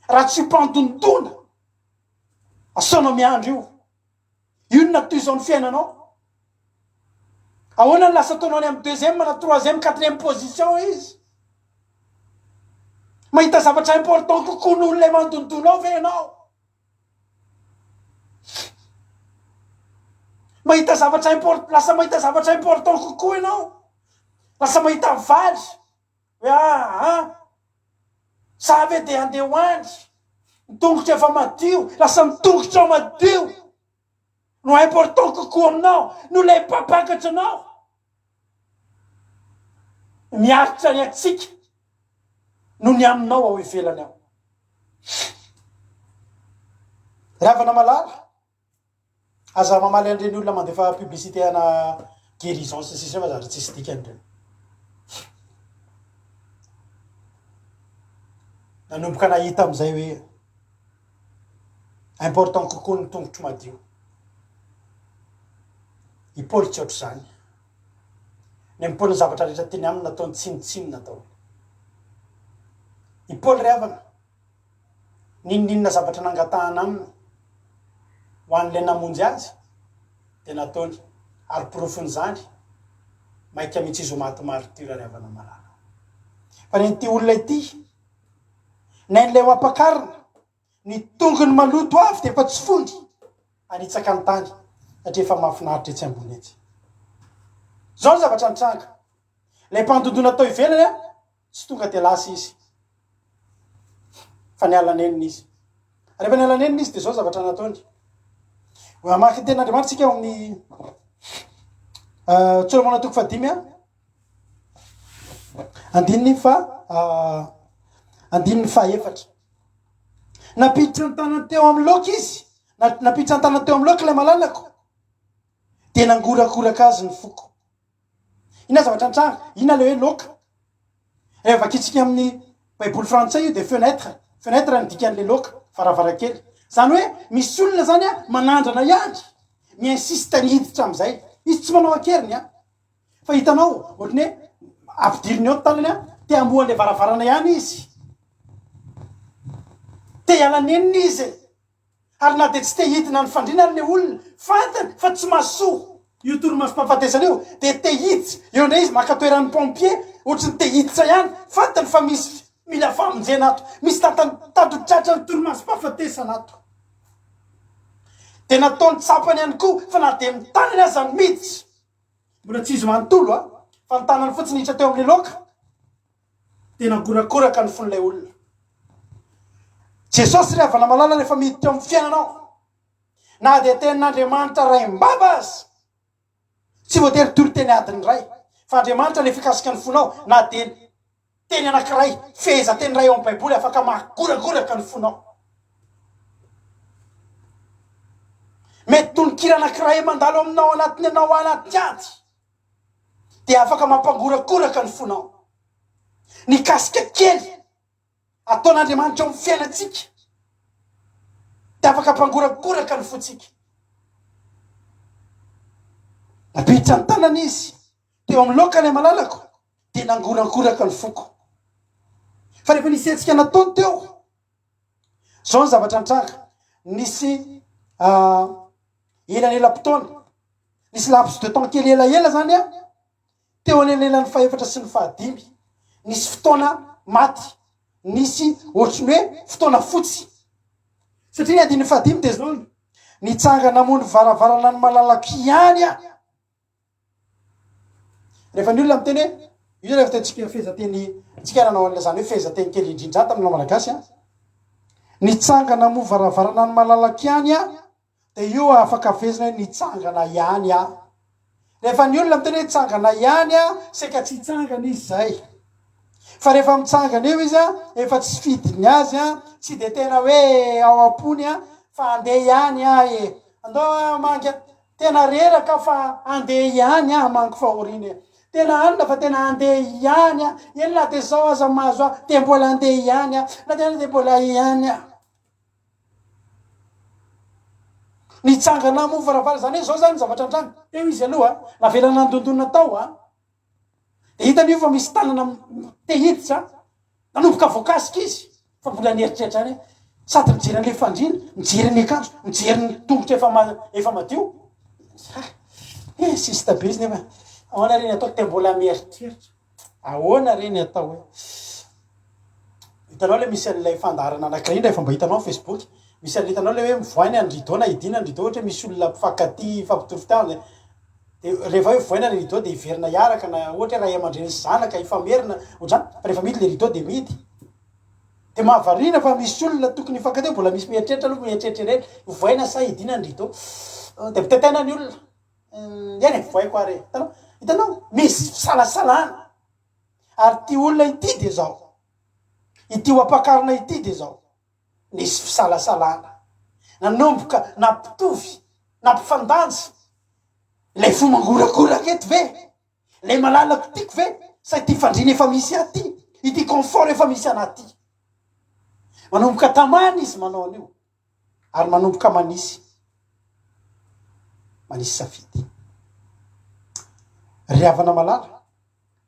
raha tsy mpandondona asaonao miandro io no natoy zao ny fiainanao ahoana ny lasa ataonao any amin'ny deuxième na troisième quatrième position izy mahita zavatra important kokoa noho le mandondonao ve ianao lasa mahita zavatra important kokoa ianao lasa mahita valy hoe sa ve de andeha hoandry mitongotra efa madio lasa mitongotra madio no important kokoa aminao no le mpapakatra anao miaritra ny atsika no ny aminao ao ivelany ao ravana malala aza mamaly an'ireny olona mandefa publicité ana guérison sy sisa fa zatra tsisy dikany reny nanomboka nahita am'izay hoe important kokoa ny tongotro madio i Paoly tsy ohatry zany ny Paoly ny zavatra rehetra teny aminy nataony tsinitsiny natao i Paoly ry havana ninninona zavatra nangatahana aminy ho an'le namonjy azy de nataony ary profiny zany maika mihitsy izy ho maty martyra ry havana malala fa nty olona ity nain'le ho ampakarina ny tongony maloto avy de efa tsy fondy anitsaka ny tany satria efa mahafinaritra etsy ambony etsy zao ny zavatra nitranga le mpandondona tao ivelany tsy tonga de lasa izy fa nialaneniny izy rehefa nialaneniny izy de zao zavatra nataony mamaky ten'Andriamanitra tsika ao amin'ny Solomona toko fadimy andininy faefatra napiditra ny tanany teo amin'ny loka izy napiditra ny tanany teo amin'ny loka ilay malalako de nangorakoraka azy ny foko ina zavatra nitranga ina le hoe loka vakitsika amin'ny baiboly frantsay io de fenêtre ny dikan'le loka varavarakely zany hoe misy olona zany manandrana ihany miinsiste nihiditra am'izay izy tsy manao akeriny fa hitanao ohatrany hoe ampidiriny ao tanany te amboan'le varavarana ihany izy te hialaneniny izy ary na de tsy te hidina ny fandrinany le olona fantany fa tsy mahasoa io toromasom-pahafatesana io de te hiditra eo ndray izy maka toeran'ny pompier ohatrany te hiditra ihany fantany fa misy mila famonjena ato misy tadotratra ny toromasom-pahafatesana ato de nataony tsapany ihany koa fa na de mitanany azy any miditra mbola tsy izy manontolo fa ny tanany fotsiny hitra teo amin'le loka de nangorakoraka ny fon'ilay olona Jesosy ry havana malala rehefa miditra amin'ny fiainanao na de tenin'Andriamanitra ray mbaba azy tsy voatery tory teny adiny ray fa Andriamanitra le fikasika ny fonao na de teny anankiray feheza teny ray eo amin'ny baiboly afaka mahagoragoraka ny fonao. Mety tononkira anankiray mandalo aminao anatiny anao anaty ady dia afaka mampangorakoraka ny fonao. Ny kasika kely ataon'Andriamanitra amin'ny fiainantsika dia afaka mampangorakoraka ny fontsika. Napiditra ny tanana izy teo amin'ny laoka ilay malalako dia nangorakoraka ny foko. Fa rehefa nisy hetsika nataony teo zao ny zavatra nitranga. Nisy elanelam-potoana, nisy laps de temps kely elaela zany a teo anelanelan'ny faefatra sy ny fahadimy. Nisy fotoana maty, nisy ohatrany hoe fotoana fotsy. Satria ny adiny fahadimy dia zao nitsanga namony varavarana ny malalaky ihany a. Rehefa ny olona miteny hoe io rehefa tentsika fehezateny tsika nanao an'ilay zany hoe fehezateny kely indrindra tamin'ny malagasy a, nitsangana mo varavarana ny malalaky ihany a dia io afaka vezina hoe nitsangana ihany a. Rehefa ny olona miteny hoe tsangana ihany a saika tsy hitsangana izy zay. Fa rehefa mitsangana eo izy a efa tsy fidiny azy a, tsy dia tena hoe ao am-pony a fa andeha ihany a e. Andao mangy tena reraka fa andeha ihany a mangy fahoriana. Tena anona fa tena andeha ihany a. Eny na dia zao aza mahazo a dia mbola andeha ihany a. Na tena dia mbola ihany a. Nitsangana mo varavara zany hoe zao zany zavatra antrano. Eo izy aloha navela nandondona tao a. Dia hitany io fa misy tanana te hiditra nanomboka voakasika izy. Fa mbola nieritreritra any sady mijery an'ilay fandriana, mijery ny akanjo, mijery ny tongotra efa madio. Sista be izy nefa ahoana reny atao te mbola mieritreritra. Ahoana reny atao hoe hitanao le misy an'ilay fandaharana anankiray indray efa mba hitanao amin'ny Facebook. Misy an'ilay hitanao le hoe mivoaina ny rideau na idina ny rideau ohatra misy olona mpifankatia fampitorofitina. Dia rehefa hoe voaina ny rideau dia hiverina hiaraka na ohatra raha aman-dreny sy zanaka hifamerina ohatrany. Fa rehefa midy le rideau dia midy. Dia mahavariana fa misy olona tokony hifankatia mbola misy mieritreritra aloha mieritreritra ireny voaina sa idina ny rideau. Dia mitetena ny olona. Eny voaiko are. Hitanao misy fisalasalana. Ary ty olona ity dia zao. Ity ampakarina ity dia zao. Nisy fisalasalana. Nanomboka nampitovy, nampifandanja. Ilay fo mangorakoraka eto ve? Ilay malalako tiako ve? Sa ity fandriana efa misy aty? Ity confort efa misy anaty? Manomboka tamany izy manao an'io. Ary manomboka manisy. Manisy safidy. Riavana malala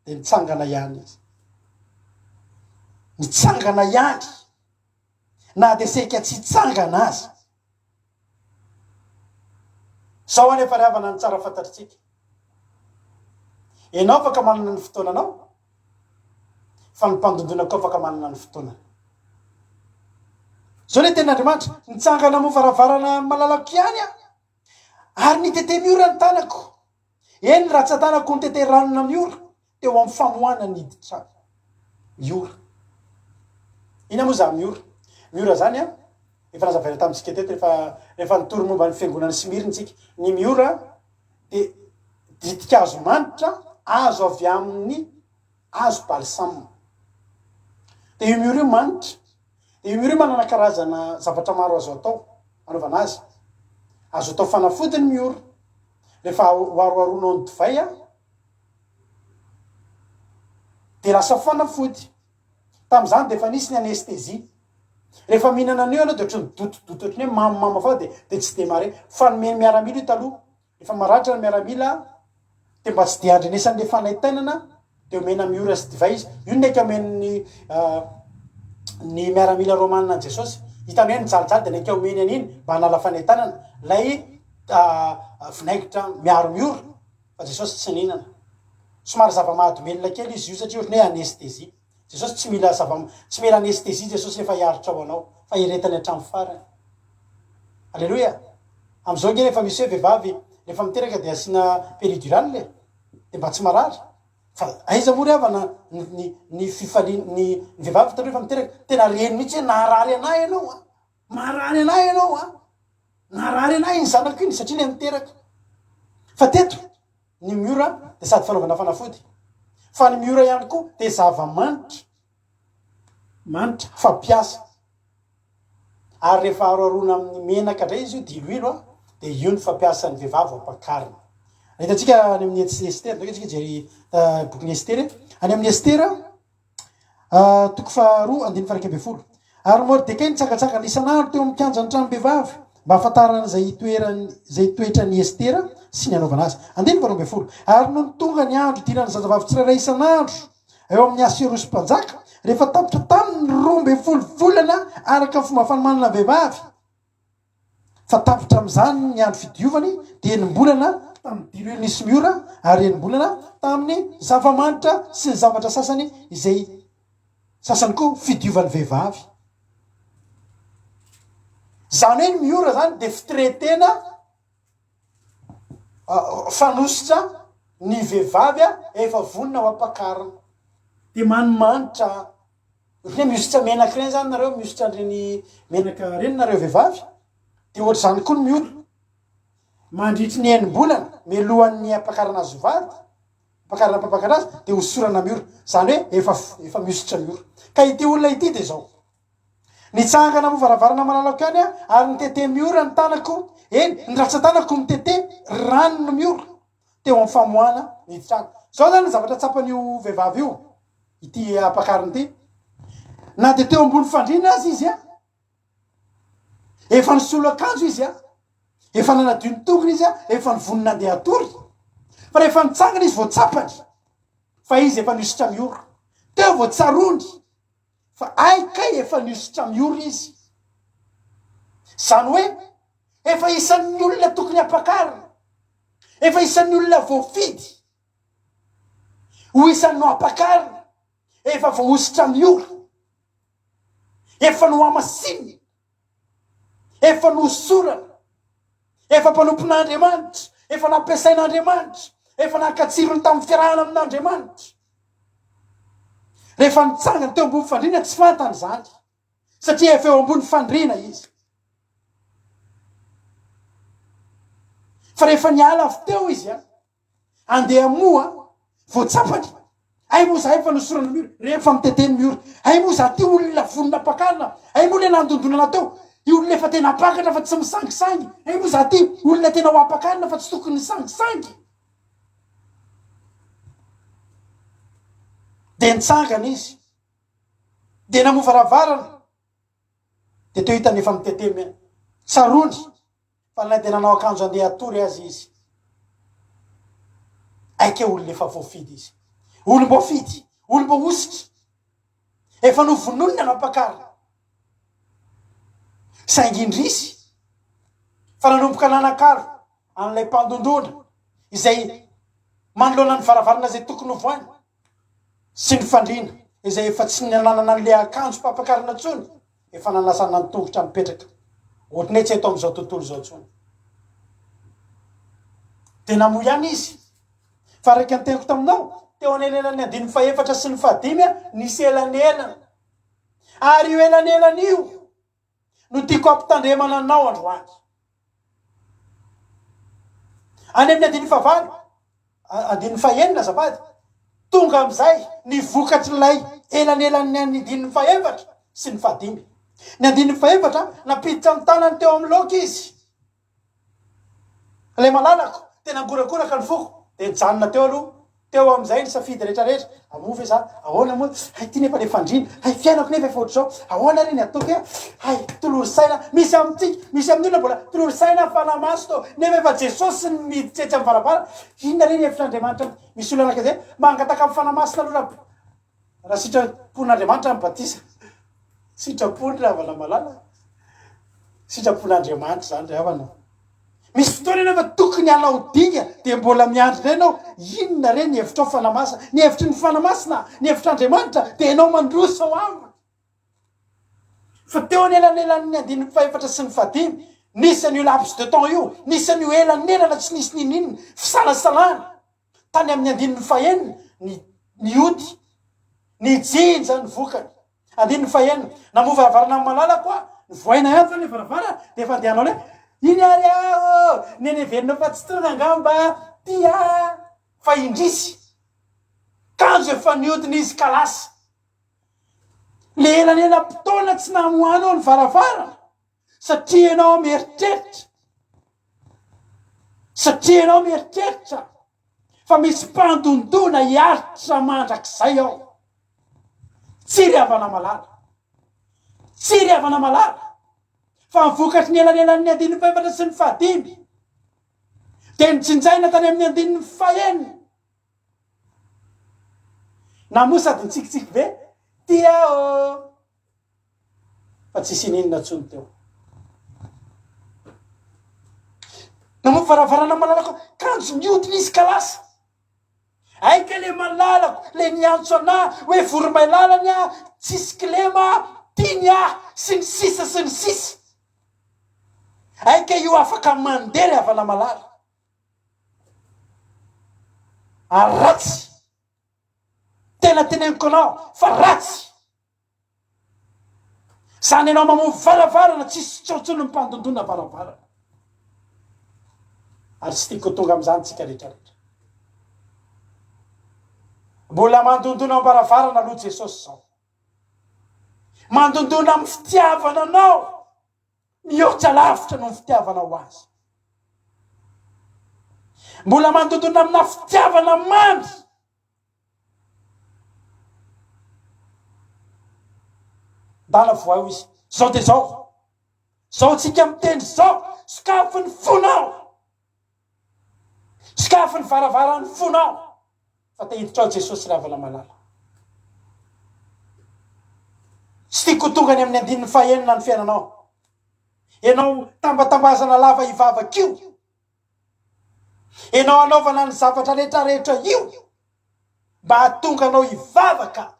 dia nitsangana ihany izy. Nitsangana ihany. Na dia seka tsy hitsangana azy. Zao anefa riavana ny tsara fantatritsika. Ianao afaka manana ny fotoananao, fa ny mpandondona koa afaka manana ny fotoana. Zao le tenin'Andriamanitra nitsangana mo varavarana malalako ihany a. Ary nitete miora ny tanako. Eny raha tsy tanako nitete ranona miora teo amin'ny famohana niditra miora. Ina moa za miora? Miora zany a efa nazavaina tamintsika teto rehefa nitory momba ny fiangonana Smirina tsika. Ny miora dia ditin-kazo manitra azo avy amin'ny hazo balsame. Dia io miora io manitra. Dia io miora io manana karazana zavatra maro azo atao anaovana azy. Azo atao fanafody ny miora. Rehefa hoaroaronao ny divay a dia lasa fanafody. Tamin'izany dia efa nisy ny anestesia. Rehefa mihinana an'io anao dia ohatrany dotodoto ohatrany hoe mamimamy avao dia tsy dia mare. Fa nomeny miaramila io taloha. Rehefa maratra ny miaramila dia mba tsy dia andrenesan'ilay fanaitainana dia omena miora sy divay izy. Io ndraiky omeny ny miaramila romanina an'i Jesosy. Hitany hoe nijalijaly dia ndraiky omeny an'iny mba hanala fanaitainana. Lay vinaigitra miaro miora fa Jesosy tsy nihinana. Somary zava-mahadomelina kely izy io satria ohatrany hoe anestesia. Jesosy tsy mila anestesia Jesosy rehefa hiaritra ao anao fa hiretany hatramin'ny farany. Alleloia. Amin'izao nge rehefa misy hoe vehivavy rehefa miteraka dia asiana péridurale le dia mba tsy marary. Fa aiza moa riavana ny fifaliana ny vehivavy taloha rehefa miteraka tena reny mihitsy hoe naharary anahy ianao a. Maharary anahy ianao a. Naharary anahy ny zanako iny satria le miteraka. Fa teto ny miora dia sady fanaovana fanafody. Fa ny miora ihany koa dia zava-manitra manitra fampiasa ary rehefa aroarona amin'ny menaka ndray izy io diloilo a de io ny fampiasan'ny vehivavy ampakarina ahitatsika any amin'ny Estera ndraiky tsika jery bokyny Estera any amin'ny Estera toko faharoa andiny faraika amby folo ary Mordekay nitsangatsangana isan'andro teo amin'ny kianjan'ny trano-behivavy mba ahafantarana zay toetrany Estera sy ny anaovana azy andiny faharoa amby folo ary noho ny tonga ny andro idirany zazavavy tsirairay isan'andro eo amin'ny Asirosy-mpanjaka rehefa tapitra taminy 12 volana araka ny fomba fanomanana vehivavy fa tapitra am'izany ny andro fidiovany de enim-bolana tamin'ny diloilo nisy miora ary enim-bolana tamin'ny zava-manitra sy ny zavatra sasany izay sasany koa fidiovan'ny vehivavy zany hoe ny miora zany de fitretena fanositra ny vehivavy efa vonina ho ampakarana de manimanitra hoe miositra menaka reny zany nareo miositra reny menaka reny nareo vehivavy de ohatry zany koa ny miora mandritry ny enim-bolana melohan'ny ampakarana azy vady ampakarana mpampakara azy de hosorana miora zany hoe efa miositra miora ka ity olona ity de zao nitsangana mo varavarana malalako any ary nitete miora ny tanako eny ny ratsa-tanako mitete rano no miora teo amin'ny famoana nitrano zao zany zavatra tsapan'io vehivavy io ity ampakariny ity na de teo ambony fandrina azy izy a efa nisolo akanjo izy a efa nanadio ny tongony izy a efa nivonina andeha atory fa rehefa nitsangana izy voatsapany fa izy efa niositra miora teo voatsarony fa aikay efa niositra miora izy zany hoe efa isan'ny olona tokony ampakarina efa isan'ny olona voafidy ho isan'ny ampakarina efa voaositra miora efa no amasinina efa nosorana efa mpanompon'Andriamanitra efa nampiasain'Andriamanitra efa nankatsirony tamin'ny fiarahana amin'Andriamanitra rehefa nitsangana teo ambony fandrina tsy fantany zany satria efa eo ambony fandrina izy fa rehefa niala avy teo izy a andeha moa voatsapany ay moa zahay efa nosorana miora rehefa miteteny miora ay moa za ty olona vonina ampakarina ay moa le nandondonana teo io olona efa tena apakatra fa tsy misangisangy ay moa za ty olona tena ho ampakarina fa tsy tokony sangisangy de nitsangana izy de namovaravarana de teo hitany efa mitete tsarony fa na de nanao akanjo andeha atory azy izy aike olona efa voafidy izy olom-bo fidy olom-bo ositra efa novononina nampakarina saingindrisy fa nanomboka nanakaro an'ilay mpandondona izay manoloana ny varavarana zay tokony ho voany sy ny fandrina izay efa tsy nananana an'le akanjo mpampakarina tsony efa nanasana ny tongotra mipetraka ohatriny hoe tsy eto am'izao tontolo zao tsony de namo ihany izy fa raiky anteko taminao teo anelelany andiny faefatra sy ny fahadimy nisy elanelana ary io elanelana io no tiako ampitandremana anao androany any amin'ny andiny fahavalo andiny fahenina azafady tonga am'izay ny vokatry lay elanelany andiny faefatra sy ny fahadimy ny andiny faefatra napiditra ny tanany teo amin'ny loka izy lay malalako tena angorakoraka ny foko de nijanona teo aloha teo am'izay ny safidy rehetrarehetra amove za ahoana moa hay ty nefa le fandrina hay fiainako nefa efa ohatry zao ahoana reny ataoko e hay tolory-saina misy amitsika misy amin'ny olona mbola tolory-saina fanamaso to nefa efa Jesosy ny miditsetry amin'ny varavara inona reny hevitr'Andriamanitra misy olona anakazay mangataka amin'ny fanamasina aloha raha sitrapon'Andriamanitra mibatisa sitrapony raha vala malala sitrapon'Andriamanitra zany ry havana misy fotoana nefa tokony anao dinga de mbola miandry renao inona reny ny hevitrao fanamasina ny hevitry ny fanamasina ny hevitr'Andriamanitra de enao mandrosa ao aminy fa teo anelanelan'ny andiny faefatra sy ny fahadimy nisy an'io laps de temps io nisy an'io elanelana tsy nisy nininina fisalasalana tany amin'ny andiny fahenina ny ody ny jinja ny vokany andiny fahenina namova varana amin'ny malala koa ny voaina ihany zany le varavara de efa andehanao le iny ary aho nenevenina fa tsy tonga angamba tia fa indrisy kanjo efa niodiny izy kalasa le elanelam-potoana tsy namoanao ny varavarana satria ianao mieritreritra, satria ianao mieritreritra fa misy mpandondona hiaritra mandrakizay ao. Tsy ry havana malala, tsy ry havana malala fa mivokatry ny elanelan'ny 15 sy ny 15 dia nitsinjaina tany amin'ny 15 na moa sady nitsikitsiky be tia fa tsisy ninona tsony teo. Na moa varavarana malalako kanjo miodina izy ka lasa aika le malalako le niantso ana hoe voromay lalany a tsisy kilema tiany a sy ny sisa sy ny sisa. Aika io afaka mandery havana malala ratsy tena teneniko anao fa ratsy zany ianao mamovo varavarana tsisy tsotsony mpandondona varavarana ary tsy tiako tonga am'izany tsika rehetrarehetra. Mbola mandondona am-baravarana aloha Jesosy zao, mandondona amin'ny fitiavana anao mihoatra lavitra noho ny fitiavana ho azy. Mbola mandondona amina fitiavana mamy dala voao izy zao de zao tsika mitendry zao sokafo ny fonao, sokafo ny varavarany fonao fa te hiditra ao Jesosy ry havana malala. Tsy tiako tonga ny amin'ny 15 ny fiainanao, ianao tambatambazana lava ivavak'io, ianao anaovana ny zavatra rehetrarehetra io mba hatonga anao ivavaka.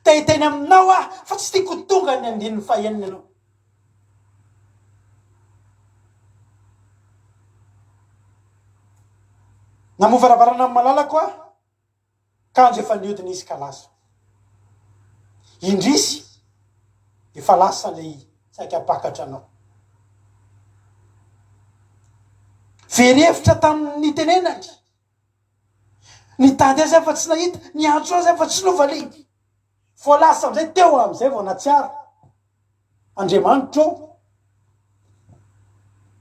Tehiteny aminao fa tsy tiako tonga ny 15 ianao. Namoa varavarana amin'ny malala koa kanjo efa niodina izy ka lasa indrisy efa lasa le saika apakatra anao. Verevitra tamin'ny tenenany nitady azy efa tsy nahita, niantso azy efa tsy novaliny, vo lasa amizay teo amizay vo natsiara Andriamanitra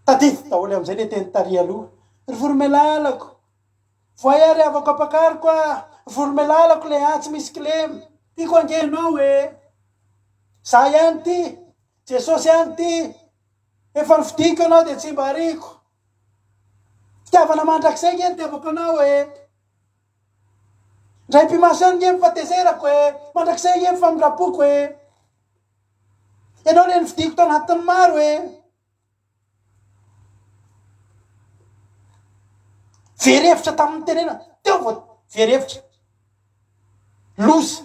tadity daholo amizay le teny tary aloha ry voromelalako voayary avako apakariko voromelalako le tsy misy kilemy tiako angenao za ihany ty Jesosy ihany ty efa nifidiko anao de tsy mba ariko fitiavana mandrakizay nge nitiavako anao ndray mpimaso any nge mifatezerako mandrakizay nge mifamindrapoko ianao le nifidiko tao anatin'ny maro verevitra tamin'ny tenena teo vo verevitra loza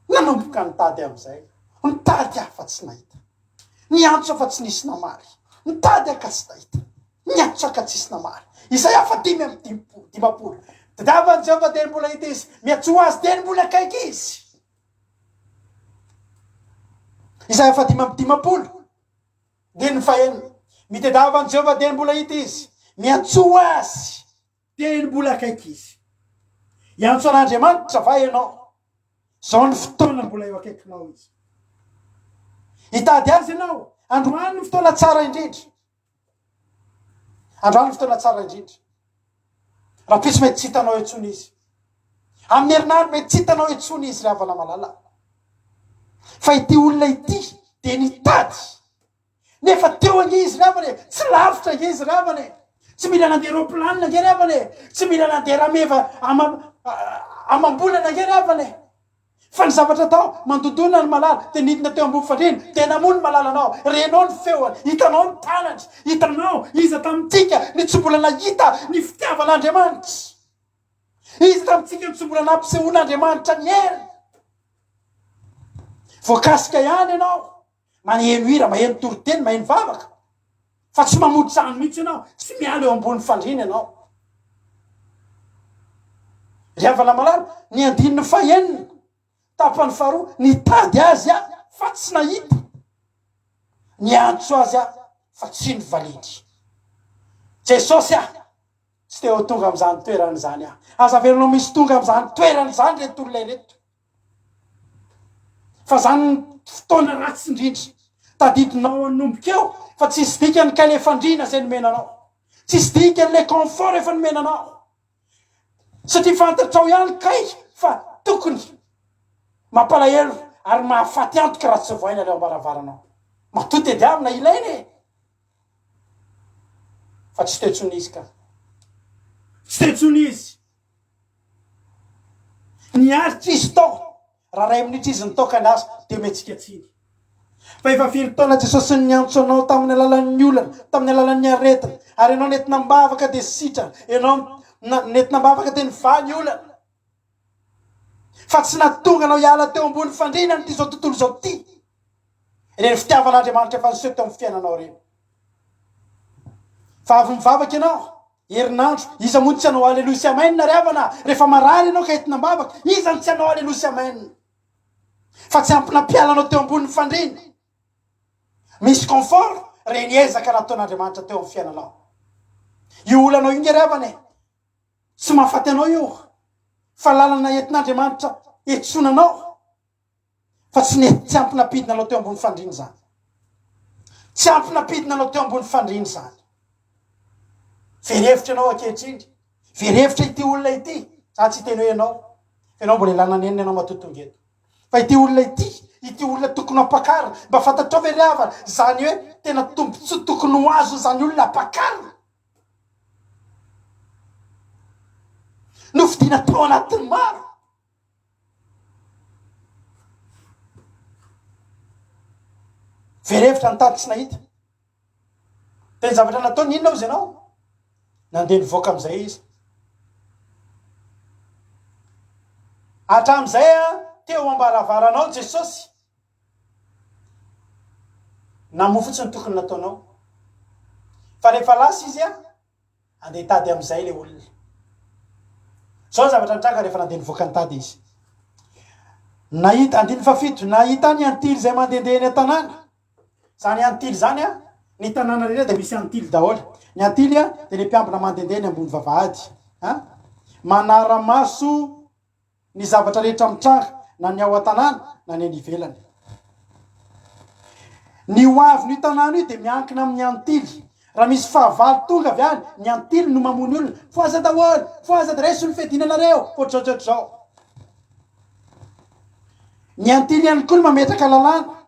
nanomboka nitady amizay, nitady afa tsy nahita, niantso afa tsy nisy namary, nitady aka tsy nahita, niantso aka tsisy namary. Izay afa 10 davany Jehova de mbola hita izy miatso azy de mbola kaiky izy. Izay afa 10 de ny fahenina mitedavany Jehova de mbola hita izy miantso azy de mbola akaiky izy. Iantso an'Andriamanitra va ianao, zao ny fotoana mbola eo akaikinao izy. Hitady azy ianao, androany ny fotoana tsara indrindra, androany ny fotoana tsara indrindra. Raha pisy mety tsy hitanao etsony izy, amin'ny herinandro mety tsy hitanao etsony izy ry havana malala, fa ity olona ity de nitady nefa teo ange izy ravane, tsy lavitra nge izy ravane, tsy mila nandeha roplanina nge ravane, tsy mila nandeha rameva amam-bolana nge ravane, fa ny zavatra tao mandondona ny malala de nidina teo ambony fandrina de namoa ny malala anao, renao ny feoany, hitanao ny tanany, hitanao iza tamitsika ny tsy mbola nahita ny fitiavan'Andriamanitra, izy tamitsika ny tsy mbola nampisehoan'Andriamanitra ny heriny. Voakasika ihany ianao maneno hira, maheno toriteny, maheno vavaka, fa tsy mamody sahany mihitsy ianao, tsy miala eo ambony fandrina ianao. Ry havana malala ny 15 tapany faharoa nitady azy fa tsy nahita, niantso azy fa tsy nivaliny. Jesosy tsy teo tonga am'izany toerany zany aza velanao misy tonga am'izany toerany zany reto olona reto. fa zany fotoana ratsy indrindra tadidinao anomboka eo fa tsisy dikany ka le fandrina zay nomenanao, tsisy dikany le confort efa nomenanao, satria fantatrao ihany kay fa tokony mampalahelo ary mahafaty antoka raha tsy voaina le ambaravaranao matoty edy avy na ilainy fa tsy tetsony izy ka tsy tetsony izy niaritra izy tao raha ray minitra izy nitoka ny asa de metsika tsiny fa efa firy taona Jesosy niantso anao tamin'ny alalan'ny olana, tamin'ny alalan'ny aretina, ary ianao nentina mbavaka de sitra, ianao nentina mbavaka de nivany olana fa tsy natonga anao hiala teo ambony fandrinany ty zao tontolo zao ty reny fitiavan'Andriamanitra efa niseho teo amin'ny fiainanao reny fa avy mivavaka ianao herinandro iza moa tsy anao aleloia sy amen na riavana rehefa marary ianao ka entina mbavaka iza ny tsy anao aleloia sy amen fa tsy ampinampiala anao teo ambony fandrina misy confort reny ezaka nataon'Andriamanitra teo amin'ny fiainanao io olanao io ngeravane tsy mahafaty anao io fa lalana entin'Andriamanitra etsonanao fa tsy ampinapidina anao teo ambony fandrina zany, tsy ampinapidina anao teo ambony fandrina zany. Verevitra anao ankehitriny, verevitra ity olona ity za tsy teny hoe ianao mbola lananenina anao matotongeto fa ity olona ity olona tokony ampakarina mba fantatrao ve riavana zany hoe tena tombontsoa tokony ho azo zany olona ampakarina nofidiana tao anatin'ny maro verevitra nitady tsy nahita teny zavatra nataony inona izy ianao nandeha nivoaka am'izay izy hatram'izay teo ambaravaranao Jesosy namoa fotsiny tokony nataonao fa rehefa lasa izy andeha hitady am'izay le olona zao zavatra nitranga rehefa nandeha nivoaka nitady izy nahita andiny fafito nahita ny antily zay mandendehany an-tanàna zany antily zany ny tanàna reny de misy antily daholo ny antily de le mpiambina mandendehany ambony vavahady manara-maso ny zavatra rehetra mitranga na ny ao an-tanàna na ny anivelany ny hoavy ny tanàna io de miankina amin'ny antily raha misy fahavalo tonga avy any ny antily no mamony olona foaza daholo foaza de reso ny fedinanareo ohatrohatrohatro zao ny antily ihany koa no mametraka lalàna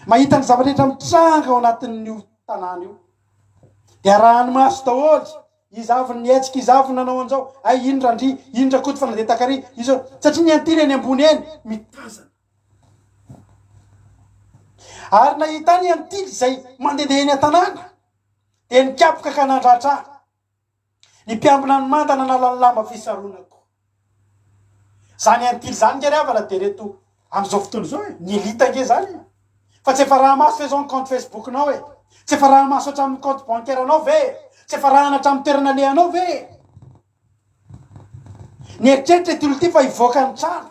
mahita ny zavatra rehetra mitranga ao anatin'io tanàna io de arahany maso daholo izy avy ny etsika izy avy nanao an'izao ay indra ndry indra koty fa nandeha takary izy satria ny antily eny ambony eny mitazana ary nahita ny antily zay mandehandeha eny an-tanàna de nikapoka ka nandratra ny mpiambina ny manda nanala ny lamba fisaronako zany antily zany nge riavana de reto am'izao fotoana zao ny elita nge zany fa tsy efa raha maso fe zao ny compte facebooknao tsy efa raha maso hatramin'ny compte bancaire anao ve tsy efa raha hatramin'ny toerana lehanao ve ny eritreritra ty olo ty fa hivoaka ny trano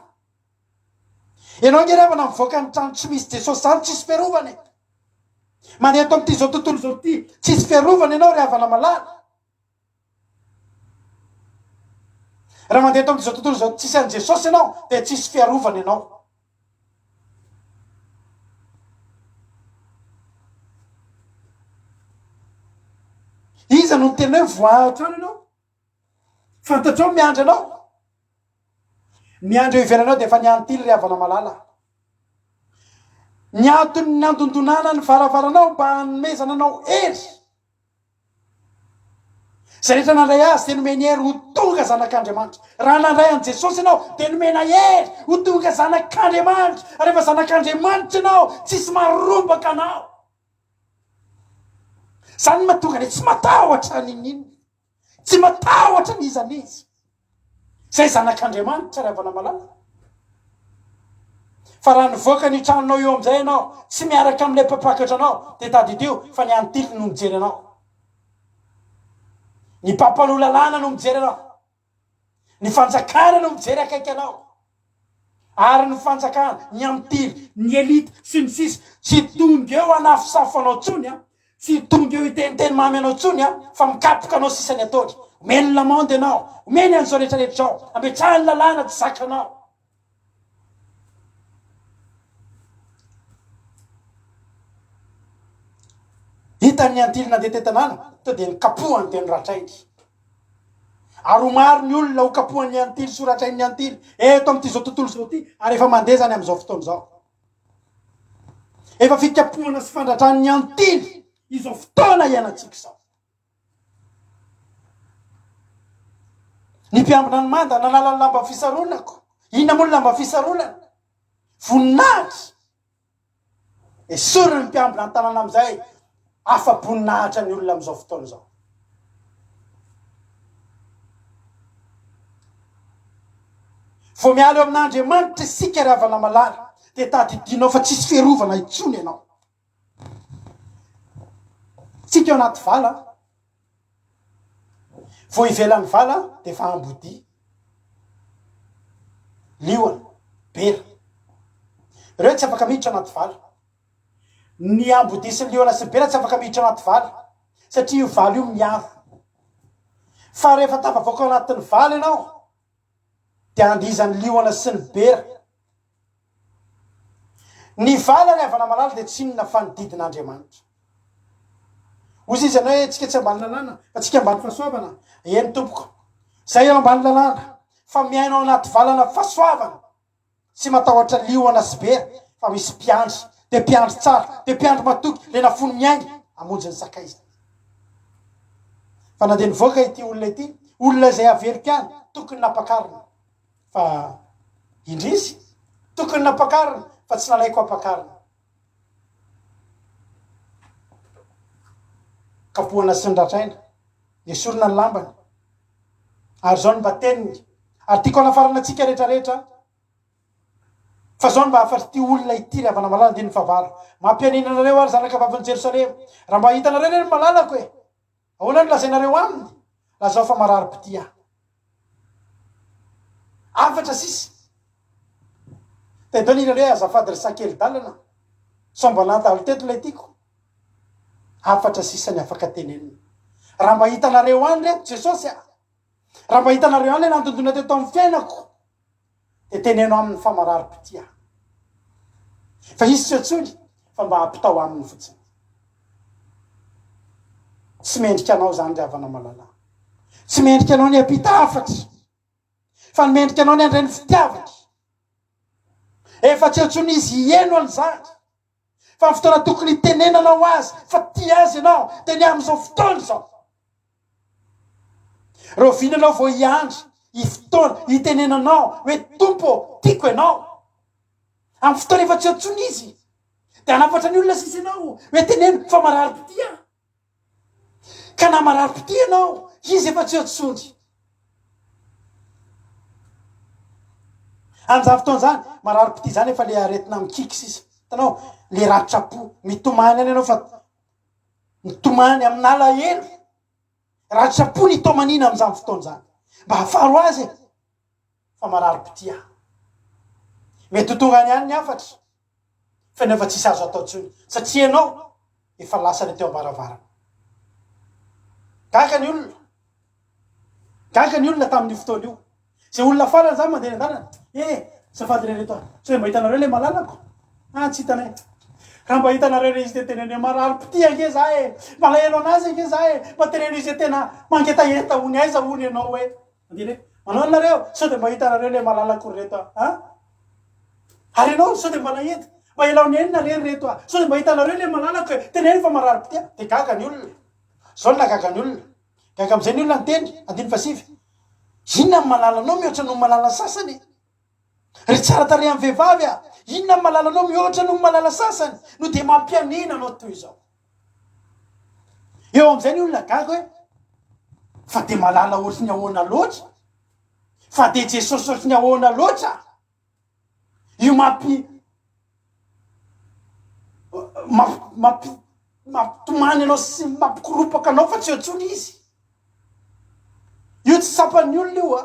ianao nge riavana mivoaka ny trano tsy misy Jesosy zany tsisy fiarovany mandeha ato am'ty zao tontolo zao ty tsisy fiarovany ianao riavana malala raha mandeha ato am'ty zao tontolo zao tsisy an' Jesosy ianao de tsisy fiarovany ianao iza no tena hoe voatrano ianao fantatrao miandry anao miandry eo ivelanao de efa ny antily riavana malala ny antony ny andondonana ny varavaranao mba hanomezana anao hery zay rehetra nandray azy de nomeny hery ho tonga zanak'Andriamanitra raha nandray an' Jesosy ianao de nomena hery ho tonga zanak'Andriamanitra rehefa zanak'Andriamanitra ianao tsisy marombaka anao zany mahatonga le tsy matahotra nininy tsy matahotra nizanizy zay zanak'Andriamanitra riavana malala fa raha nivoaka ny tranonao io am'izay ianao tsy miaraka am'le mpapakatra anao de tadidio fa ny antily no mijery anao ny pampanolalàna no mijery anao ny fanjakana no mijery akaiky anao ary ny fanjakana ny antily ny elita sy ny sisy tsy tonga eo anafosafo anao tsony tsy tonga eo iteniteny mamy anao tsony fa mikapoka anao sisany atody omeny lamonde ianao omeny an'izao rehetrarehetra zao ametrahany lalàna tsy zakanao hitan'ny antilina de tetanana to de nikapohany teny ratrainy ary maro ny olona ho kapohan'ny antily soratrain'ny antily eto am'ty zao tontolo zao ty ary efa mandeha zany am'izao fotoana zao efa fikapohana sy fandratran'ny antily izao fotoana ianatsika zao ny mpiambina ny manda nanala ny lamba fisaronako inona moa ny lamba fisarolana voninahitra e sorony ny mpiambina ny tanàna am'izay afa-boninahitra ny olona am'izao fotoana zao vo mialo amin'andriamanitra isika ravana malala de tadidinao fa tsisy fiarovana itsony ianao tsika eo anaty vala vo ivelan'ny vala de fa ambody lioana bera reo tsy afaka miditra anaty vala ny ambody sy lioana sy bera tsy afaka miditra anaty vala satria io vala io miaro fa rehefa tafavoaka ao anatin'ny vala ianao de andizany lioana sy ny bera ny vala ry havana malala de tsy inona fa nididin'andriamanitra ozy izy anao hoe tsika tsy ambany lalàna fa tsika ambany fahasoavana eny tompoko zay eo ambany lalàna fa miainao anaty valana fahasoavana tsy matahotra lioana sy bera fa misy mpiandry de mpiandry tsara de mpiandry matoky le nafony miaingy amonjy ny sakaizany fa na de nivoaka ity olona ity olona zay averika any tokony napakarina fa indrisy tokony napakarina fa tsy nalaiko apakarina kapohana sy ny ratraina esorona ny lambany ary zao ny mba teniny ary tiako anafarana atsika rehetrarehetra fa zao ny mba afatry ty olona ity ry havana malala andiny favaro mampianinanareo ary zanaka vaviny jerosalema raha mba hitanareo reny malalako e ahoana ny lazainareo aminy lazao fa marary-pity aho afatra sisy tedonina hoe azafady ry sakely dalana sombalantalo teto lay tiako afatra sisany afaka tenenina raha mba hitanareo any reto jesosy a raha mba hitanareo any le nandondona teto amin'ny fiainako de teneno amin'ny famarary-pity aho fa izy tsy atsony fa mba hampitao aminy fotsiny tsy mendrika anao zany ry havana malala tsy mendrika anao ny ampita afatry fa ny mendrika anao ny andreny fitiavatry efa tsy atsony izy ieno an'izany fa fotoana tokony tenenanao azy fa ty azy ianao de ny am'izao fotoana zao reo vinanao vo iandry ifotoana itenenanao hoe tompo tiako ianao amy fotoana efa tsy atsony izy de anafatra ny olona sisy ianao hoe teneno fa marary-pity a ka na marary-pity ianao izy efa tsy atsony an'izany fotoana zany marary-pity zany efa le aretina mikiky sisa hitanao le ratra-po mitomany any ianao fa mitomany amin'ala elo ratra-po ny tomanina am'izany fotoana zany mba hafaro azy fa marary-pity aho mety ho tonga any any ny afatra fa nefa tsisy azo atao tsony satria ianao efa lasa le teo ambaravarana gaka ny olona tamin'ny fotoana io zay olona farany zany mandeha an-dalana safady rereto a so hoe mba hitanareo le malalako tsy hitanay raha mba hitanareo le izy te tenene marary-pity ange za malahelo anazy ange za mba teneno izy tena mangetaheta ony aiza ony ianao hoe andire manao nareo so de mba hitanareo le malalako reto ary ianao so de mba nahety mba elaony enina rery reto a so de mba hitanareo le malalako teneny fa marary-pity de gaga ny olona zao na gaga ny olona gaga am'izay ny olona nyteny andiny fasivy inona ny malalanao mihoatra no malala sasany ry tsara tare amin'ny vehivavy a inona ny malalanao mihoatra no malala sasany no de mampianina anao toy izao eo am'izay ny olona gaga hoe fa de malala ohatry ny ahoana loatra fa de jesosy ohatry ny ahoana loatra io mampitomany anao sy mampikoropaka anao fa tsy atsony izy io tsy sapan'ny olona io a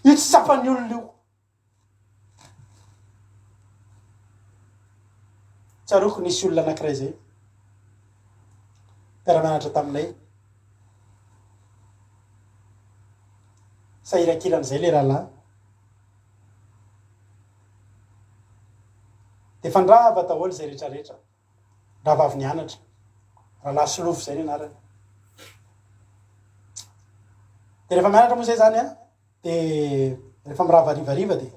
io tsy sapan'ny olona io tsaroko nisy olona anankiray zay mpiara-mianatra taminay sahirakiran'izay le rahalahy de fandrava daholo zay rehetrarehetra raha vavy nianatra raha lasolofo zay ny anarany. De rehefa mianatra moa zay zany a, de rehefa miravarivariva de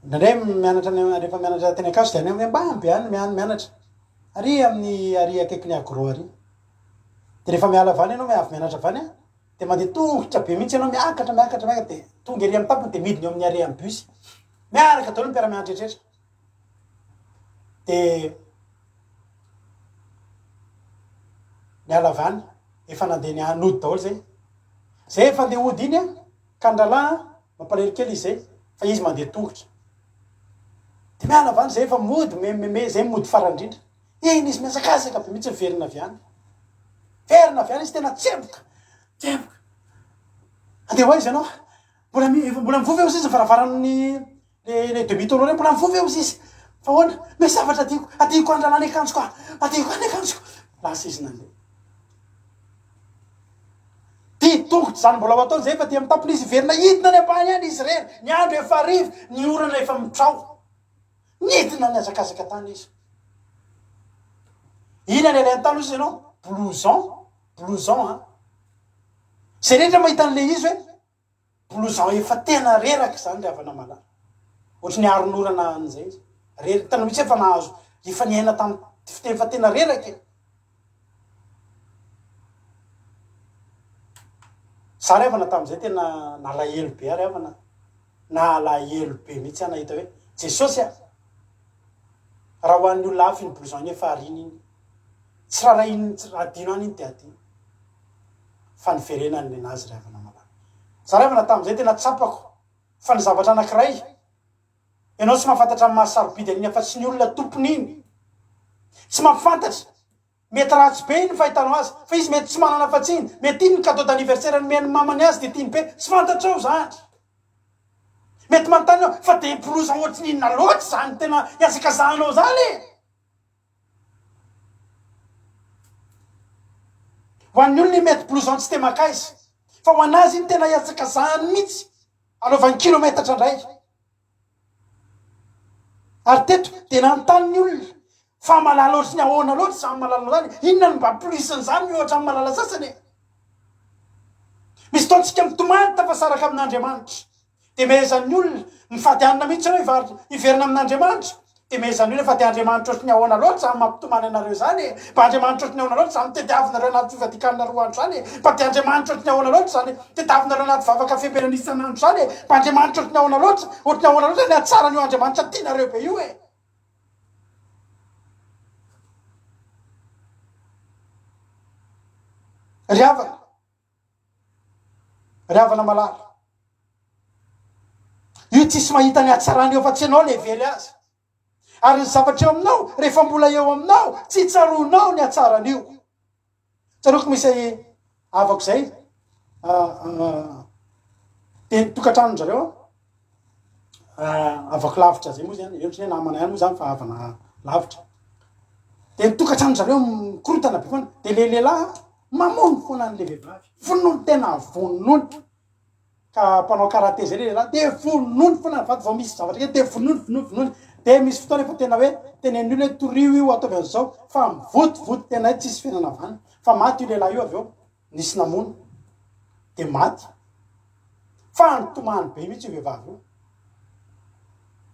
ndraindray mianatra rehefa mianatra teny akaso de any ambamby any mianatra ary amin'ny ary akaiky ny agro ary. De rehefa miala avany anao miavy mianatra avany a, de mandeha tongotra be mihitsy anao miakatra de tonga ery amin'ny tampony de midiny eo amin'ny ary amin'ny bus miaraka daholo miara-mianatra etretra. De miala avany efa nandeha ny anody daholo zay efa andeha ody iny a ka andralà mampalery kely izy zay fa izy mandeha tongotra. De miala avany zay efa mody me zay mody farany indrindra. Iny izy miazakazaka be mihitsy verina avy any izy tena tsemboka. Andeha hoaizy ianao mbola mivovy eo izy varavaran'ny le demi-tour reny mbola mivovy eo izy fa hoana misy zavatra atiko andralà ny akanjoko lasa izy nandeha. Ty tongotra zany mbola ho ataony zay fa ty amin'ny tampony izy verina hidina ny ambany any izy reny, ny andro efa arivo, ny orana efa mitrao, nidina ny azakazaka tany izy. Iny any alay tany izy ianao blouson a. Zay rehetra mahita an'le izy hoe blouson efa tena reraky zany le avana malala. Ohatry ny aronorana an'izay izy. Tena mihitsy efa nahazo efa niaina tamin'ny efa tena reraky. Za revana tamin'izay tena nalahelo be ary avana. Nalahelo be mihitsy aho nahita hoe Jesosy a. Raha ho an'ny olona hafa iny blouson iny efa ariny iny. Tsy raha iny tsy raha adino any iny de adino. Fa ny verenany le nazy revana malala. Za revana tamin'izay tena tsapako fa ny zavatra anankiray. Ianao tsy mahafantatra amin'ny mahasarobidy an'iny fa tsy ny olona tompony iny. Tsy mahafantatra. Mety ratsy be iny fahitanao azy, fa izy mety tsy manana fatsiny, mety iny ny cadeau d'anniversaire ny meny mamany azy de tiany be, tsy fantatrao zany. Mety manontany ao, fa de blouson ohatsy ny inona loatsy zany tena iazakazahanao zany. Ho an'ny olona mety blouson tsy te makaizy, fa ho anazy iny tena iazakazahany mihitsy, anaovany kilometatra indray. Ary teto de nanontany ny olona, fa malala ohatsy ny ahoana loatra samy malala zany, inona ny mba plusiny zany mihoatra amin'ny malala sasany. Misy taontsika mitomany tafasaraka amin'Andriamanitra, de mehezan'ny olona mifady anina mihitsy anao hiverina amin'Andriamanitra, de mehezan'ny olona fa de Andriamanitra ohatsy ny ahoana loatra samy mampitomany anareo zany, mba Andriamanitra ohatsy ny ahoana loatra samy tediavinareo anaty fivadikanina roa andro zany, mba de Andriamanitra ohatsy ny ahoana loatra zany tediavinareo anaty vavaka fiabenana isan'andro zany, mba Andriamanitra ohatsy ny ahoana loatra ny atsarany io Andriamanitra tianareo be io e. Riavana malala. Io tsisy mahita ny atsarany eo fa tsy anao le vely azy. Ary ny zavatra eo aminao, rehefa mbola eo aminao, tsy tsaronao ny atsarany io. Tsaroko misy avako zay, teny tokantrano zareo, avako lavitra zay moa zany, ohatrany hoe namana ihany moa zany fa havana lavitra. De tokantrano zareo mikorotana be foana, de le lehilahy mamono foana an'le vehivavy, vonony tena vonony. Ka mpanao karate zay le lehilahy, de vonony foana ny vato vao misy zavatra kely, de vonony. De misy fotoana efa tena hoe tenen'ny olona hoe torio io ataovy an'izao, fa mivotovoto tena hoe tsisy fiainana avany. Fa maty io lehilahy io avy eo, nisy namono, de maty. Fa nitomany be mihitsy io vehivavy io.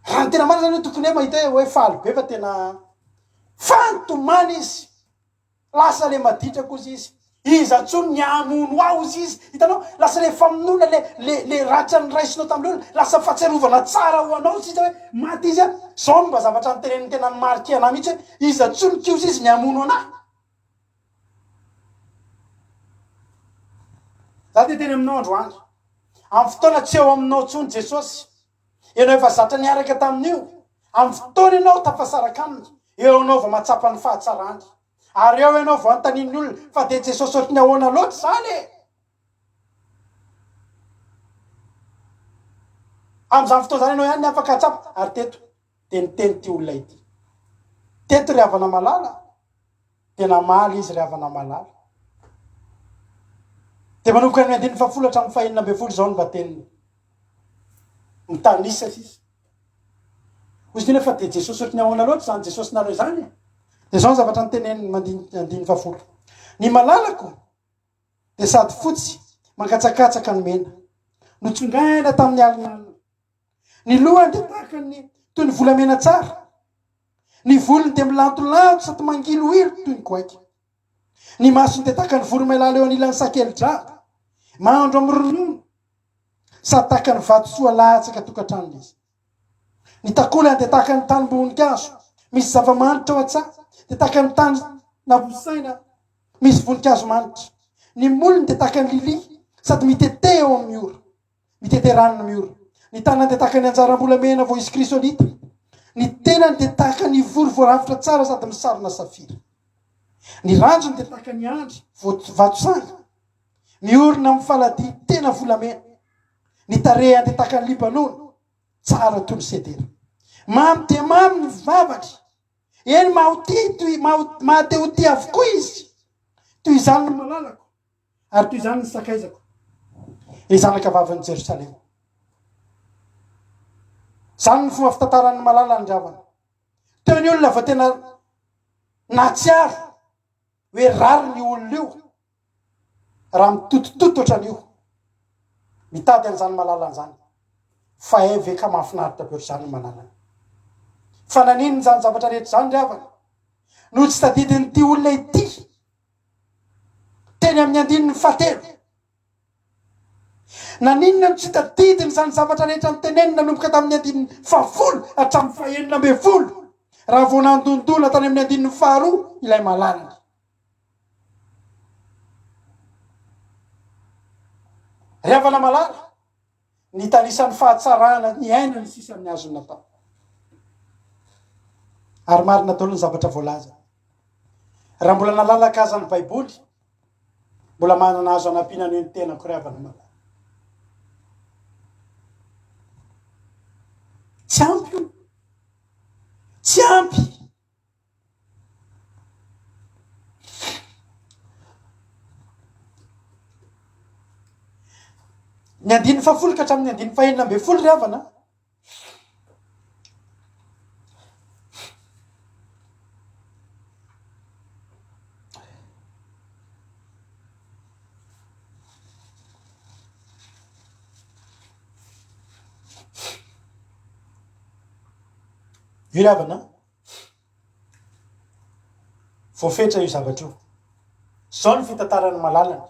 Raha ny tena marina zany hoe tokony hoe mahita hoe faly be fa tena fantomany izy. Lasa le maditra kozy izy. Iza tsony ny amono ao izy. Hitanao, lasa le famonona le ratra ny raisinao tamin'olona, lasa fahatsiarovana tsara ho anao izy hoe maty izy a. Zao mba zavatra ny tenen'ny tena mariky anahy mihitsy hoe iza tsony kiozy izy ny amono anahy. Za te teny aminao androany. Amin'ny fotoana tsy eo aminao tsony Jesosy. Ianao efa zatra niaraka tamin'io. Amin'ny fotoana ianao tafasaraka aminy. Eo anao vao matsapa ny fahatsarany. Ary eo ianao vao antanin'ny olona fa de Jesosy ohatrany ahoana loatra zany. Amin'izany fotoana zany ianao ihany ny afaka hatsapa. Ary teto, de niteny ty olona ity. Teto riavana malala. Tena maly izy riavana malala. De manomboka ny 110 hatramin'ny 120 zao ny mbateny. Mitanisa izy. Ozy tena fa de Jesosy ohatrany ahoana loatra zany Jesosy nareo zany. de zao ny zavatra nyteneny mandiny fafolo ny malalako de sady fotsy mankatsakatsaka ny mena notsongaina tamin'ny alinalina ny lohany de tahakany toy ny volamena tsara ny volony de milantolanto sady mangiloilo toy ny goaiky ny masony de tahaka ny voromailala eo anilany sakely-drano mahandro amin'ny ronono sady tahaka ny vatosoa latsaka tokantranony izy ny takolany de tahaka ny tany-boninkazo misy zava-manitra ao an-tsaha de tahaka ny tany navosaina misy voninkazo manitra ny molony de tahaka ny lili sady mitete eo amin'ny ora mitete ranony miora ny tanany de tahaka ny anjaram-bolamena vo izy krisolita ny tenany de tahaka ny voro voarafitra tsara sady misarona safira ny ranjony de tahaka ny andry vatosanga miorina amin'ny faladi tena volamena ny tarehany de tahaka ny libanona tsara toy ny sedera mamy de mamy ny vavatry eny mahate ho ty avokoa izy toy izany ny malalako ary toy izany ny sakaizako izanaka vavan'ny Jerosalema zany ny fomba fitantaran'ny malala ny dravana teo ny olona va tena natsiaro hoe rary ny olona io raha mitotototo ohatran'io mitady an'izany malala zany fa eveka mahafinaritra be ohatr'izany ny malala fa naninony zany zavatra rehetra zany dravana no tsy tadidiny ty olona ity teny amin'ny andininy fatelo naninona no tsy tadidiny zany zavatra rehetra nyteneniny nanomboka tamin'ny andininy fafolo hatramin'ny fahenina ambe folo raha vo nandondola tany amin'ny andininy faharoa ilay malalany riavana malala ny tanisan'ny fahatsarana ny aina ny sisa amin'ny azony natao ary marina daholo ny zavatra voalaza raha mbola nalalaka aza ny baiboly mbola manana azo anampiana ny tenako riavana malala tsy ampy io tsy ampy ny andininy fafolo ka hatramin'ny andininy fahenina ambe folo riavana io riavana voafetra io zavatra io zao ny fitantarany malalany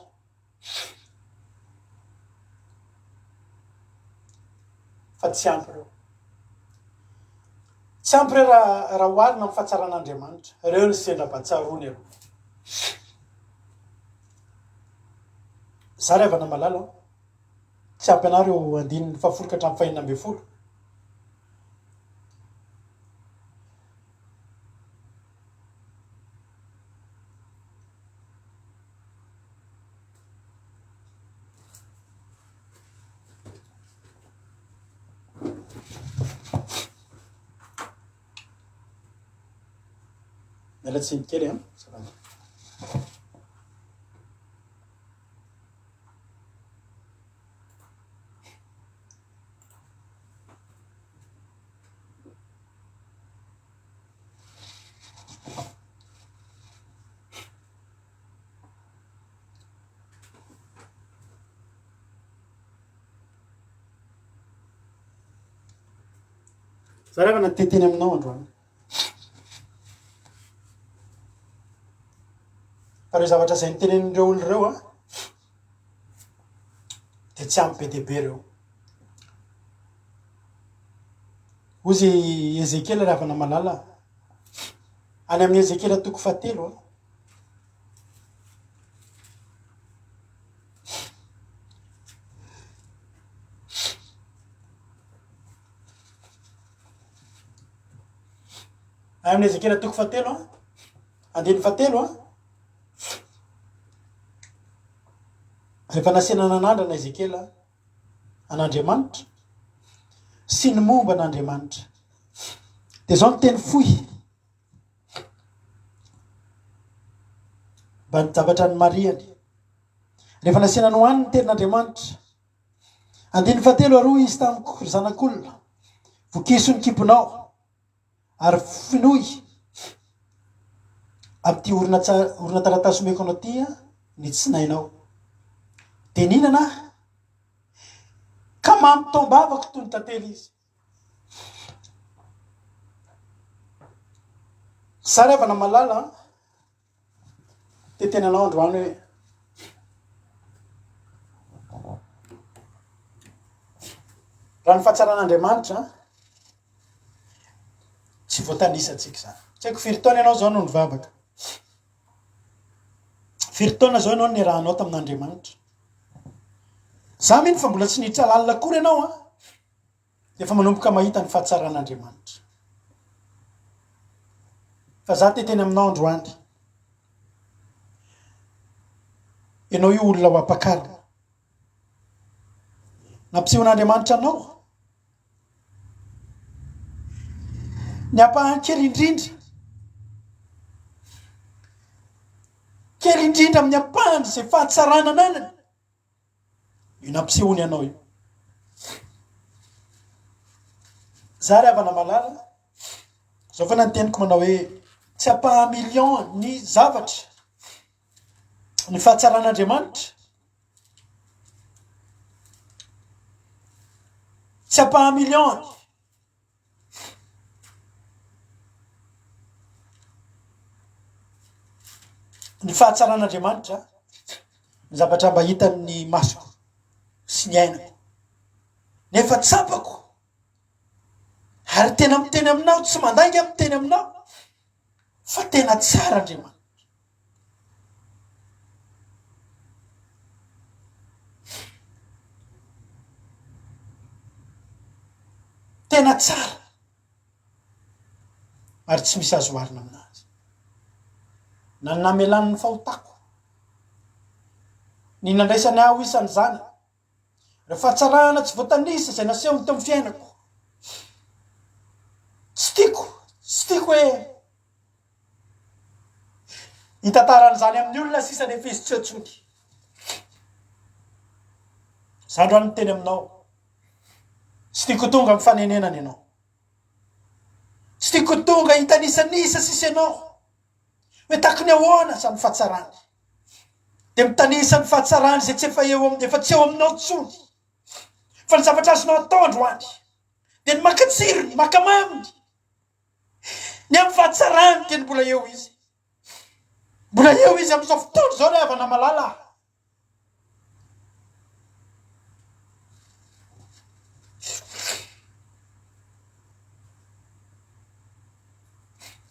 fa tsy ampy reo tsy ampy reo raha hoarina amin'ny fahatsaran'Andriamanitra reo ny sendra-batsarony ero za riavana malala tsy ampy anareo andininy fafolo ka hatramin'ny fahenina ambe folo mialatsiny kely a za rehefa nateteny aminao androany fa reo zavatra zay nitenenindreo olo reo a de tsy ampy be debe reo ozy Ezekela riavana malala any amin'ny Ezekela toko fatelo amin'ny Ezekela toko fatelo andiny fatelo rehefa nasena nanandrana Ezekela an'Andriamanitra sy ny momba an'Andriamanitra de zao ny teny fohy mba ny zavatra ny mariany rehefa nasena nohany ny tenin'Andriamanitra andiny fatelo aroa izy tamiko ry zanak'olona vokiso ny kibonao ary finoy amty orona taratasy omeko anao tya ny tsinainao de ninana ka mamitombavako tony tantely izy sara avana malala de tenanao androany hoe raha ny fahatsaran'Andriamanitra tsy voatanisantsika zany tsy haiko firy taona ianao zao no nivavaka firy taona zao ianao ny rahanao tamin'Andriamanitra za miny fa mbola tsy niditra lalina akory ianao de fa manomboka mahita ny fahatsaran'Andriamanitra fa za teteny aminao androany ianao io olona ho ampakarina nampitsihon'Andriamanitra anao ny ampahany kely indrindra amin'ny ampahany zay fahatsarana ananany io nampitsihony anao io za ry havana malala zao fa nanoteniko manao hoe tsy ampaha million ny zavatra ny fahatsaran'Andriamanitra tsy ampaha million ny fahatsaran'Andriamanitra ny zavatra mba hita amin'ny masoko sy ny ainako nefa tsapako ary tena miteny aminao tsy mandangy miteny aminao fa tena tsara Andriamanitra tena tsara ary tsy misy azo oharina aminazy na namelan'ny fahotako ny nandraisany aho isan'izany rehefa tsarana tsy voatanisa zay nasehony teo amin'ny fiainako tsy tiako hoe hitantaran'izany amin'ny olona sisa nefa izy tsy atsony za androany miteny aminao tsy tiako tonga mifanenenana ianao tsy tiako tonga hitanisanisa sisa ianao hoe taky ny ahoana samy fahatsarany de mitanisa ny fahatsarany zay tsy efa efa tsy eo aminao tsony fa ny zavatra azonao atao androany de ny makatsirony makamaminy ny amin'ny fahatsarany de ny mbola eo izy amin'izao fotoana zao ry havana malala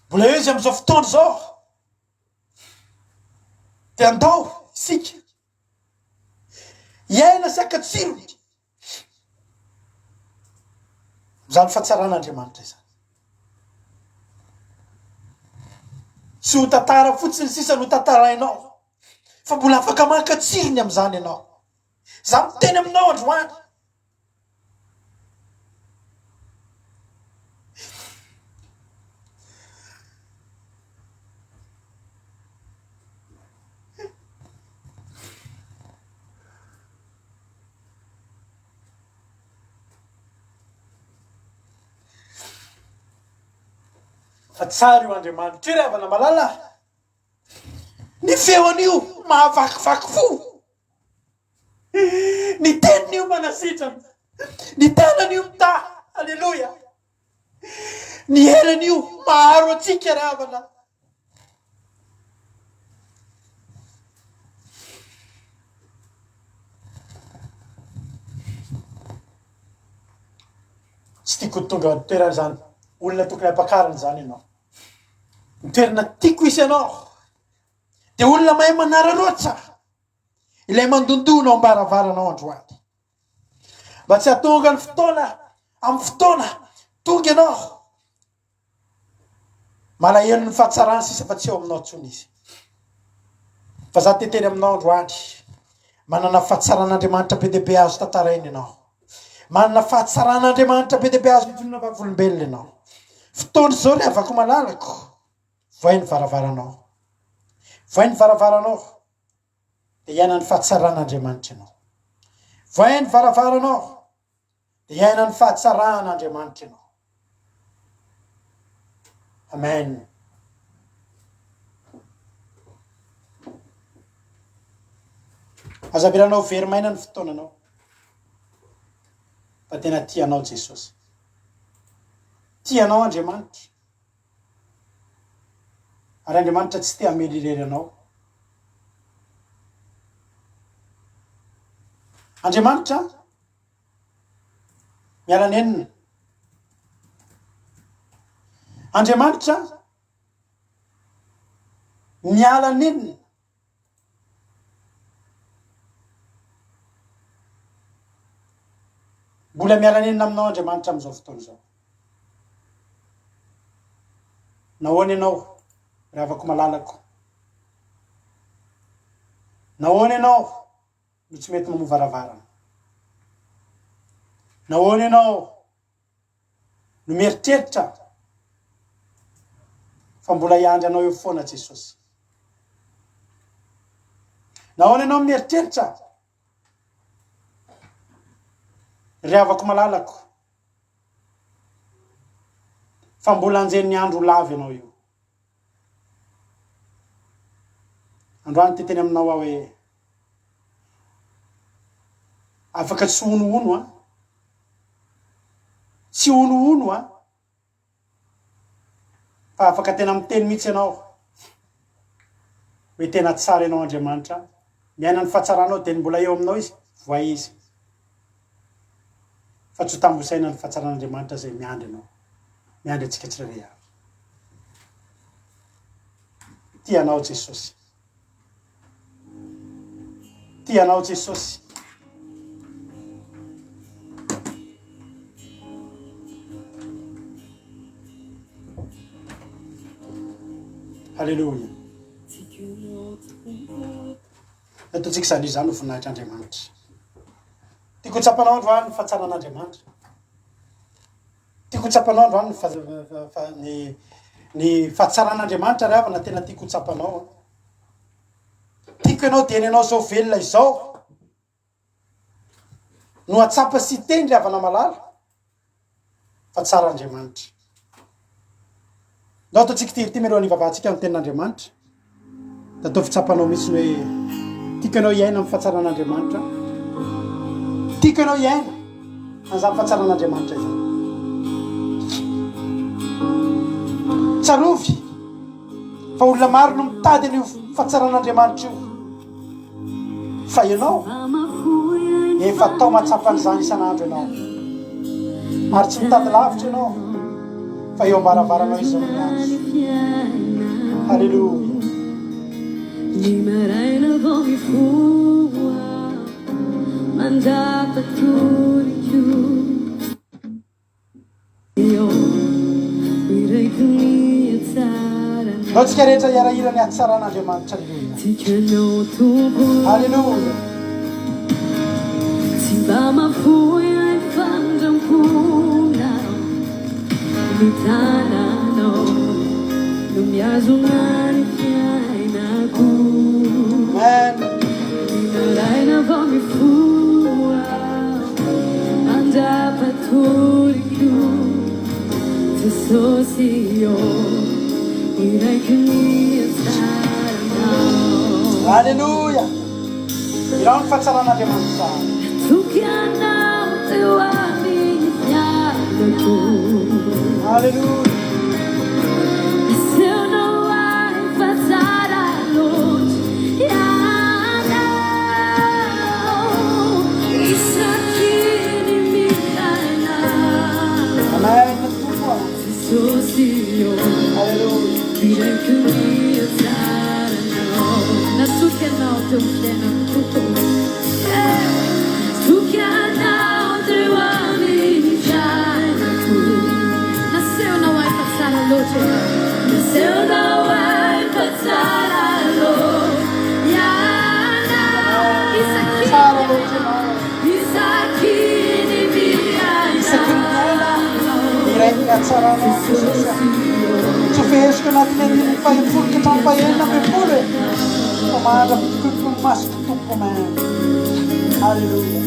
mbola eo izy amin'izao fotoana zao de andao sika iaina sy akatsirony zany fahatsaran'Andriamanitra izany sy ho tantara fotsiny sisa no tantarainao fa mbola afaka makatsirony amin'izany ianao za miteny aminao androany fa tsara io Andriamanitra io ry havana malala ny feon'io mahavakivaky fo ny tenin'io manasitrana ny tanan'io mita alleloia ny helan'io maharo atsika ry havana tsy tiako tonga toerana zany olona tokony ampakarina zany ianao ny toerana tiako isy ianao de olona mahay manararoatra ilay mandondona ao ambaravarana androany mba tsy hatonga ny fotoana amin'ny fotoana tonga ianao malahelo ny fahatsarana sisa fa tsy eo aminao tsony izy fa za teteny aminao androany manana fahatsaran'Andriamanitra be deaibe azo tantarainy ianao manana fahatsaran'Andriamanitra be deaibe azo nitonona vavolombelona ianao fotoana zao ry avako malalako voay ny varavaranao de iaina ny fahatsaran'Andriamanitra ianao voay ny varavaranao de iaina ny fahatsaran'Andriamanitra ianao amen azaberanao verimaina ny fotoananao fa tena tianao Jesosy, tianao Andriamanitra, ary Andriamanitra tsy te hamely irery anao. Andriamanitra miala nenina, Andriamanitra miala nenina, mbola miala nenina aminao Andriamanitra amin'izao fotoana izao. Nahoana ianao raha avako malalako? Nahoana ianao no tsy mety mamovaravarana? Nahoana ianao no mieritreritra fa mbola hiandry anao eo foana Jesosy? Nahoana ianao mieritreritra ry havako malalako fa mbola anjeny andro lava ianao io? Androany teteny aminao aho hoe afaka tsy ono-ono a, tsy ono-ono a, fa afaka tena miteny mihitsy ianao hoe tena tsara ianao Andriamanitra, miaina ny fahatsaranao teny mbola eo aminao izy, voa izy. Fa tsy ho tambosaina ny fahatsaran'Andriamanitra zay miandry ianao, miandry antsika tsirairay avy. Tianao Jesosy, tianao Jesosy. Halleluja. Ataontsika zany izany ho vonahitr'Andriamanitra. Tiako hotsapanao androany ny fahatsaran'Andriamanitra. Tiako hotsapanao androany ny fahatsaran'Andriamanitra ry havana tena tiako hotsapanao. Tiako ianao dia ianao zao velona izao no atsapa sy teny ry havana malala fa tsara Andriamanitra. Ndao ataontsika ty mialohan'ny vavantsika ny tenin'Andriamanitra, da atao fitsapanao mihitsy hoe tiako ianao hiaina amin'ny fahatsaran'Andriamanitra, tiako ianao hiaina an'izany fahatsaran'Andriamanitra izany. Tsarovy fa olona maro no mitady an'io fahatsaran'Andriamanitra io, fa ianao efa tao mahatsapa an'izany isan'andro ianao, ary tsy mitady lavitra ianao fa eo ambarabaranao izy zao miantso. Halleluja. Ny maraina vao mifoha mandrapatoriko eo iraiky ny atsara Ndao tsika rehetra hiarahira ny hatsaran'Andriamanitra. tikanao tompo Halleluja. tsy mba mafoya ifandramponao ny tananao no miazona ny fiainako. Amen. Ny maraina vao mifoha mandrapatoriko Jesosy io iraiky ny atsaranao. Halleluja. Irao ny fahatsaran'Andriamanitra. Tukianao teo amin'ny fiainako. Halleluja. Se eu não vai passar a noite, isso aqui nem me cai nada. Amen. Sou Senhor, Halleluja. direi que me azaram. Na tua não teu pleno tudo. Tu que não teu amigo já nasceu não vai passar a noite. Nasceu não vai passar a noite. Isso aqui nem me Direi ny hatsaran'Andriamanitra. Tsy feheziko anatin'ny fahefolo ka hatramin'ny fahaenina ambin'ny folo e. Fa mahandra-pitokotoko ny masoko tompo man. Halleluja.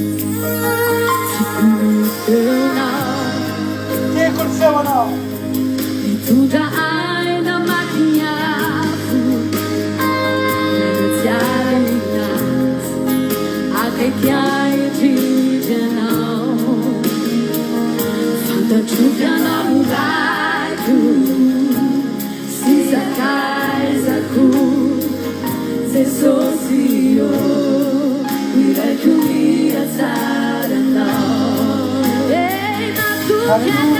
Tiako ny feonao. Tudo ainda maquiado, negociadas, Quando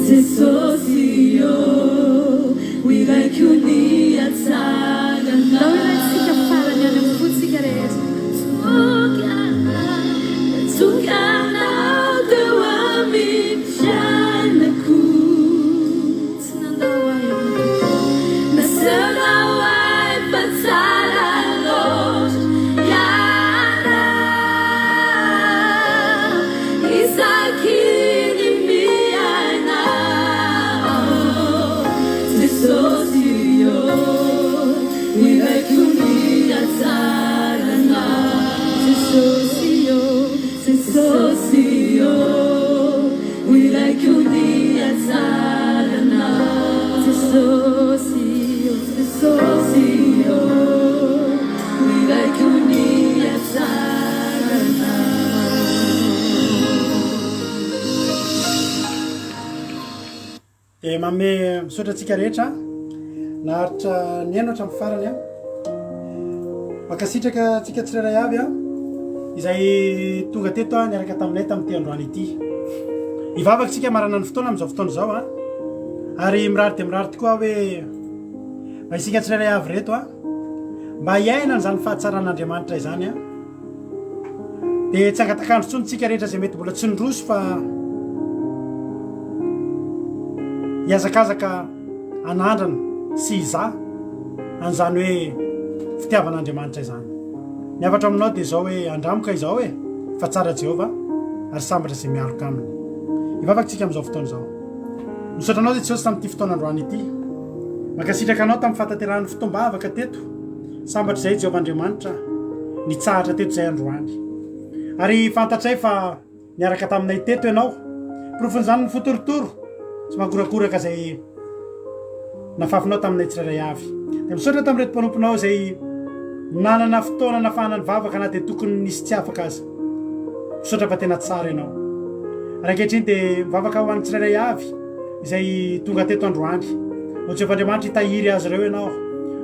Jesús yo wirai kunia tsana na sika farany any amin'ny fotsika rehetra tsokana teo amin'ny fianako tsy nandao ahy nasanao ahy fa tsara loatra iara isakiny miainao Jesús yo wirai kunia tsara na Jesús yo wirai kunia tsara na Jesús yo wirai kunia tsara na mame misaotra antsika rehetra naharitra ny eno hatramin'ny farany a makasitraka antsika tsirairay avy a izay tonga teto a niaraka taminay tamin'ity androany ity ivavaka tsika marana ny fotoana amin'izao fotoana zao a ary mirary dia mirary tokoa hoe mba isika tsirairay avy reto a mba hiaina n'izany fahatsaraan'Andriamanitra izany a dia tsy angatakandro tsony tsika rehetra izay mety mbola tsy nindroso fa hiazakazaka anandrana sy iza an'izany hoe fitiavan'Andriamanitra izany ny avatra aminao dia izao hoe andramoka izao hoe fa tsara Jehova ary sambatra izay mialoka aminy ivavaka tsika amin'izao fotoana izao misaotra anao Jesosy tamin'ity fotoana androany ity makasitraka anao tamin'ny fahataterahany fotoam-bavaka teto sambatra izay Jehova Andriamanitra nitsahatra teto izay androany ary fantatray fa niaraka taminay teto ianao profon'izany ny fotorotoro tsy magorakoraka izay nafafinao taminay tsirairay avy dia misaotra tamin'reto mpanomponao izay nanana fotoana nafahana ny vavaka na dia tokony nisy tsy afaka azy misaotra fa tena tsara ianao rahankehitriny dia mivavaka ho an'ny tsirairay avy izay tonga teto androany no Jehova Andriamanitra hitahiry azy ireo ianao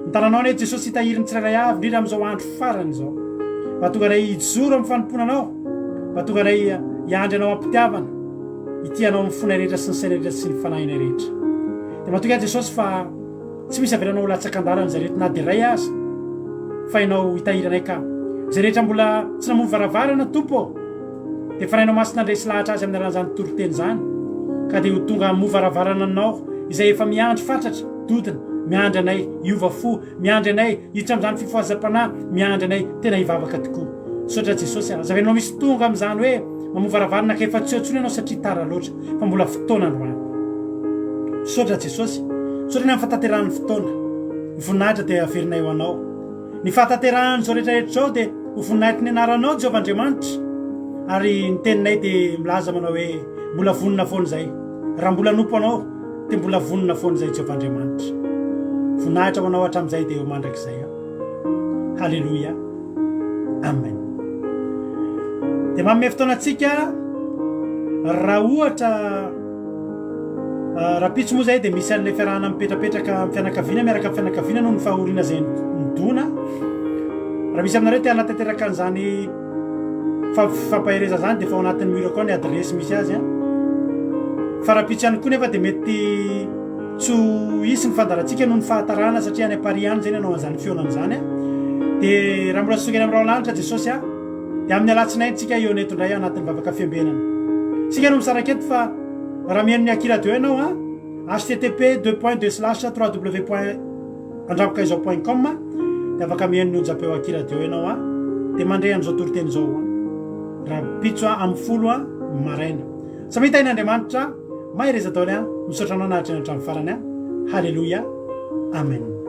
nitananao ne Jesosy hitahiry ny tsirairay avy indrindra amin'izao andro farany izao mba tonga ray hijoro amin'ny fanomponanao mba tonga ray hiandry anao ampitiavana itianao amin'ny fonay rehetra sy ny saina rehetra sy ny fanahinay rehetra dia mahatonga Jesosy fa tsy misy avelanao latsaka andalana izay rehetra na dia ray azy fa ianao hitahiranay ka izay rehetra mbola tsy namono varavarana tompo dia farainao masina andresy lahatra azy amin'ny aran'izany toroteny izany ka dia ho tonga mo varavarana anao izay efa miandry fatratra dodina miandry anay iova fo miandry anay hiditra amin'izany fifoazam-panahy miandry anay tena hivavaka tokoa misaotra Jesosy aza avenao misy tonga amin'izany hoe mamovaravarana ka efa tsy otsony ianao satria tara loatra fa mbola fotoana androany misaotra Jesosy misaotra ny amin'ny fahataterahany fotoana ny voninahitra dia averinay ho anao ny fahataterahany zao rehetrarehetra zao dia ho voninahitry ny anaranao Jehova Andriamanitra ary ny teninay dia milaza manao hoe mbola vonona foana izay raha mbola nompo anao dia mbola vonona foana izay Jehova Andriamanitra voninahitra ho anao hatramin'izay dia ho mandrakizay halleloia amen dia manome fotoana antsika raha ohatra raha pitso moa zay dia misy an'ilay fiarahana mipetrapetraka amin'ny fianakaviana miaraka amin'ny fianakaviana noho ny fahoriana izay nidona raha misy aminareo tia hanatanteraka an'izany fampahereza zany dia fa ao anatin'ny muro koa ny adresy misy azy fa raha pitso ihany koa nefa dia mety tsy hisy ny fandarantsika noho ny fahatarana satria any Paris any zany anao an'izany fionana izany dia raha mbola sokeny amin'ny raolanitra Jesosy dia amin'ny alatsinainy tsika eo neto indray anatin'ny vavaka fiambenana sika no misaraketo fa raha mihaino ny akiradio ianao http://www.andravokaizao.com dia afaka mihaino ny onjapeo akiradio ianao dia mandray an'izao toroteny izao raha pitso amin'ny folo maraina samy hitainy Andriamanitra mahereza daoly misaotra anao nahatrany hatramin'ny farany halleloia amen